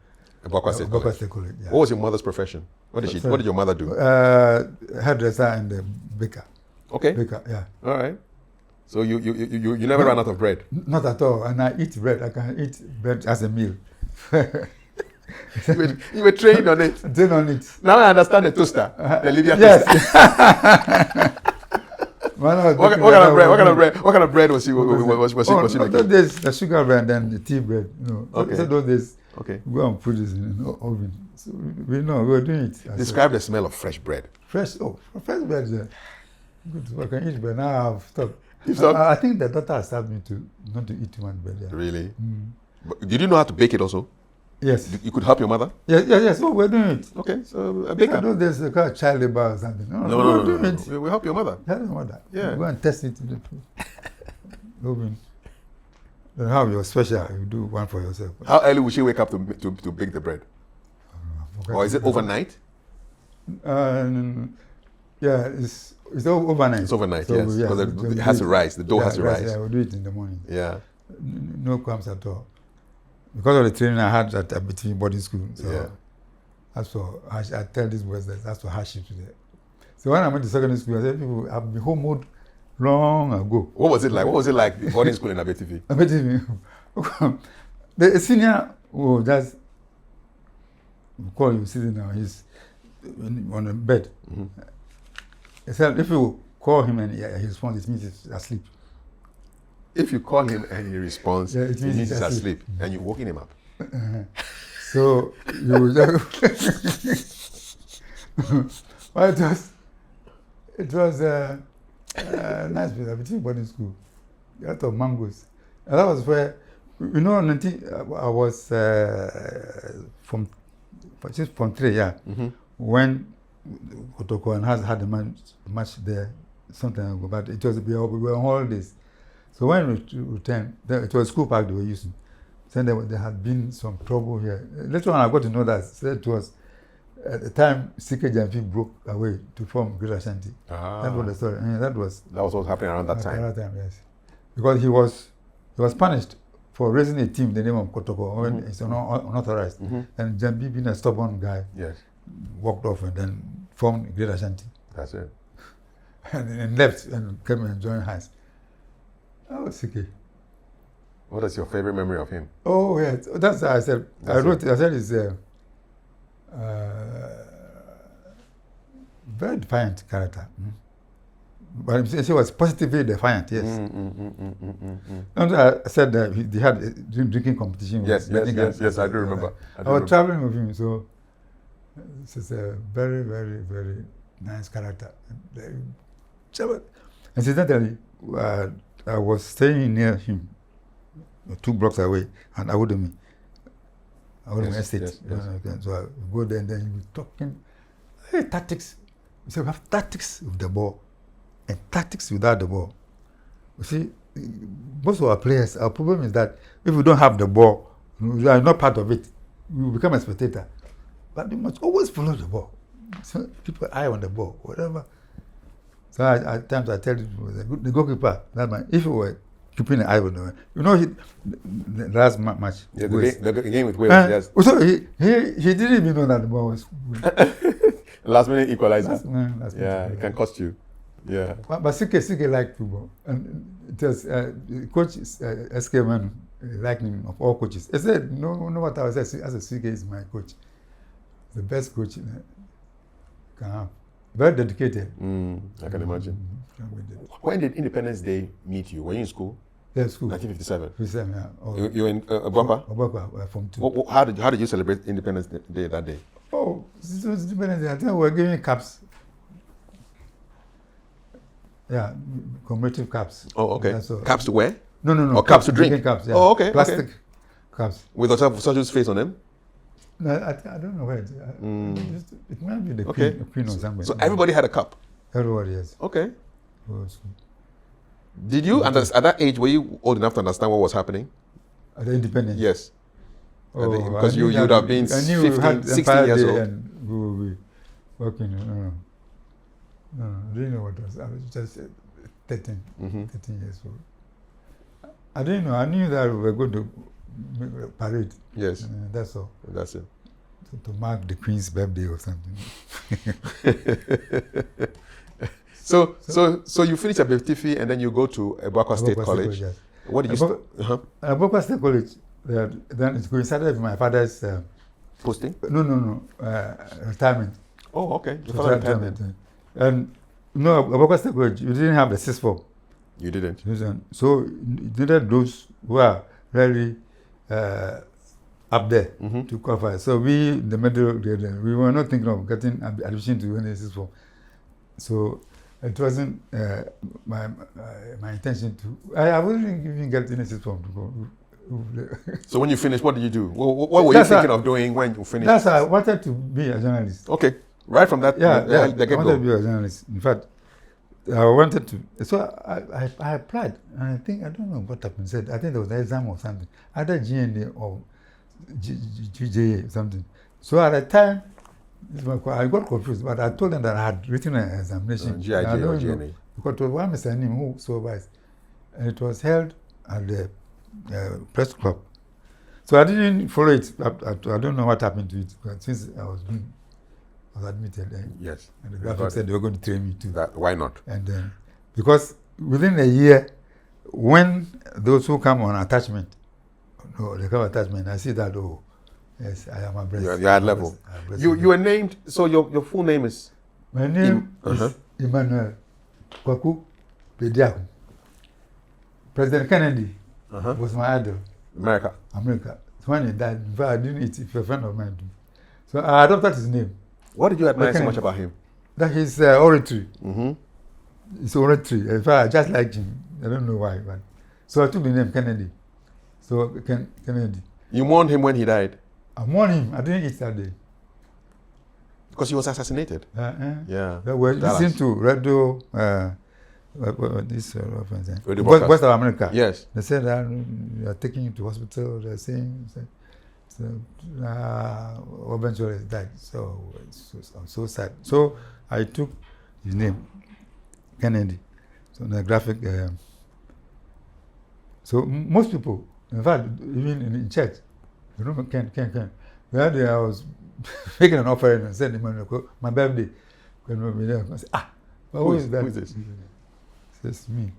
Bokwa State College. Yeah. What was your mother's profession? What did your mother do? Hairdresser and baker. Okay. Baker, yeah. All right. So you never ran out of bread? Not at all. And I eat bread. I can eat bread as a meal. You were trained on it. Trained on it. Now I understand the toaster. The Lydia yes. toaster. What kind of bread was she making? Those days, the sugar bread and then the tea bread. You know. Okay. So those days, okay. Go and put this in the oven. So we were doing it. Describe the smell of fresh bread. Fresh bread. Good. I can eat bread. Now I've stopped. I think the doctor has told me not to eat too much bread. Yeah. Really? But did you know how to bake it also? Yes. You could help your mother? Yes. Oh, we're doing it. Okay, so a baker. Those days they call it child labor or something. No. We help your mother. Help your mother. Yeah. Go and test it. Then have your special. You do one for yourself. How early will she wake up to bake the bread? Or is it overnight? Yeah, it's overnight. It's overnight, so, yes. Because it has to rise. The dough has to rise. Yeah, we'll do it in the morning. Yeah. No crumbs at all. Because of the training I had at between boarding school. So yeah. That's for I tell these boys that that's for hardship today. So when I went to secondary school, I said people have been homewood long ago. What was it like? What was it like boarding school in Abetifi? Abetifi. The senior who just call you sitting now, he's on the bed. He said if you call him and he responds, it means he's asleep. If you call him and he responds, it means he's asleep. And you're waking him up. So you just well, it was nice between boarding school. A lot of mangoes. And that was where I was from 3, yeah. When Kotoko and had a match there something ago, but it was we were on holidays. So when we returned, it was school park they were using. Then there had been some trouble here. Later on, I got to know that it was at the time CKJMP broke away to form Great Ashanti. That was the story. That was what was happening around that time. Around that time, yes. Because he was punished for raising a team the name of Kotoko when it's unauthorized. And Jambi, being a stubborn guy, yes, walked off and then formed Great Ashanti. That's it. And left and came and joined Hans. That was CK. What is your favorite memory of him? Oh, yeah. That's what I said. I said it's a very defiant character. But he was positively defiant, yes. And I said that they had a drinking competition. Yes, I do remember. I was traveling with him, so it's a very, very, very nice character. Incidentally, I was staying near him, 2 blocks away, and Awudemi Estate. Yes. So I go there and then he was talking, tactics. We said we have tactics with the ball and tactics without the ball. You see, most of our players, our problem is that if we don't have the ball, we are not part of it. We become a spectator. But we must always follow the ball. So keep an eye on the ball, whatever. So at times I tell you, the goalkeeper, that man, if he were keeping an eye on him. You know, the last match. Yeah, the game with Wales, yes. So he didn't even know that the ball was. Last minute equalizer. Last minute, it can cost you. Yeah. But CK liked football. And it was coach SK Man liked him of all coaches. I said, no matter what I said, as a CK is my coach. The best coach can have. Very dedicated. I can imagine. When did Independence Day meet you? Were you in school? Yeah, school. 1957. 57, yeah. You were in Obakwa? Obakwa, from 2. How did you celebrate Independence Day that day? Oh, it was Independence Day. I think we were giving caps. Yeah, commemorative caps. Oh, okay. Caps to wear? No. Or caps to drink? Caps, yeah. Oh, okay. Plastic caps. With Osaju's face on them? No, I don't know where it is. It might be the queen or something. So everybody had a cup? Everybody, yes. Okay. Did you, at that age, were you old enough to understand what was happening? At the independence? Yes. Because you would have been 15, 16 years old. And we would be working. No, I didn't know what it was. I was just 13 years old. I didn't know. I knew that we were going to make a parade. Yes. That's all. That's it. To mark the Queen's birthday or something. So you finish at Betifi and then you go to Bediako State College. Yes. What did you Bediako State College, then it coincided with my father's posting? No, retirement. Oh, okay. Your father retirement. And Bediako State College, you didn't have the sixth form. You didn't. So you needed those who are really up there to qualify. So we, in the middle, we were not thinking of getting admission to any sixth form. So it wasn't my intention to. I wouldn't even get any sixth form to go. So when you finished, what did you do? What were you thinking of doing when you finished? That's I wanted to be a journalist. Okay, right from that. I wanted to be a journalist. In fact, I wanted to. So I applied, and I don't know what happened. I think there was an exam or something, either GNA or GJA or something. So at the time, I got confused, but I told them that I had written an examination. GIJ or GNA? Because it was one Mr. Nim who supervised, and it was held at the press club. So I didn't follow it. I don't know what happened to it, but since I was admitted. Yes. And the graphic said they were going to train me too. Why not? And then, because within a year, when those who come on attachment, they come attachment, I see that, yes, I am abreast. You're at level. You were named, so your full name is? My name is Emmanuel Kafui Dey. President Kennedy was my idol. America. So when he died, I didn't eat if a friend of mine did. So I adopted his name. What did you admire so much about him? That his oratory. His oratory. In fact, I just liked him. I don't know why, but so I took the name Kennedy. So Kennedy. You mourned him when he died? I mourned him. I didn't eat that day. Because he was assassinated. Yeah. We're listening to radio. West of America. Yes. They said that they are taking him to hospital. They're saying. Eventually he died. So I'm so sad. So I took his name, Kennedy. So the graphic. So most people, in fact, even in church, you know, Ken. The other day I was making an offering and said, my birthday. I said, who is that? Who is this? It's me.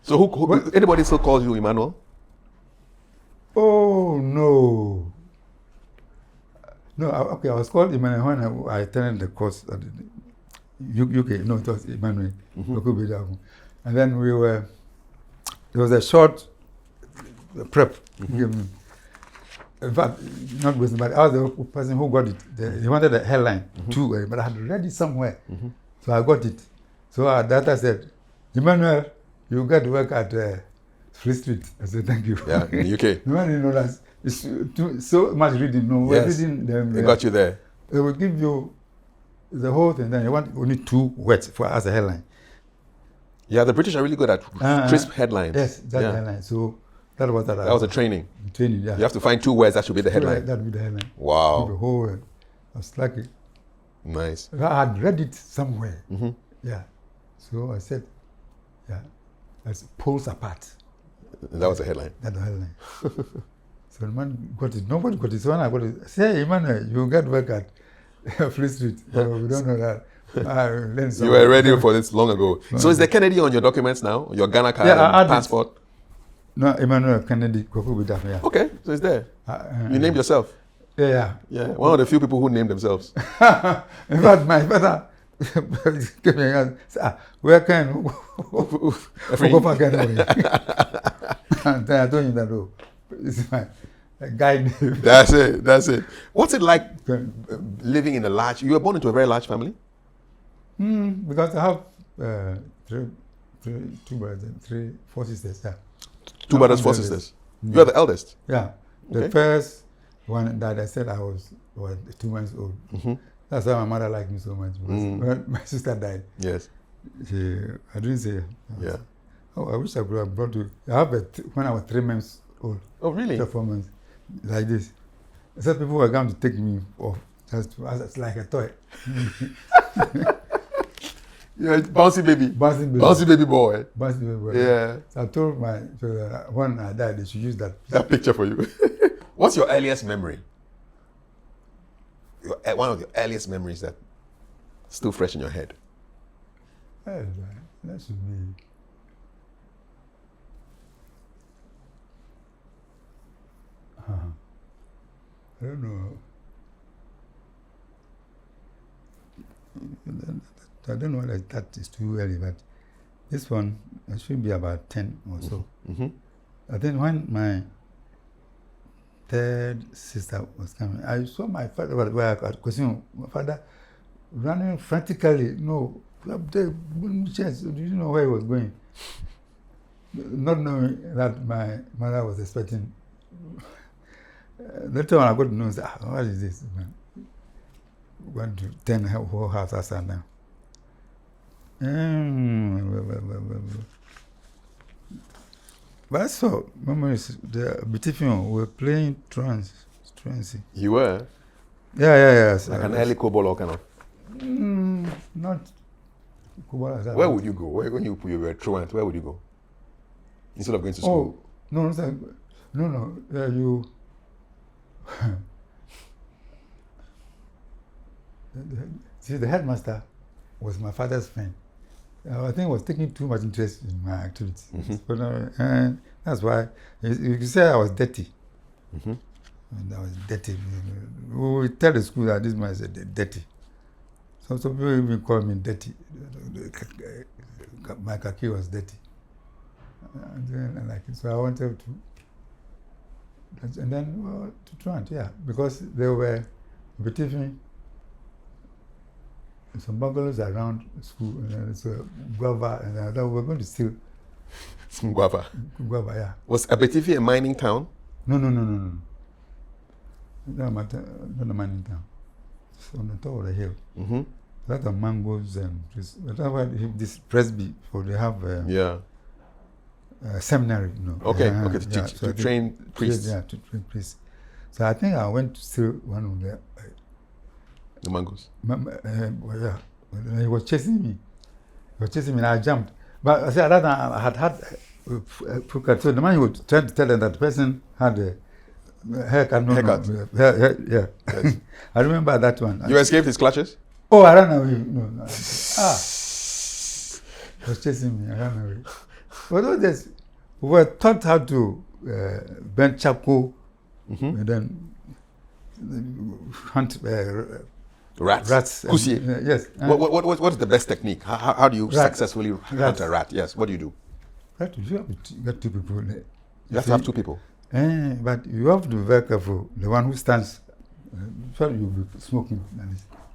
So who anybody still calls you Emmanuel? Oh no. No, okay, I was called Emmanuel when I attended the course at the UK. No, it was Emmanuel. And then there was a short prep. In fact, not with me, but I was the person who got it. He wanted a headline too, but I had read it somewhere. So I got it. So that I said, Emmanuel, you got to work at Free Street. I said, thank you. Yeah, in the UK. It's so much reading. We're reading them. They got you there. They will give you the whole thing. Then you want only 2 words as a headline. Yeah, the British are really good at crisp headlines. Yes, that's the headline. So that was that. That was a training. Training, yeah. You have to find 2 words that should be the headline. That would be the headline. Wow. The whole word. I was lucky. Nice. I had read it somewhere. Yeah. So I said, let's pulls apart. That was the headline. That's the headline. So the man got it. Nobody got it. So when I got it, say, Emmanuel, you get work at Free Street. So we don't know that. You were ready for this long ago. So is there Kennedy on your documents now? Your Ghana card and passport? No, Emmanuel Kennedy, Kafui Dey, yeah. Okay, so it's there. You named yourself? Yeah. One of the few people who named themselves. In fact, my father gave me a said, where can go for Kennedy? And then I told him that, oh, it's my guide. That's it. What's it like living in you were born into a very large family? Because I have two brothers and 4 sisters, yeah. 2 brothers, 4 sisters. You are the eldest? Yeah. The first one that I said I was 2 months old. That's why my mother liked me so much. When my sister died. Yes. I didn't say. Yeah. Oh, I wish I could have brought you. When I was 3 months old. Oh, really? 4 months. Like this. So people were going to take me off. Just as like a toy. Yeah, bouncy baby boy. Bouncy baby boy. Yeah. So I told when I died, they should use that picture for you. What's your earliest memory? One of your earliest memories that still fresh in your head? That should be. I don't know. I don't know whether that is too early, but this one should be about 10 or so. I think when my third sister was coming, I saw my father, my father running frantically. No, do you know where he was going? Not knowing that my mother was expecting. Later on, I got to know, what is this? Going to turn her whole house upside down. But I saw memories. The Betifion were playing truancy. You were? Yeah. Like an early cobalt kind of? Not cobalt. Where would you go? When you were a truant, where would you go? Instead of going to school? No. You. See, the headmaster was my father's friend. I think he was taking too much interest in my activities. And that's why you could say I was dirty. And I was dirty. We tell the school that this man is dirty. So some people even call me dirty. My khaki was dirty. And then I like it. So I wanted to. And then to try because they were behaving. Some bungalows around school, and it's a guava, and we're going to steal some guava. Guava, yeah. Was Abetifi a mining town? No. Not a mining town. It's on the top of the hill. A lot of mangoes and trees. This presby, for they have seminary, Okay, to train priests. Yeah, to train priests. So I think I went to steal one of the mangoes. He was chasing me. And I jumped. But I said, I had so the man who was trying to tell them that the person had a haircut. Yeah. Yes. I remember that one. You escaped his clutches? Oh, I ran away. No. He was chasing me. I ran away. But those days, we were taught how to burn charcoal and then hunt rats. Yes. What's the best technique? How do you successfully hunt a rat? Yes. What do you do? You have to get 2 people. You have to have 2 people. But you have to be very careful. The one who stands, you'll be smoking.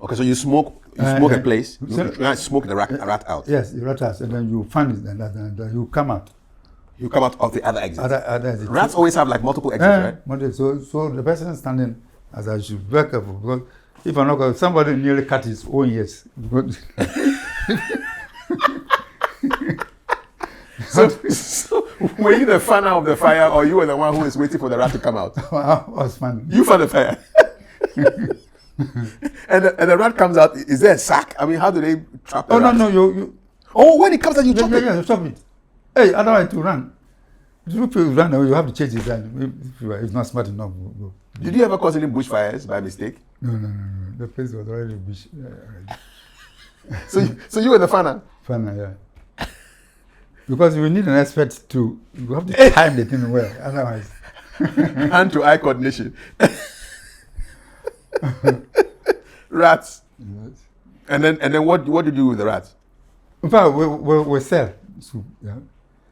Okay, so you smoke a place. You smoke the rat out. Yes, the rat out, and then you find it, and you come out. You come out of the other exit. Other exit. Rats always have like multiple exits, right? So the person standing, as I should be very careful, because if I'm not, somebody nearly cut his own ears. So were you the fanner of the fire, or you were the one who was waiting for the rat to come out? I was fanning. You fanned the fire. and the rat comes out. Is there a sack? I mean, how do they trap the rat? No, you. Oh, when it comes out, you chop it. Yeah, you chop it. Hey, otherwise to run. If you run away, you have to change his hand. If not smart enough, go. Did you ever cause any bushfires by mistake? No. The place was already bush. So you were the funner? Funner, yeah. Because you need an expert you have to time the thing well, otherwise. Hand to eye coordination. Rats. Yes. And then what do you do with the rats? In fact, we sell soup. Yeah.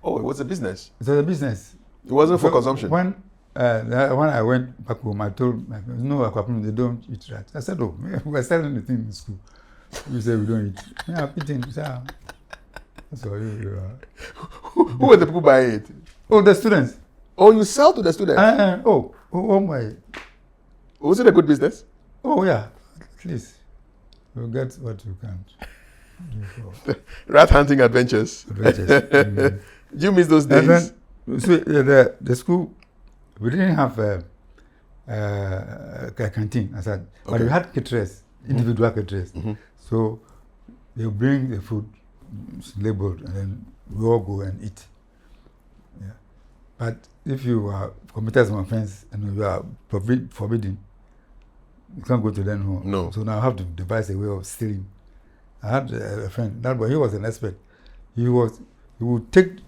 Oh, it was a business. It was a business. It wasn't for consumption. When I went back home, I told my parents, no, Aquapum, they don't eat rats. I said, oh, we're selling the thing in school. We say we don't eat. Yeah, I'm eating. So you are. Who were the people buying it? Oh, the students. Oh, you sell to the students? Oh my. Was it a good business? Oh yeah, at least you get what you can. Rat hunting adventures. Do you miss those days? And then, so the school, we didn't have a canteen, I said, but we had caterers, individual caterers. So they bring the food labeled, and then we all go and eat. Yeah. But if you are committed some offense and you are forbidden, you can't go to them home. No. So now I have to devise a way of stealing. I had a friend, that boy, he was an expert. He would take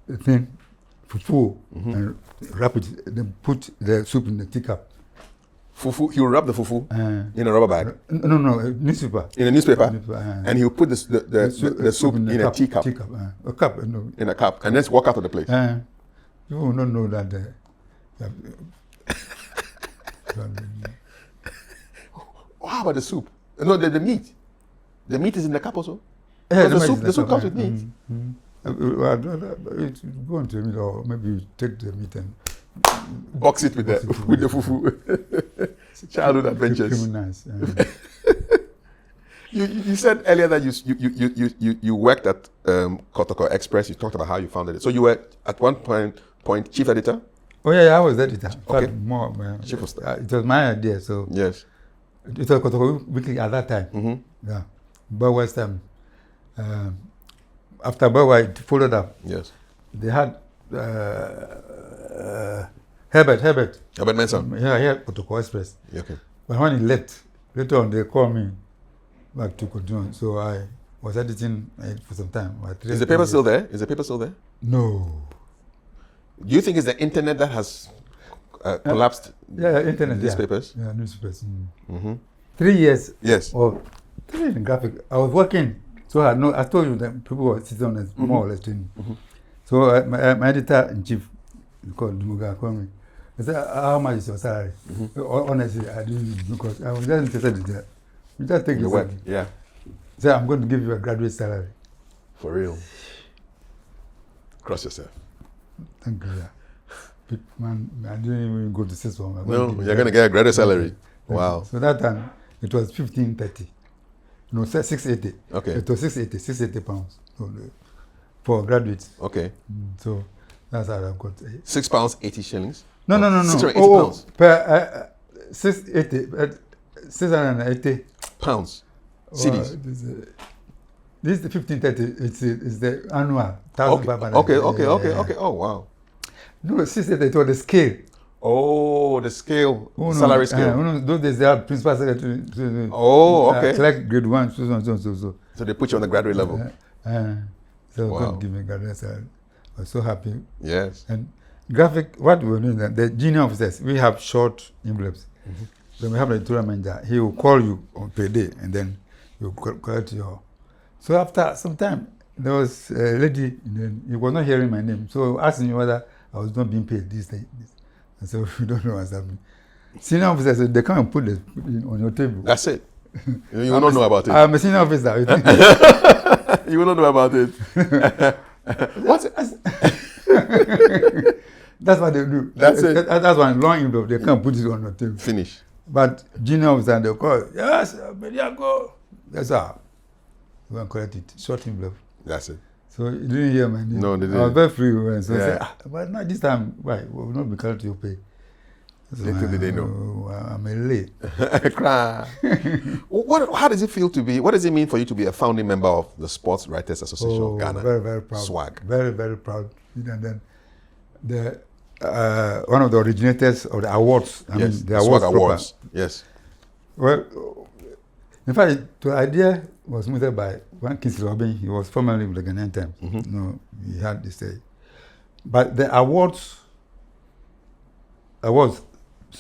the thing, fufu, and wrap it, then put the soup in the teacup. Fufu, he will wrap the fufu in a rubber bag? No, newspaper. In a newspaper? And he will put the soup in a teacup? A cup. No. In a cup, and then walk out of the place? You will not know that. How about the soup? No, the meat. The meat is in the cup also? Yeah, the soup comes with meat. Go into the meat, or maybe you take the meat and box it with the fufu. Childhood adventures. Nice. You said earlier that you worked at Kotoko Express. You talked about how you founded it. So you were at one point chief editor? Oh yeah, I was editor. Okay. Chief of staff. It was my idea. So yes, it was Kotoko Weekly at that time. Yeah, Burwell's time. After Burwell, it followed up. Yes, they had Herbert Manson. Yeah, he had Kotoko Express. Okay. But when he left, later on they called me back to continue. So I was editing for some time. Is the paper still there? Is the paper still there? No. Do you think it's the internet that has collapsed? Yeah, internet. Newspapers. Yeah, newspapers. 3 years. Yes. Or 3 years in graphic. I was working, so I told you that people were sitting on us more or less training. So my editor in chief, called Dumuga, called me. I said, "How much is your salary?" Honestly, I didn't, because I was just interested in that. You just take your work. Yeah. So I'm going to give you a graduate salary. For real. Cross yourself. Thank you. Yeah. Man, I didn't even go to 6 1. No, you're going to get a graduate salary. Wow. So that time it was 1530. No, 680. Okay. It was 680 pounds for graduates. Okay. So that's how I got £6.80. No. 680 pounds. Per 680 pounds. Cedis. This is the 1530. It's the annual 1,500. Okay. Oh wow. No, 680. It was the scale. Oh, the scale, salary scale. Those days they have principal secretary. Okay. Like grade 1, so. So they put you on the graduate level. So wow. God give me graduate salary. I was so happy. Yes. And graphic, what we were doing, the junior officers, we have short envelopes. Then we have the editorial manager. He will call you on payday, and then you collect your. So after some time, there was a lady, and then he was not hearing my name. So asking me whether I was not being paid this day. And so we don't know what's happening. Senior officers, they come and put it on your table. That's it. You will not know about it. I'm a senior officer. You will not know about it. What's it? That's what they do. That's it. That's one long envelope. They can't put it on your table. Finish. But junior officer, they call, yes, Bediako. That's how. You can collect it. Short envelope. That's it. So you didn't hear my name. No, they didn't. I was very free. So I said, but not this time. Why? We will not be called to your pay. So little did they know. I'm a late. Cry. How does it feel to be? What does it mean for you to be a founding member of the Sports Writers Association of Ghana? Very, very proud. Swag. Very, very proud. And then the one of the originators of the awards. I mean, the Swag awards. Awards. Yes. Well, in fact, the idea was moved by one Kingsley Robin. He was formerly with the Ghanaian Times. Mm-hmm. You know, he had this say. But the awards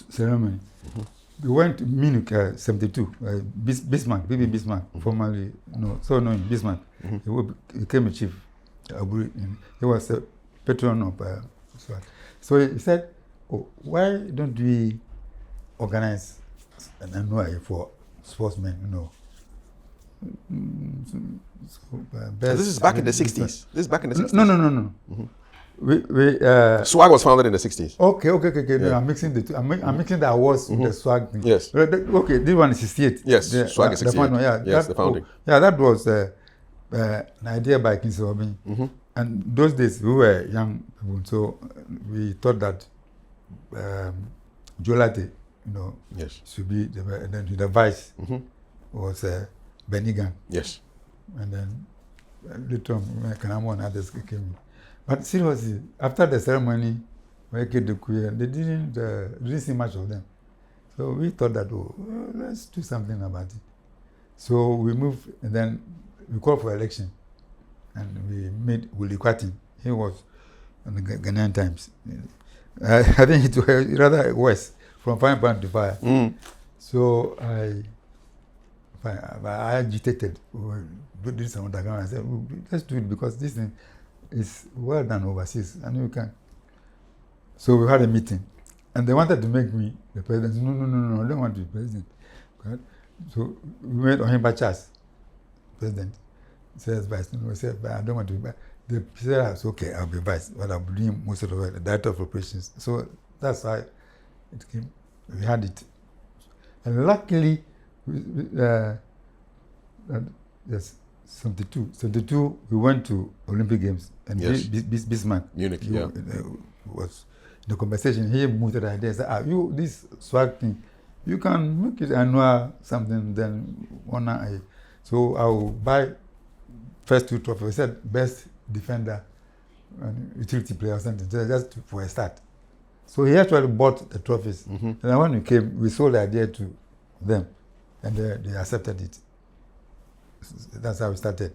ceremony, we went to Munich, 72. Bismarck, B.B. Bismarck, formerly, so known Bismarck. He became a chief. He was a patron of swag. So he said, why don't we organize an annual for sportsmen, This is back in the 60s. This is back in the 60s. No. Mm-hmm. We Swag was founded in the 60s. Okay. Yeah. No, I'm mixing the two. I'm mixing the awards with the swag thing. Yes. Okay, this one is 68. Yes, swag is 68. The founding. That was an idea by Kingsley Robin. Mm-hmm. And those days we were young people, so we thought that Jolate, Yes. should be and then the vice was Benigan. Yes. And then later on, Kanamo and others came in. But seriously, after the ceremony, when they didn't see much of them. So we thought that, let's do something about it. So we moved, and then we called for election. And we made Willie Quatin. He was on the Ghanaian Times. I think it was rather worse, from fire point to fire. So I agitated. Do this on the ground. I said, let's do it because this thing is well done overseas, and you can. So we had a meeting, and they wanted to make me the president. No, I don't want to be president. Okay? So we made Ohimba Charles president. He says vice. We said, I don't want to be vice. They said, okay, I'll be vice, but I'll be doing most of the work, the director of operations. So that's why it came. We had it, and luckily, yes. 72, we went to Olympic Games, and yes. Bismarck, Munich, was the conversation. He moved the idea, said, this swag thing, you can make it annual something, then honor. So I'll buy first 2 trophies. I said best defender and utility player or something, just for a start. So he actually bought the trophies. And then when we came, we sold the idea to them, and they accepted it. That's how we started.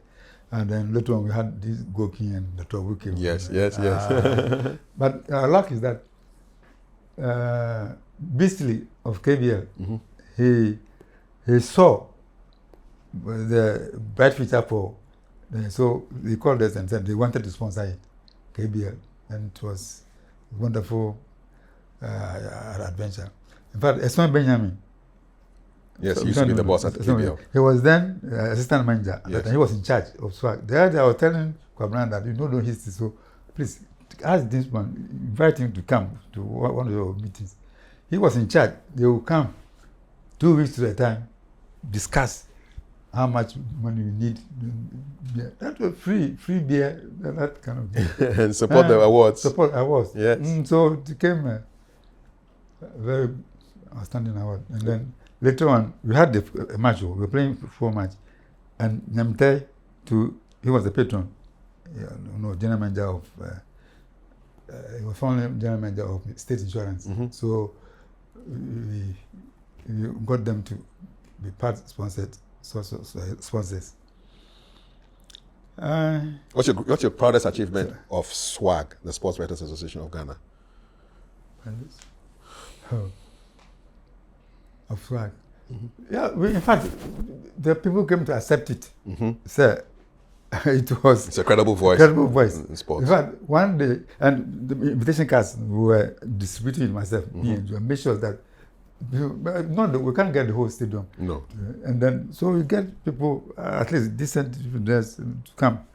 And then later on we had this Goki and the Tobuki. Yes. But our luck is that Beasley of KBL, he saw the bright future for, so they called us and said they wanted to sponsor it, KBL. And it was a wonderful adventure. In fact, Esman Benjamin, yes, he used to be the boss at the KBL. He was then assistant manager, yes. And he was in charge of swag. The other day I was telling Kwabran that you know the history, so please ask this man, invite him to come to one of your meetings. He was in charge. They will come 2 weeks at a time, discuss how much money you need. That was free beer, that kind of thing. And support the awards. Support awards. Yes. So it became a very outstanding award. And then later on, we had a match. We were playing 4 matches, and Nyamte, he was the patron, general manager of. He was formerly general manager of State Insurance. So we got them to be part sponsors. What's your proudest achievement of SWAG, the Sports Writers Association of Ghana? Of swag. Yeah, in fact, the people came to accept it. So it's a credible voice. In sports. In fact, one day, and the invitation cards were distributed myself, me and you, make sure that we can't get the whole stadium. No. And then, so we get people, at least decent to come.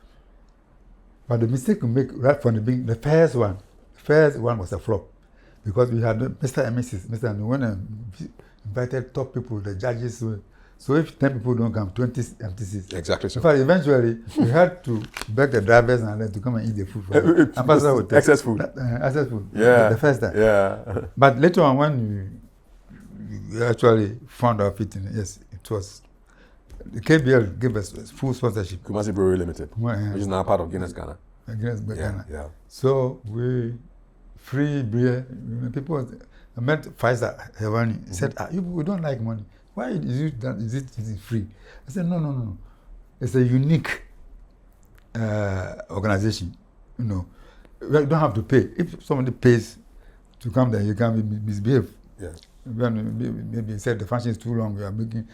But the mistake we make right from the beginning, the first one was a flop. Because we had Mr. and Mrs. And when I invited top people, the judges. So if 10 people don't come, 20 empty seats. Exactly so. In fact, eventually, we had to beg the drivers and them to come and eat the food. Excess food. Excess food. Yeah. The first time. Yeah. But later on, when we actually found our feet in it, yes, it was. The KBL gave us full sponsorship. Kumasi Brewery Limited, which is now part of Guinness Ghana. Guinness Ghana. Yeah. So we free beer. People, I met Faisal Hewani. He said, we don't like money. Why is it free? I said, no. It's a unique organization. You don't have to pay. If somebody pays to come there, you can misbehave. Yes. Maybe said the function is too long. You are making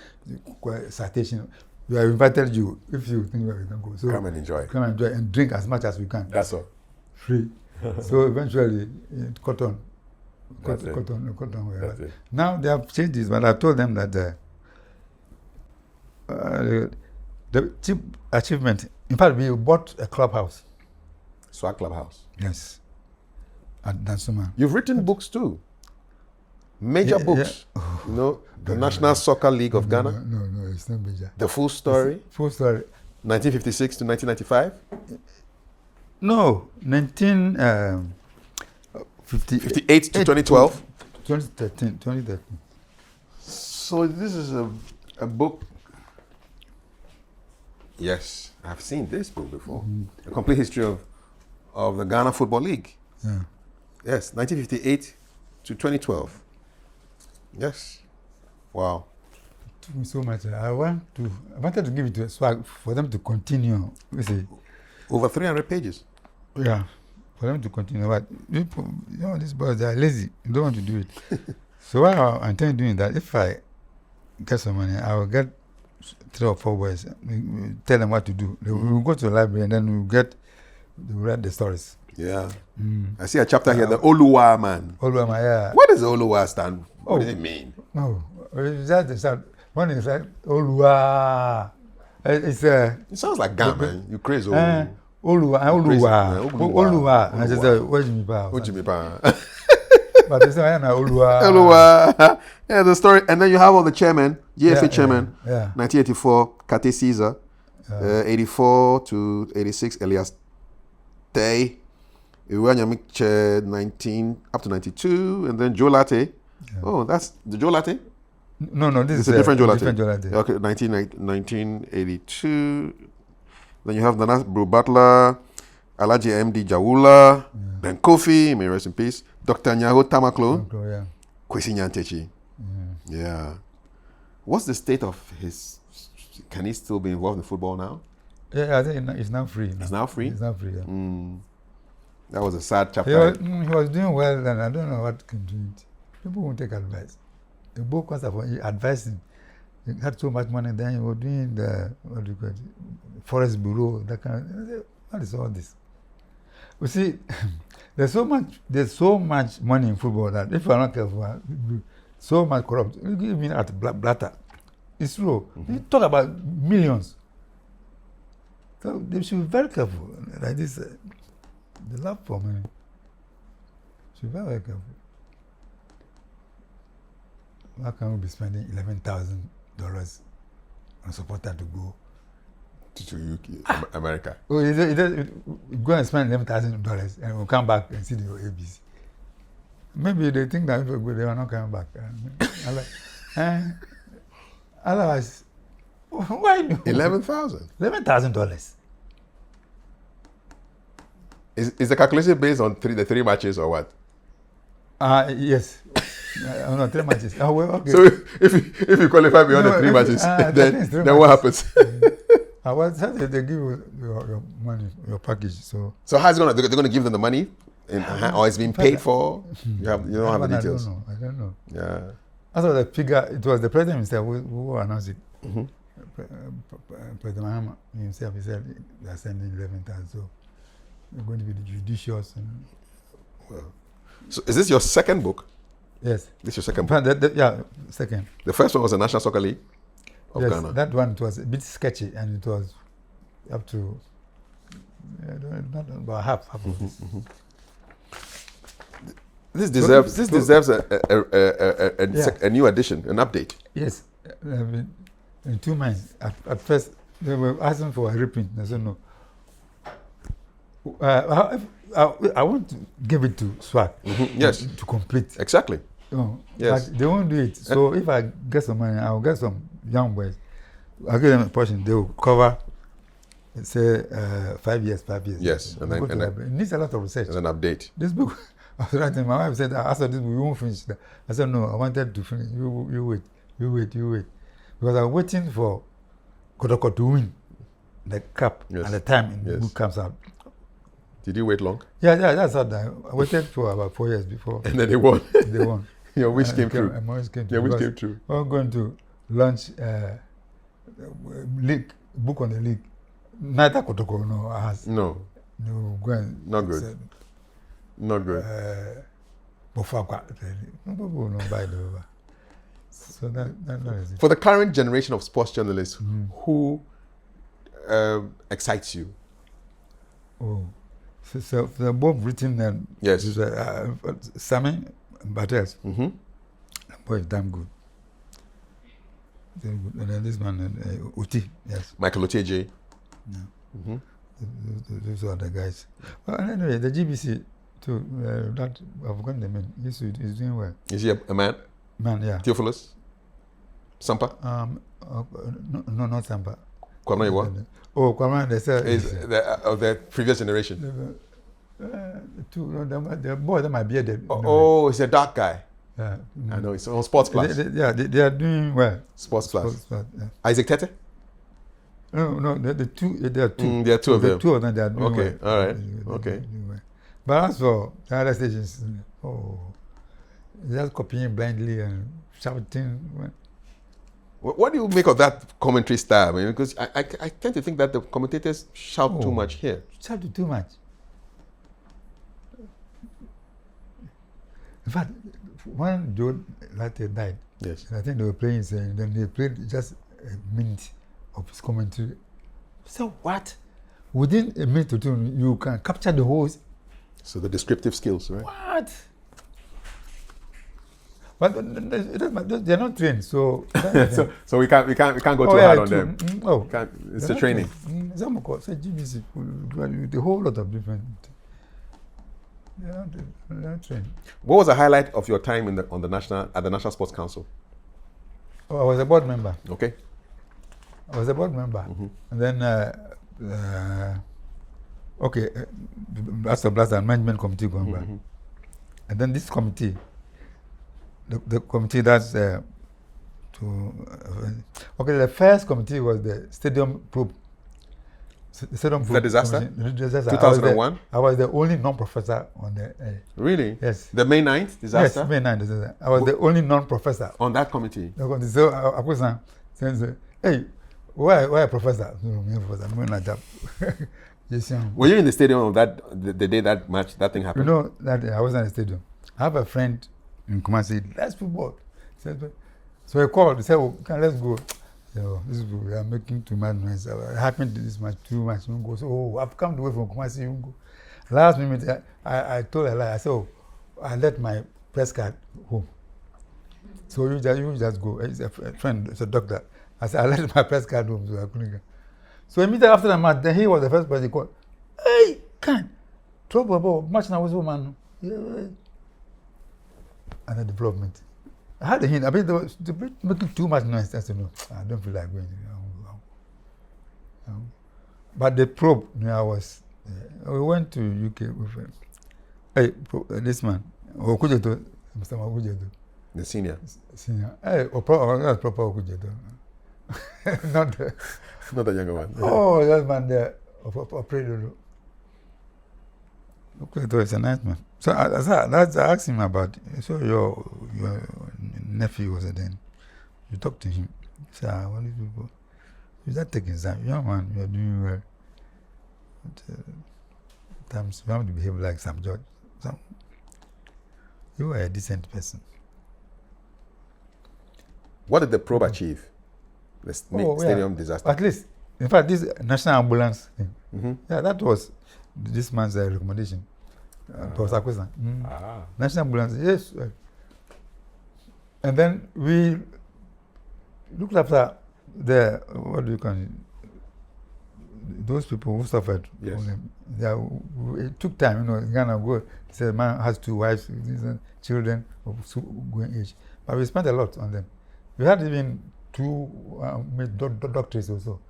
citation. We have invited you. If you think we can go, so come and enjoy. Come and enjoy and drink as much as we can. That's all. Free. So eventually, cotton. That's it. Now they have changed this, but I told them that the chief achievement. In fact, we bought a clubhouse. Swag Clubhouse. Yes. At Dansuma. You've written books too. Major books. Yeah. Oh, the National Soccer League of Ghana. No, it's not major. The Full Story. Full Story. 1956 to 1995. No, 58 to 2012. 2013. So this is a book. Yes, I've seen this book before. A complete history of the Ghana Football League. Yeah. Yes, 1958 to 2012. Yes. Wow. It took me so much. I wanted to give it to Swag for them to continue. You see. Over 300 pages. Yeah. For them to continue. But people, these boys, they are lazy. They don't want to do it. So while I intend doing that, if I get some money, I will get 3 or 4 boys. We tell them what to do. We will go to the library and then we read the stories. Yeah. I see a chapter here, the Oluwa man. Oluwa man, yeah. What does Oluwa stand? What does it mean? No. It's just the sound. One is like Oluwa. It sounds like Ghana. You crazy. Oluwa. I just said, Ojimipa. But it's not Oluwa. Oluwa. Yeah, the story. And then you have all the chairmen, GFA chairman, yeah. 1984, Kate Caesar, 84 to 86, Elias Day, Iwanyamik 19 up to 92, and then Joe Latte. Yeah. Oh, that's the Joe Latte? No, this is a different Joe Latte. Okay, 1982. Then you have Nana Bro Butler, Alaji MD Jawula, Ben Kofi, may rest in peace, Dr. Nyaho Tamaklo, Kwesi Nyantechi. Yeah. What's the state of his? Can he still be involved in football now? Yeah, I think it's now free. It's now free? It's now free, yeah. That was a sad chapter. He was doing well, and I don't know what can do it. People won't take advice. The book was for advising. He had so much money, then he was doing the, what do you call it, forest bureau, that kind of, what is all this? You see, there's so much money in football that if you are not careful, so much corrupt. Even at Blatter, it's true. You talk about millions. So they should be very careful. Like this, the love for money. Should be very careful. How can we be spending $11,000 on supporter to go to UK, America? Oh, go and spend $11,000 and we'll come back and see the ABC. Maybe they think that if we go, they are not coming back. Otherwise, why? $11,000. $11,000. Is the calculation based on the three matches or what? Yes. No, 3 matches. Oh, well, okay. So if you qualify beyond the 3 matches, then what happens? They give you your money, your package. So how's it gonna? They're gonna give them the money, or it's being paid for? You don't have the details. I don't know. Yeah. As for the figure, it was the president himself who announced it. President Mahama himself, he said they are sending 11,000. So they're going to be judicious. Well, so is this your second book? Yes. This is your second book? Yeah, second. The first one was the National Soccer League of Ghana. That one was a bit sketchy, and it was up to not about half of this. This deserves a new edition, an update. Yes, in 2 months. At first, they were asking for a reprint. I said no. I want to give it to Swag. Yes. To complete. Exactly. Yes. But they won't do it. So if I get some money, I'll get some young boys. I'll give them a portion. They will cover, say, 5 years. Yes. It needs a lot of research. And an update. This book I was writing. My wife said, after this, we won't finish that. I said, no, I wanted to finish. You wait. Because I was waiting for Kotoko to win the cup at the time the book comes out. Did you wait long? Yeah, that's how I waited for about 4 years before. And then they won. They won. Your wish came true. My wish came true. Your wish came true. We were going to launch league, book on the league. Neither Kotoko nor us. No. No, go and not good. Not good. People don't buy the over. So that is it. For the current generation of sports journalists, who excites you? Oh, so they're both written and yes, Sammy Batters. Mm-hmm. That boy is damn good. And then this man, Uti, yes. Michael Oteje. Yeah. Mm-hmm. Those are the guys. Well, anyway, the GBC too. That I've forgotten the man. He's doing well. Is he a man? Man, yeah. Theophilus. Sampa. No, not Sampa. Kwame Iwa. Oh, Kwame. They say is of the previous generation. The boy that might be there. Oh, he's a dark guy. Yeah. I know. It's on Sports Plus. They are doing well. Sports Plus. Yeah. Isaac Tete. No, the two. There are two. There are two of them. The two of them. They are doing okay. well. All right. Okay. Well. But as for the other stations, just copying blindly and shouting. What do you make of that commentary style? I mean, because I tend to think that the commentators shout too much here. Shout too much. In fact, when Joe Latte died, yes, and I think they were playing, then they played just a minute of his commentary. So what? Within a minute or two, you can capture the whole. So the descriptive skills, right? What? But they're not trained, so so we can't go too hard on them. It's a training. Some say GBC with a whole lot of different. They're not trained. What was the highlight of your time at the National Sports Council? Oh, I was a board member. Okay. I was a board member, and then after the management committee going back, and then this committee. The committee that's the first committee was the stadium probe. The stadium probe. The disaster? The disaster. 2001? I was the only non-professor on the... really? Yes. The May 9th disaster? Yes, May 9th disaster. I was the only non-professor. On that committee? So I was saying, hey, why a professor? I'm going like that. Yes, were you in the stadium on the day that thing happened? You know, that I was in the stadium. I have a friend in Kumasi, let's football. So I called, he said, let's go. This is good. We are making too much noise. It happened this much, too much. You go. So, I've come away from Kumasi. You go. Last minute, I told a lie. I said, I left my press card home. So you just go. It's a friend, it's a doctor. I said, I left my press card home, so I couldn't go. So immediately after the match, then he was the first person he called. Hey, trouble about match now was woman. And the development. I had a hint. I mean, they were making too much noise. I said, no, I don't feel like going. But the probe, I was. We went to UK with this man, Okujeto, Mr. Okujeto. The senior. Hey, that's proper Okujeto. Not the younger one. Oh, that man there, Okujeto is a nice man. So I asked him about, so your nephew was then. You talked to him. He said, what did you go? You start taking some. Young man, you are doing well. But, sometimes you have to behave like some judge. You are a decent person. What did the probe achieve? The stadium disaster? At least, in fact, this national ambulance thing, that was this man's recommendation. National ambulance, yes. And then we looked after those people who suffered. Yes. It took time, Ghana go. Said man has 2 wives, children of going age. But we spent a lot on them. We had even 2 doctors also.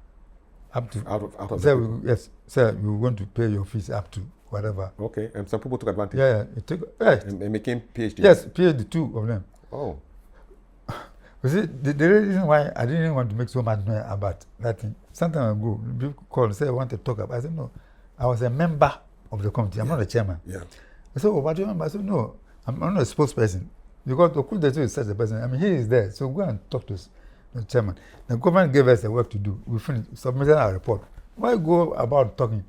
Up to out of sir, yes, sir, we want to pay your fees up to whatever. Okay, and some people took advantage. Yeah, it took. Right. And became PhD. Yes, PhD, 2 of them. Oh. You see, the reason why I didn't want to make so much noise about that thing, some time ago, people called and said, I want to talk about it. I said, no, I was a member of the committee. I'm not a chairman. Yeah. I said, oh, what do you remember? I said, no, I'm not a spokesperson. Because Kafui Dey is such a person. I mean, he is there. So go and talk to the chairman. The government gave us the work to do. We finished, submitted our report. Why go about talking?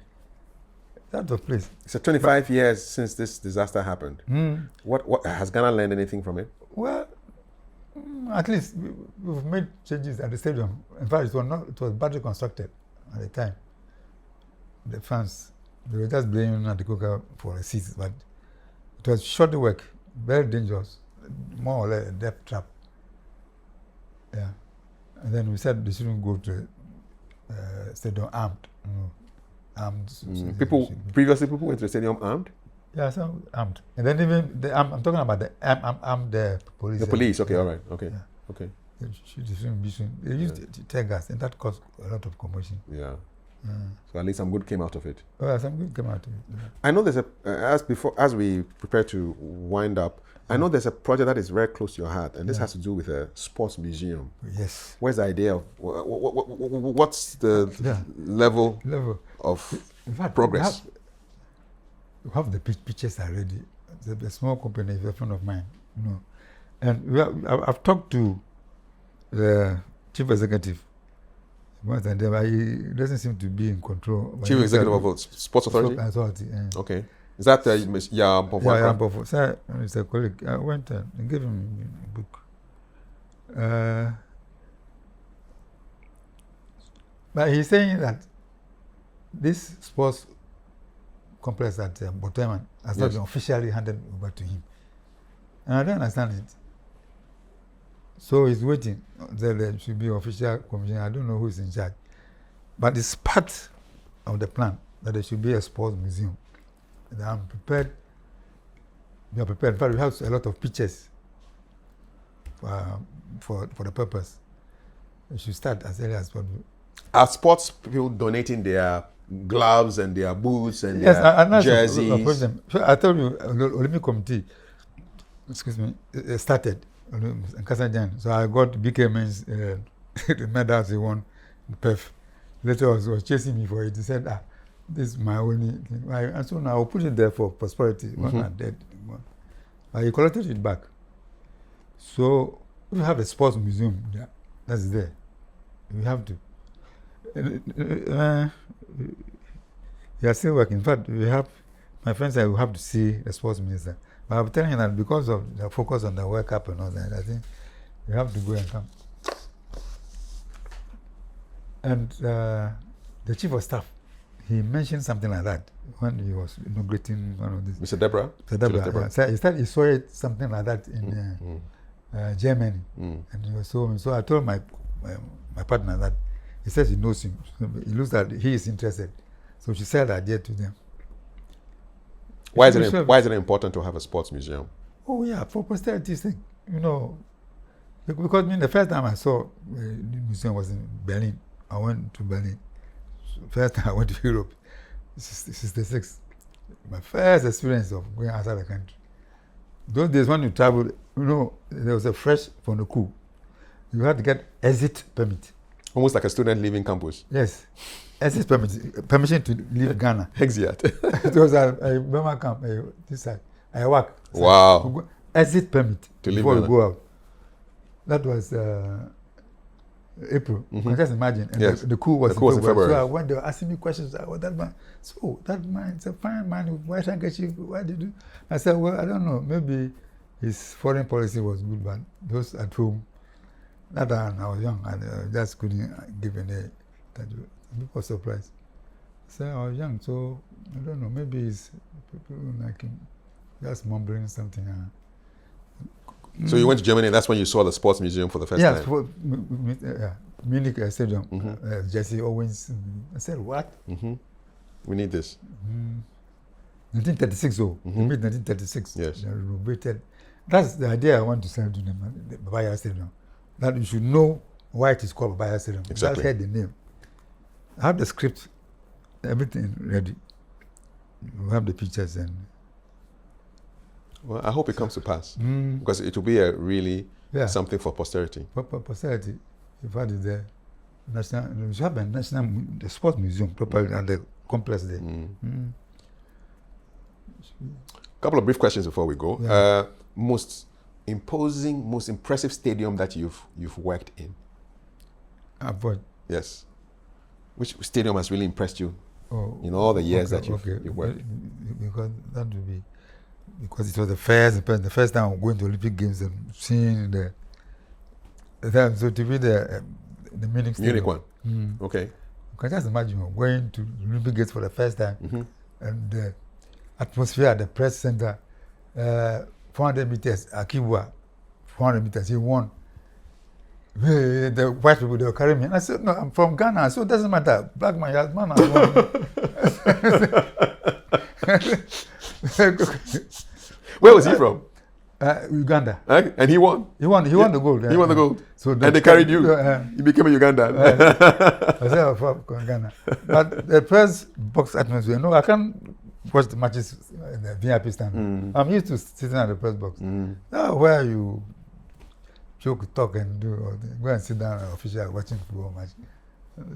That's the place. It's 25 years since this disaster happened. What has Ghana learned anything from it? Well, at least we've made changes at the stadium. In fact, it was badly constructed at the time. The fans, they were just blaming Bediako for the seats, but it was shoddy work, very dangerous, more or less a death trap. Yeah. And then we said they shouldn't go to stadium armed. People went to the stadium armed? Yeah, some armed. And then even I'm talking about the armed police. The police, okay, yeah. all right, okay, Yeah. okay. They used tear gas, and that caused a lot of commotion. Yeah. So at least some good came out of it. Oh, some good came out of it. Yeah. I know there's as we prepare to wind up, I know there's a project that is very close to your heart, and this has to do with a sports museum. Yes. Where's the idea of what's the level of progress? We have the pictures already. It's a small company, it's a friend of mine, you know. And I've talked to the chief executive once, and he doesn't seem to be in control. Chief executive of Sports Authority? Okay. Is that Yeah, so it's a colleague. I went and gave him a book. But he's saying that this sports complex at Boteman has not been officially handed over to him. And I don't understand it. So he's waiting. There should be official commission. I don't know who is in charge. But it's part of the plan that there should be a sports museum. And I'm prepared. We are prepared. In fact, we have a lot of pictures for the purpose. We should start as early as possible. Are sports people donating their gloves and their boots and their jerseys? I told you, the Olympic Committee, started in Kasajan. So I got BK Men's the medals he won in Perth. Later was chasing me for it. He said, this is my only thing. And so now I'll put it there for prosperity. One are dead. But he collected it back. So we have a sports museum that's there. We have to. We are still working. In fact, my friend said we have to see the sports minister. But I'm telling you that because of the focus on the World Cup and all that, I think we have to go and come. And the chief of staff, he mentioned something like that when he was inaugurating one of these. Mr. Deborah? Yeah. He saw it something like that in Germany. And he was so I told my partner that he says he knows him. He looks like he is interested. So she said the idea to them. Why is it important to have a sports museum? Oh yeah, for posterity's sake. You know, because the first time I saw the museum was in Berlin. I went to Berlin. First time I went to Europe, 66. My first experience of going outside the country. Those days when you traveled, you know, there was a fresh from the coup. You had to get exit permit. Almost like a student leaving campus. Yes. Exit permit, permission to leave Ghana. Exit. It was a Burma camp, this side. I work. Wow. Exit permit to leave before Ghana. you go out. That was April. You can just imagine. And yes. the coup was in February. So when they were asking me questions, that man, that man is a fine man with white handkerchief. Why did you? I said, well, I don't know. Maybe his foreign policy was good, but those at home, that time I was young and just couldn't give any. People were surprised. So I was young, so I don't know. Maybe it's people like him, just mumbling something. So you went to Germany, and that's when you saw the sports museum for the first time? Yeah, Munich Stadium, Jesse Owens. I said, what? We need this. 1936, mid-1936. Yes. They renovated. That's the idea I want to send to them, the Babaya Stadium. That you should know why it is called Babaya Stadium. Exactly. That's the name. I have the script, everything ready. we have the pictures and. Well, I hope it comes to pass because it will be a really something for posterity. For posterity, in fact, the national, we have a the sports museum properly and the complex there. Couple of brief questions before we go. Yeah. Most imposing, most impressive stadium that you've worked in? What? Yes. Which stadium has really impressed you in all the years that you've worked? Because that would be because it was the first time I'm going to Olympic Games and seeing the so to be the Munich stadium. Munich one. Okay. You can just imagine going to Olympic Games for the first time and the atmosphere at the press center, 400 meters, Akibwa, 400 meters, he won. The white people, they were carrying me. And I said, no, I'm from Ghana, so it doesn't matter. Black man, yes, man, has won. Where was he from? Uganda. And he won? He won the gold. He won the gold. So and they carried you. You became a Ugandan. I said, I'm from Ghana. But the press box atmosphere, no, I can't watch the matches in the VIP stand. I'm used to sitting at the press box. Where you joke, talk, and do all things. Go and sit down official watching football match.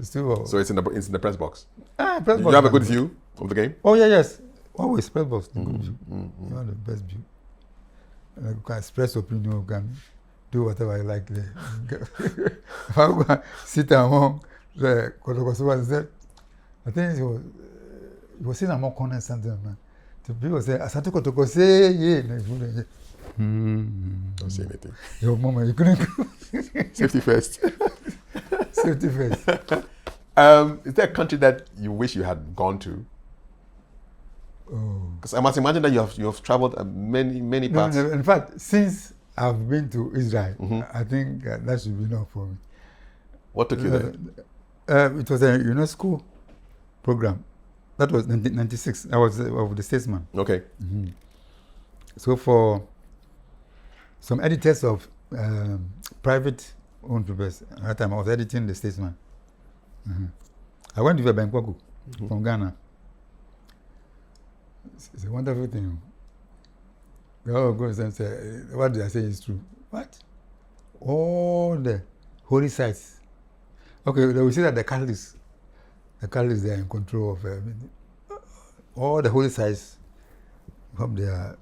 So it's in the press box. Press box. You have a good view of the game? Oh yes. Always press box. Good view. You have the best view. You can express opinion. You can do whatever you like there. If I go sit among the Kotokosuwa, said, I think he was sitting among corner something, man. The people say, Asante Kotoko say, yeah. Don't say anything. Your mama, you couldn't go. Safety first. Safety first. Is there a country that you wish you had gone to? Because I must imagine that you have traveled many parts. No, in fact, since I've been to Israel, I think that should be enough for me. What took you there? It was a UNESCO program. That was 1996. I was of the statesman. Okay. So for some editors of private owned papers, at that time I was editing the statesman. I went to Bediako from Ghana. It's a wonderful thing. They all go and say, what they are saying is true. What? All the holy sites. Okay, they will say that the Catholics they are in control of everything. All the holy sites have their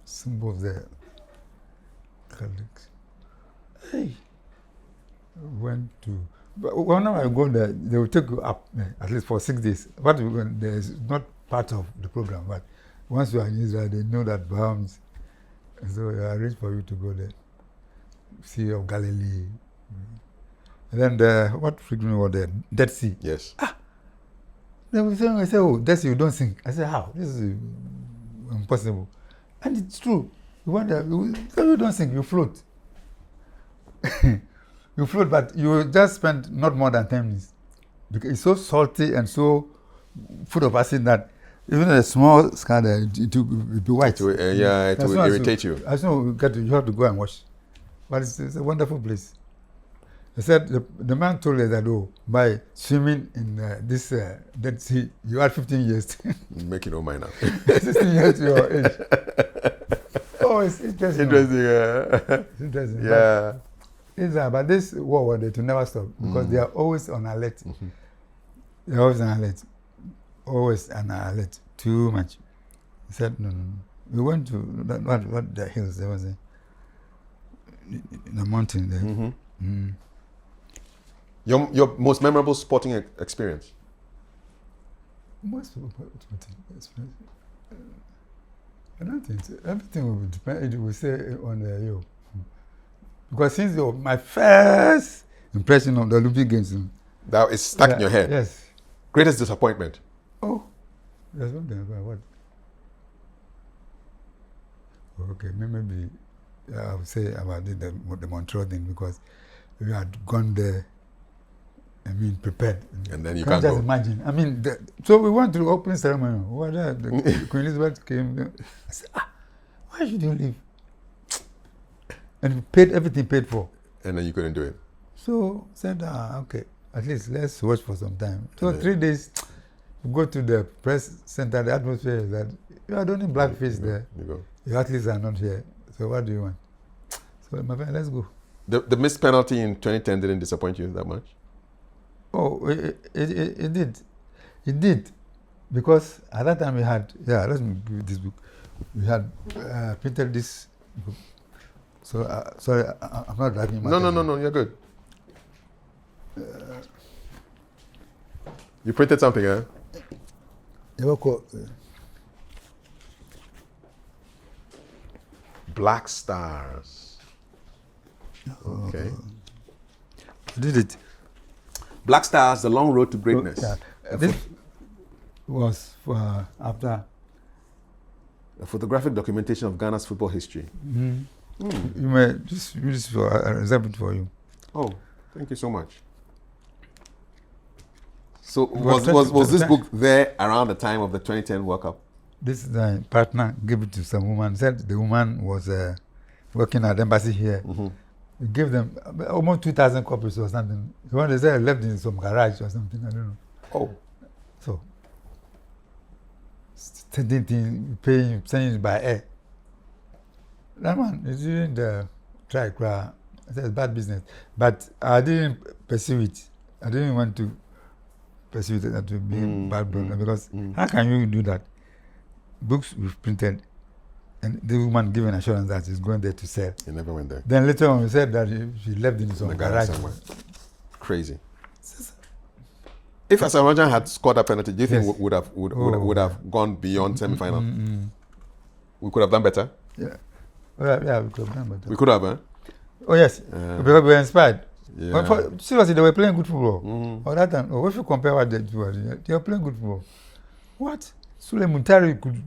symbols there. Catholics. Hey. Went to. But whenever I go there, they will take you up at least for 6 days. But there is not part of the program, but once you are in Israel, they know that Bahamas. So they arrange for you to go there. Sea of Galilee. And then what freaked me was the Dead Sea. Yes. They will say, oh, Dead Sea, you don't sink. I said, how? This is impossible. And it's true. You wonder, you don't sink, you float. You float, but you just spend not more than 10 minutes. Because it's so salty and so full of acid that even a small scar, it will be white. It will irritate you. As soon as you have to go and wash. But it's a wonderful place. They said the man told us that by swimming in this Dead Sea, you add 15 years. Make it all mine now. 16 years to your age. Oh, it's interesting. It's interesting. Yeah. But this war, they to never stop because they are always on alert. They're always on alert. Always on alert. Too much. He said, no. We went to what the hills, there was in the mountain there. Your most memorable sporting experience? Most sporting experience? I don't think so. Everything will depend, it will say on you. Because since my first impression of the Olympic Games. That is stuck in your head? Yes. Greatest disappointment? Oh, there's one thing about what? Okay, maybe I would say about the Montreal thing because we had gone there, prepared. And then you can't can't just imagine. So we went to the opening ceremony. The Queen Elizabeth came. I said, why should you leave? And everything paid for. And then you couldn't do it. So said, okay, at least let's watch for some time. So 3 days, it you go to the press center, the atmosphere is that you are the only black face there. Your athletes are not here. So what do you want? So my friend, let's go. The missed penalty in 2010 didn't disappoint you that much? Oh, it did. It did. Because at that time we had, let's give this book. We had printed this book. So, sorry, I'm not dragging my No, you're good. You printed something, huh? Black Stars. Okay. I did it. Black Stars, The Long Road to Greatness. This was after a photographic documentation of Ghana's football history. You may just use this for reserve it for you. Oh, thank you so much. So was this book there around the time of the 2010 World Cup? This partner gave it to some woman. Said the woman was working at the embassy here. We gave them almost 2,000 copies or something. The one they said left in some garage or something. I don't know. Oh, so sending it by air. That man is doing the try. It's bad business, but I didn't pursue it. I didn't want to pursue it to be bad business because how can you do that? Books we've printed, and the woman giving assurance that she's going there to sell. He never went there. Then later on, we said that she left in some garage somewhere. Crazy. If Asamoah had scored a penalty, do you think would have gone beyond semi-final? We could have done better. Yeah. Well, yeah, we could have done better. We could have, huh? Oh yes, because we were inspired. Yeah. Seriously, they were playing good football. Or that time, if you compare what they do, they were playing good football. What? Sule Muntari could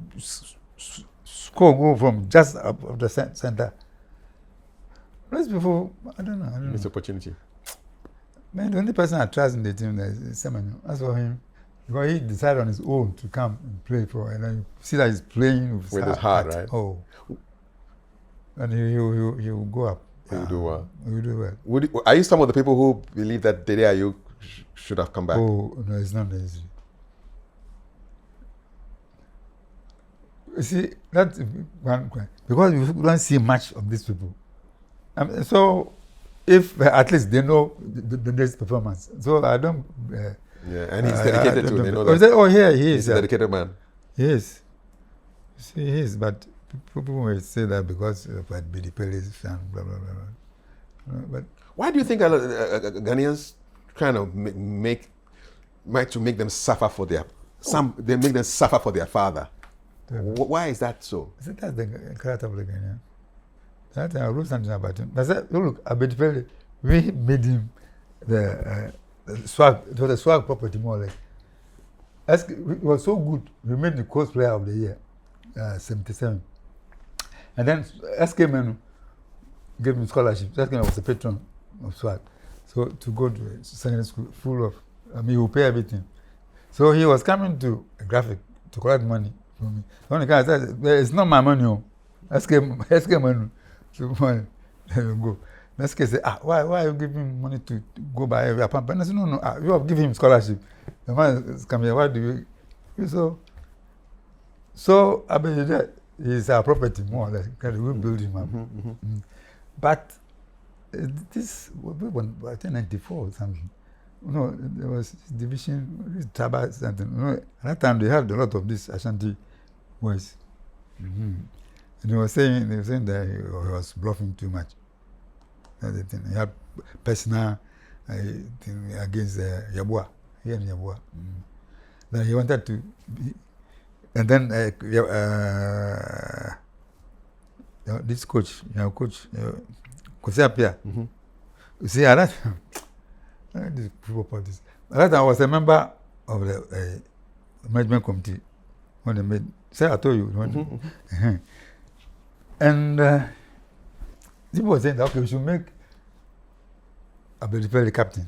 score goal from just up of the center. Rest before, I don't know. Missed opportunity. Man, the only person I trust in the team is Semenyo. As for him, because he decided on his own to come and play for, and then you see that he's playing with his heart, right? Oh, and he will go up. He will do well. He will do well. Are you some of the people who believe that Dede Ayew should have come back? Oh no, it's not easy. You see, that's one because you don't see much of these people. So, if at least they know the next performance, so I don't. And he's dedicated to it. They know that. Oh, yeah, he is. He's a dedicated man. Yes, see, he is. But people will say that because of what Bediako and blah blah blah. But why do you think Ghanaians kind of make them suffer for their they make them suffer for their father? Why is that so? I said that's the character of the Ghanaian. That I wrote something about him. I said, look, Abedipele, we made him the swag. It was a swag property more like. It was so good. We made the coach player of the year, 77. And then SK Menu gave him scholarship. SK Menu was a patron of swag. So to go to a secondary school full of, he will pay everything. So he was to a graphic to collect money from me. When the guy said, it's not my money, SK Menu. So money, there you go. SK said, why are you giving money to go buy every apartment? I said, no, you have given him scholarship. The man is coming here, why do you? So I mean, that is our property more or less. We build him up. But this, I think 94 or something. No, there was division, Taba, something. At that time they had a lot of this Ashanti boys. And they were saying that he was bluffing too much. That's the thing. He had personal thing against Yabua. Here in Yabua. Then he wanted to be, and then this coach, Kosiapia. You see, at that time, this football politics. At that time, I was a member of the management committee when they made. Say, I told you. And people were saying that, okay, we should make Abedipele the captain.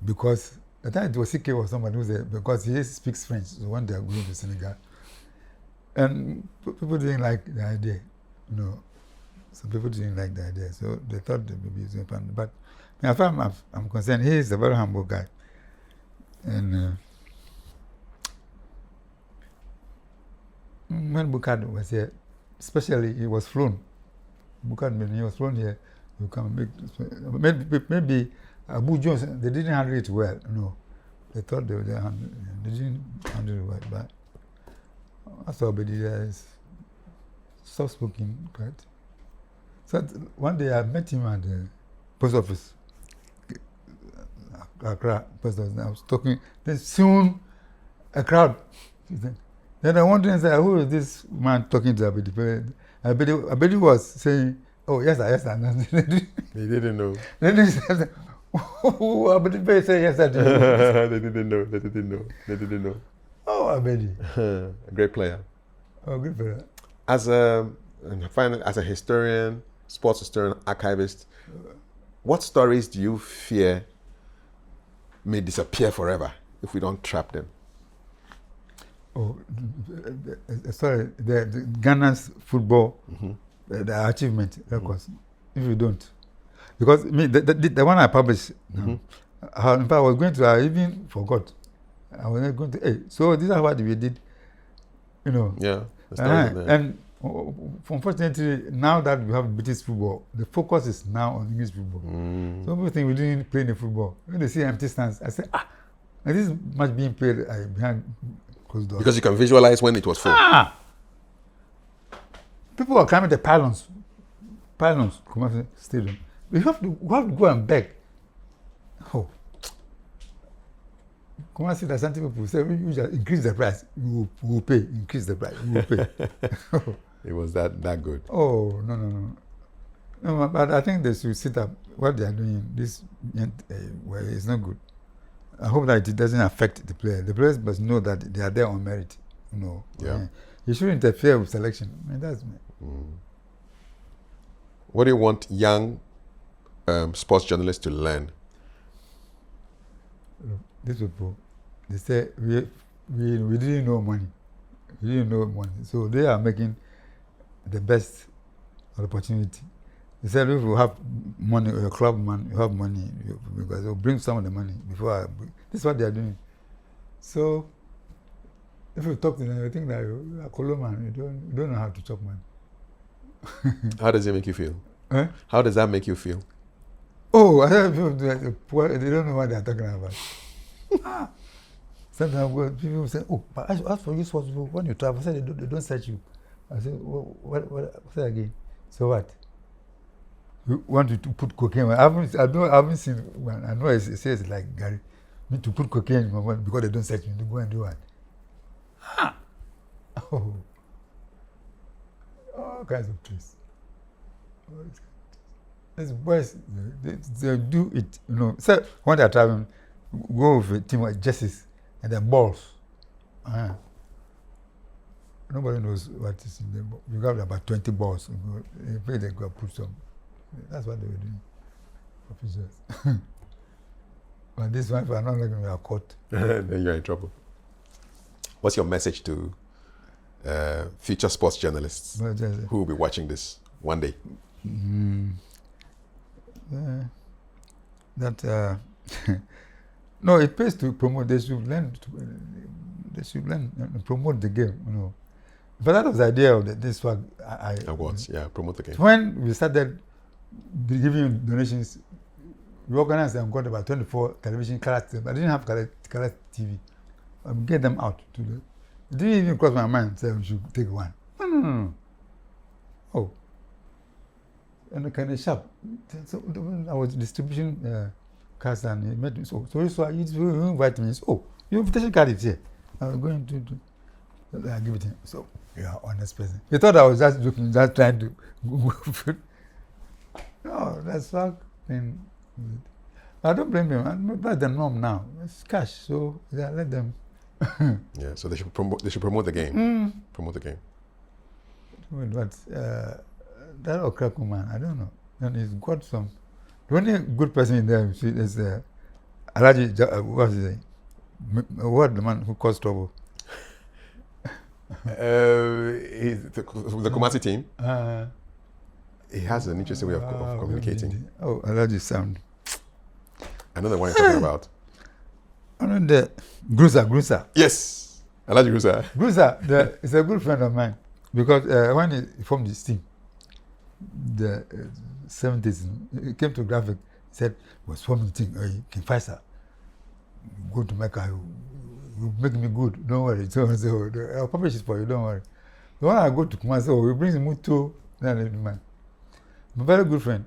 Because at the time it was CK or somebody who said, because he speaks French, so when they are going to Senegal. And people didn't like the idea, Some people didn't like the idea, so they thought that maybe it's fun. But as far as I'm concerned, he is a very humble guy. And when Bukad was here, especially he was flown. Bukad, when he was flown here, you come maybe Abu Jones, they didn't handle it well. No, they thought they didn't handle it well. But I saw Bediako is soft-spoken, right? So one day I met him at the post office. Accra post office. I was talking. Then soon a crowd. Then I wondered, who is this man talking to Abedi? Abedi was saying, "Oh yes, sir, yes, sir." They didn't know. Then they said, Abedi said, "Yes, sir." They didn't know. They didn't know. Oh, Abedi, a great player. Oh, good player. As a historian, sports historian, archivist, what stories do you fear may disappear forever if we don't trap them? Oh, sorry, the Ghana's football, the achievement records. If you don't, because the one I published, in fact, I was going to, I even forgot. I was not going to. Hey, so this is what we did, you know. Yeah. And unfortunately, now that we have British football, the focus is now on English football. So people think we didn't play the football. When they see empty stands, I say, this is much being played behind closed doors. Because you can visualize when it was full. People are climbing the pylons, Kumasi Stadium. We have to go and beg. Oh. Kumasi, the Asante people say, we just increase the price. We will pay. Increase the price. We will pay. It was that good. Oh, no. But I think they should sit up. What they are doing, this well, it's not good. I hope that it doesn't affect the players. The players must know that they are there on merit. You know. Yeah. You shouldn't interfere with selection. I mean, that's me. What do you want young sports journalists to learn? These people, they say we didn't know money. We didn't know money. So they are making the best opportunity. They said if you have money, or a club man, you have money, because they'll bring some of the money before this is what they are doing. So if you talk to them, you think that you're a Kolo man, you don't know how to talk money. How does it make you feel? How does that make you feel? Oh, I have people they don't know what they're talking about. Sometimes people say, "Oh, but as for you, when you travel, I said they don't search you." I said, "What? Say again." So what? You want to put cocaine? I haven't seen one. I know it says like Gary, me to put cocaine in my mind because they don't search me. They go and do what? Oh, all kinds of tricks. These boys, they do it, you know. So when they're traveling, go with a team of jerseys and then balls. Nobody knows what is in them. You got about 20 balls. They go put some. That's what they were doing. Officers. But this one, if I'm not looking, we are caught. Then you're in trouble. What's your message to future sports journalists who will be watching this one day? No, it pays to promote. They should learn and promote the game, you know. But that was the idea of this work. Promote the game. When we started giving donations, we organized and got about 24 television color. I didn't have color TV. I would get them out to the. It didn't even cross my mind. Say we should take one. No. Oh. And the kind of shop. So I was distribution cards and he met me. So you invite me. So, your invitation card is here. I was going to I give it to him. So you are honest person. He thought I was just looking, just trying to no, that's fucking. I don't blame him. That's the norm now. It's cash, so let them. Yeah, so they should promote the game. Promote the game. But that Okraku man, I don't know. And he's got some. The only good person in there is Alaji. What's his name? What the man who caused trouble? He's the Kumasi team. He has an interesting way of communicating. Oh, Alaji sound. I know the one you're talking about. I know the Grusa. Yes. Alaji Brusa. Brusa is a good friend of mine because when he formed his team, the 70s, he came to Graphic, he said, was forming team, King Faisal, go to Mecca, you make me good, don't worry. So I'll publish it for you, don't worry. The one I go to Kumasi, he brings me to man. My very good friend.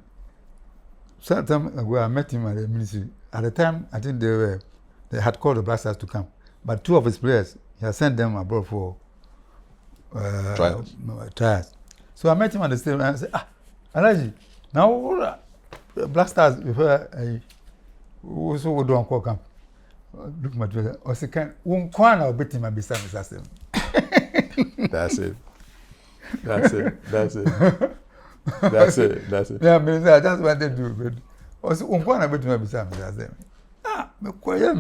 Some time ago, I met him at the ministry. At the time, I think they had called the Black Stars to come, but 2 of his players, he had sent them abroad for trials. So I met him at the stadium and I said, Alaji, now Black Stars before I also go down camp. Look at my brother. I said, can I'll beat him and be Sam. That's it. Yeah, I just wanted to do it. Also, I beat him and be Sam.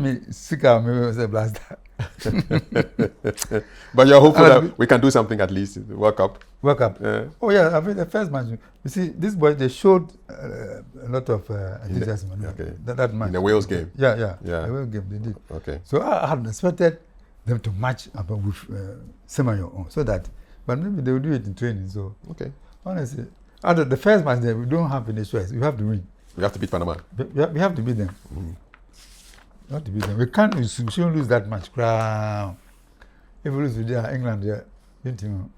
Me sick of me as a Black Star. But you're hopeful that we can do something at least. Work up. Yeah. Oh yeah, I mean the first match. You see, this boy they showed a lot of enthusiasm. That match. In the Wales game. Yeah. The Wales game they did. Okay. So I had expected them to match up with Semayo, so that, but maybe they will do it in training. So okay. Honestly, after the first match, we don't have any choice. We have to win. We have to beat Panama. We have to beat them. We have to beat them. We shouldn't lose that match. If we lose with England, didn't you know?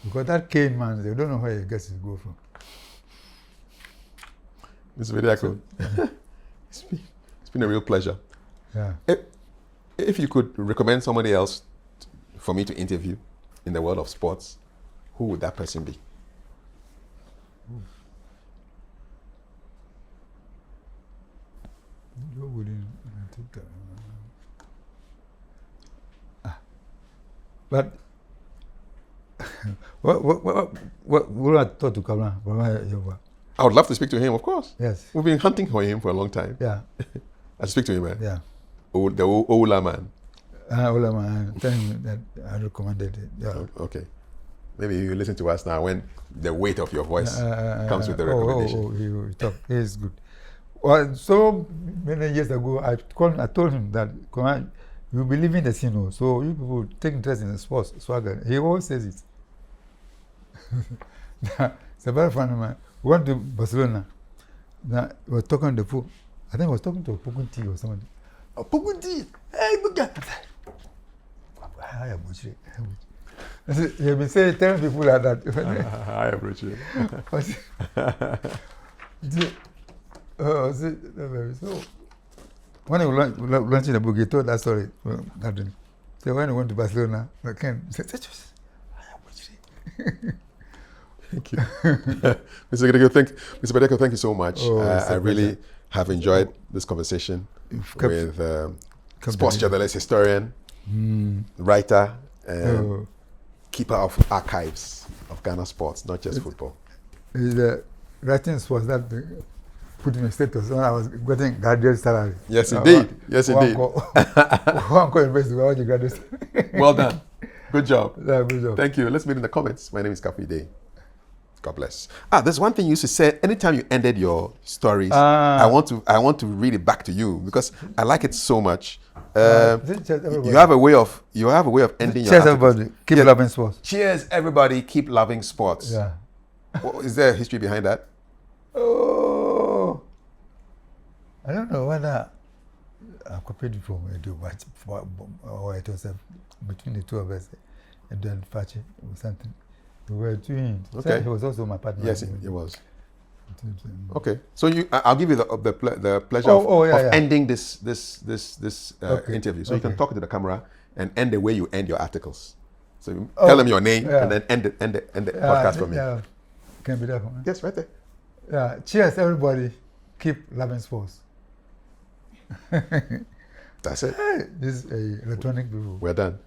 Because that Kane man, they don't know where he gets his goal from. Mr. Bediako, it's been a real pleasure. Yeah. If you could recommend somebody else for me to interview in the world of sports, who would that person be? But what would I thought to come now? I would love to speak to him, of course. Yes. We've been hunting for him for a long time. Yeah. I'll speak to him, man. Yeah. The Ola man. Ola man, tell him that I recommended it. Yeah. Okay. Maybe you listen to us now when the weight of your voice comes with the recommendation. He talk. He is good. Well, so many years ago, I told him that you'll be leaving the scene, so you people take interest in the sports, swagger. He always says it. It's a very funny man. We went to Barcelona. Now, we were talking on the phone. I think I was talking to Pukunti or somebody. Pukunti! Hey, good guy! You've been telling people like that. I appreciate it. So, when he was launching the book, he told that story. So when he went to Barcelona, Ken said, thank you. Mr. Bediako, thank you so much. I really have enjoyed this conversation with sports journalist, historian, writer, and keeper of archives of Ghana sports, not just football. The writing sports that put in a status when I was getting graduate salary. Yes, indeed. One call university, graduate. Well done. Good job. Yeah, good job. Thank you. Let's meet in the comments. My name is Kafui Dey. God bless. There's one thing you used to say anytime you ended your stories. I want to read it back to you because I like it so much. You have a way of ending your. Cheers, everybody. Keep loving sports. Cheers, everybody. Keep loving sports. Yeah. Is there a history behind that? Oh, I don't know whether I copied it from Edu, but or it was between the two of us, Edu and Fachi or something. We were twins. Okay. So he was also my partner. Yes, it was. Okay, so I'll give you the pleasure of ending this interview. So you can talk to the camera and end the way you end your articles. So you tell them your name and then end the podcast for me. Yeah, can be there for me. Yes, right there. Yeah, cheers, everybody. Keep loving sports. That's it. This is electronic people. We're done.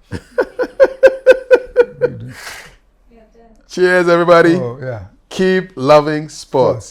Cheers, everybody. Oh, yeah. Keep loving sports.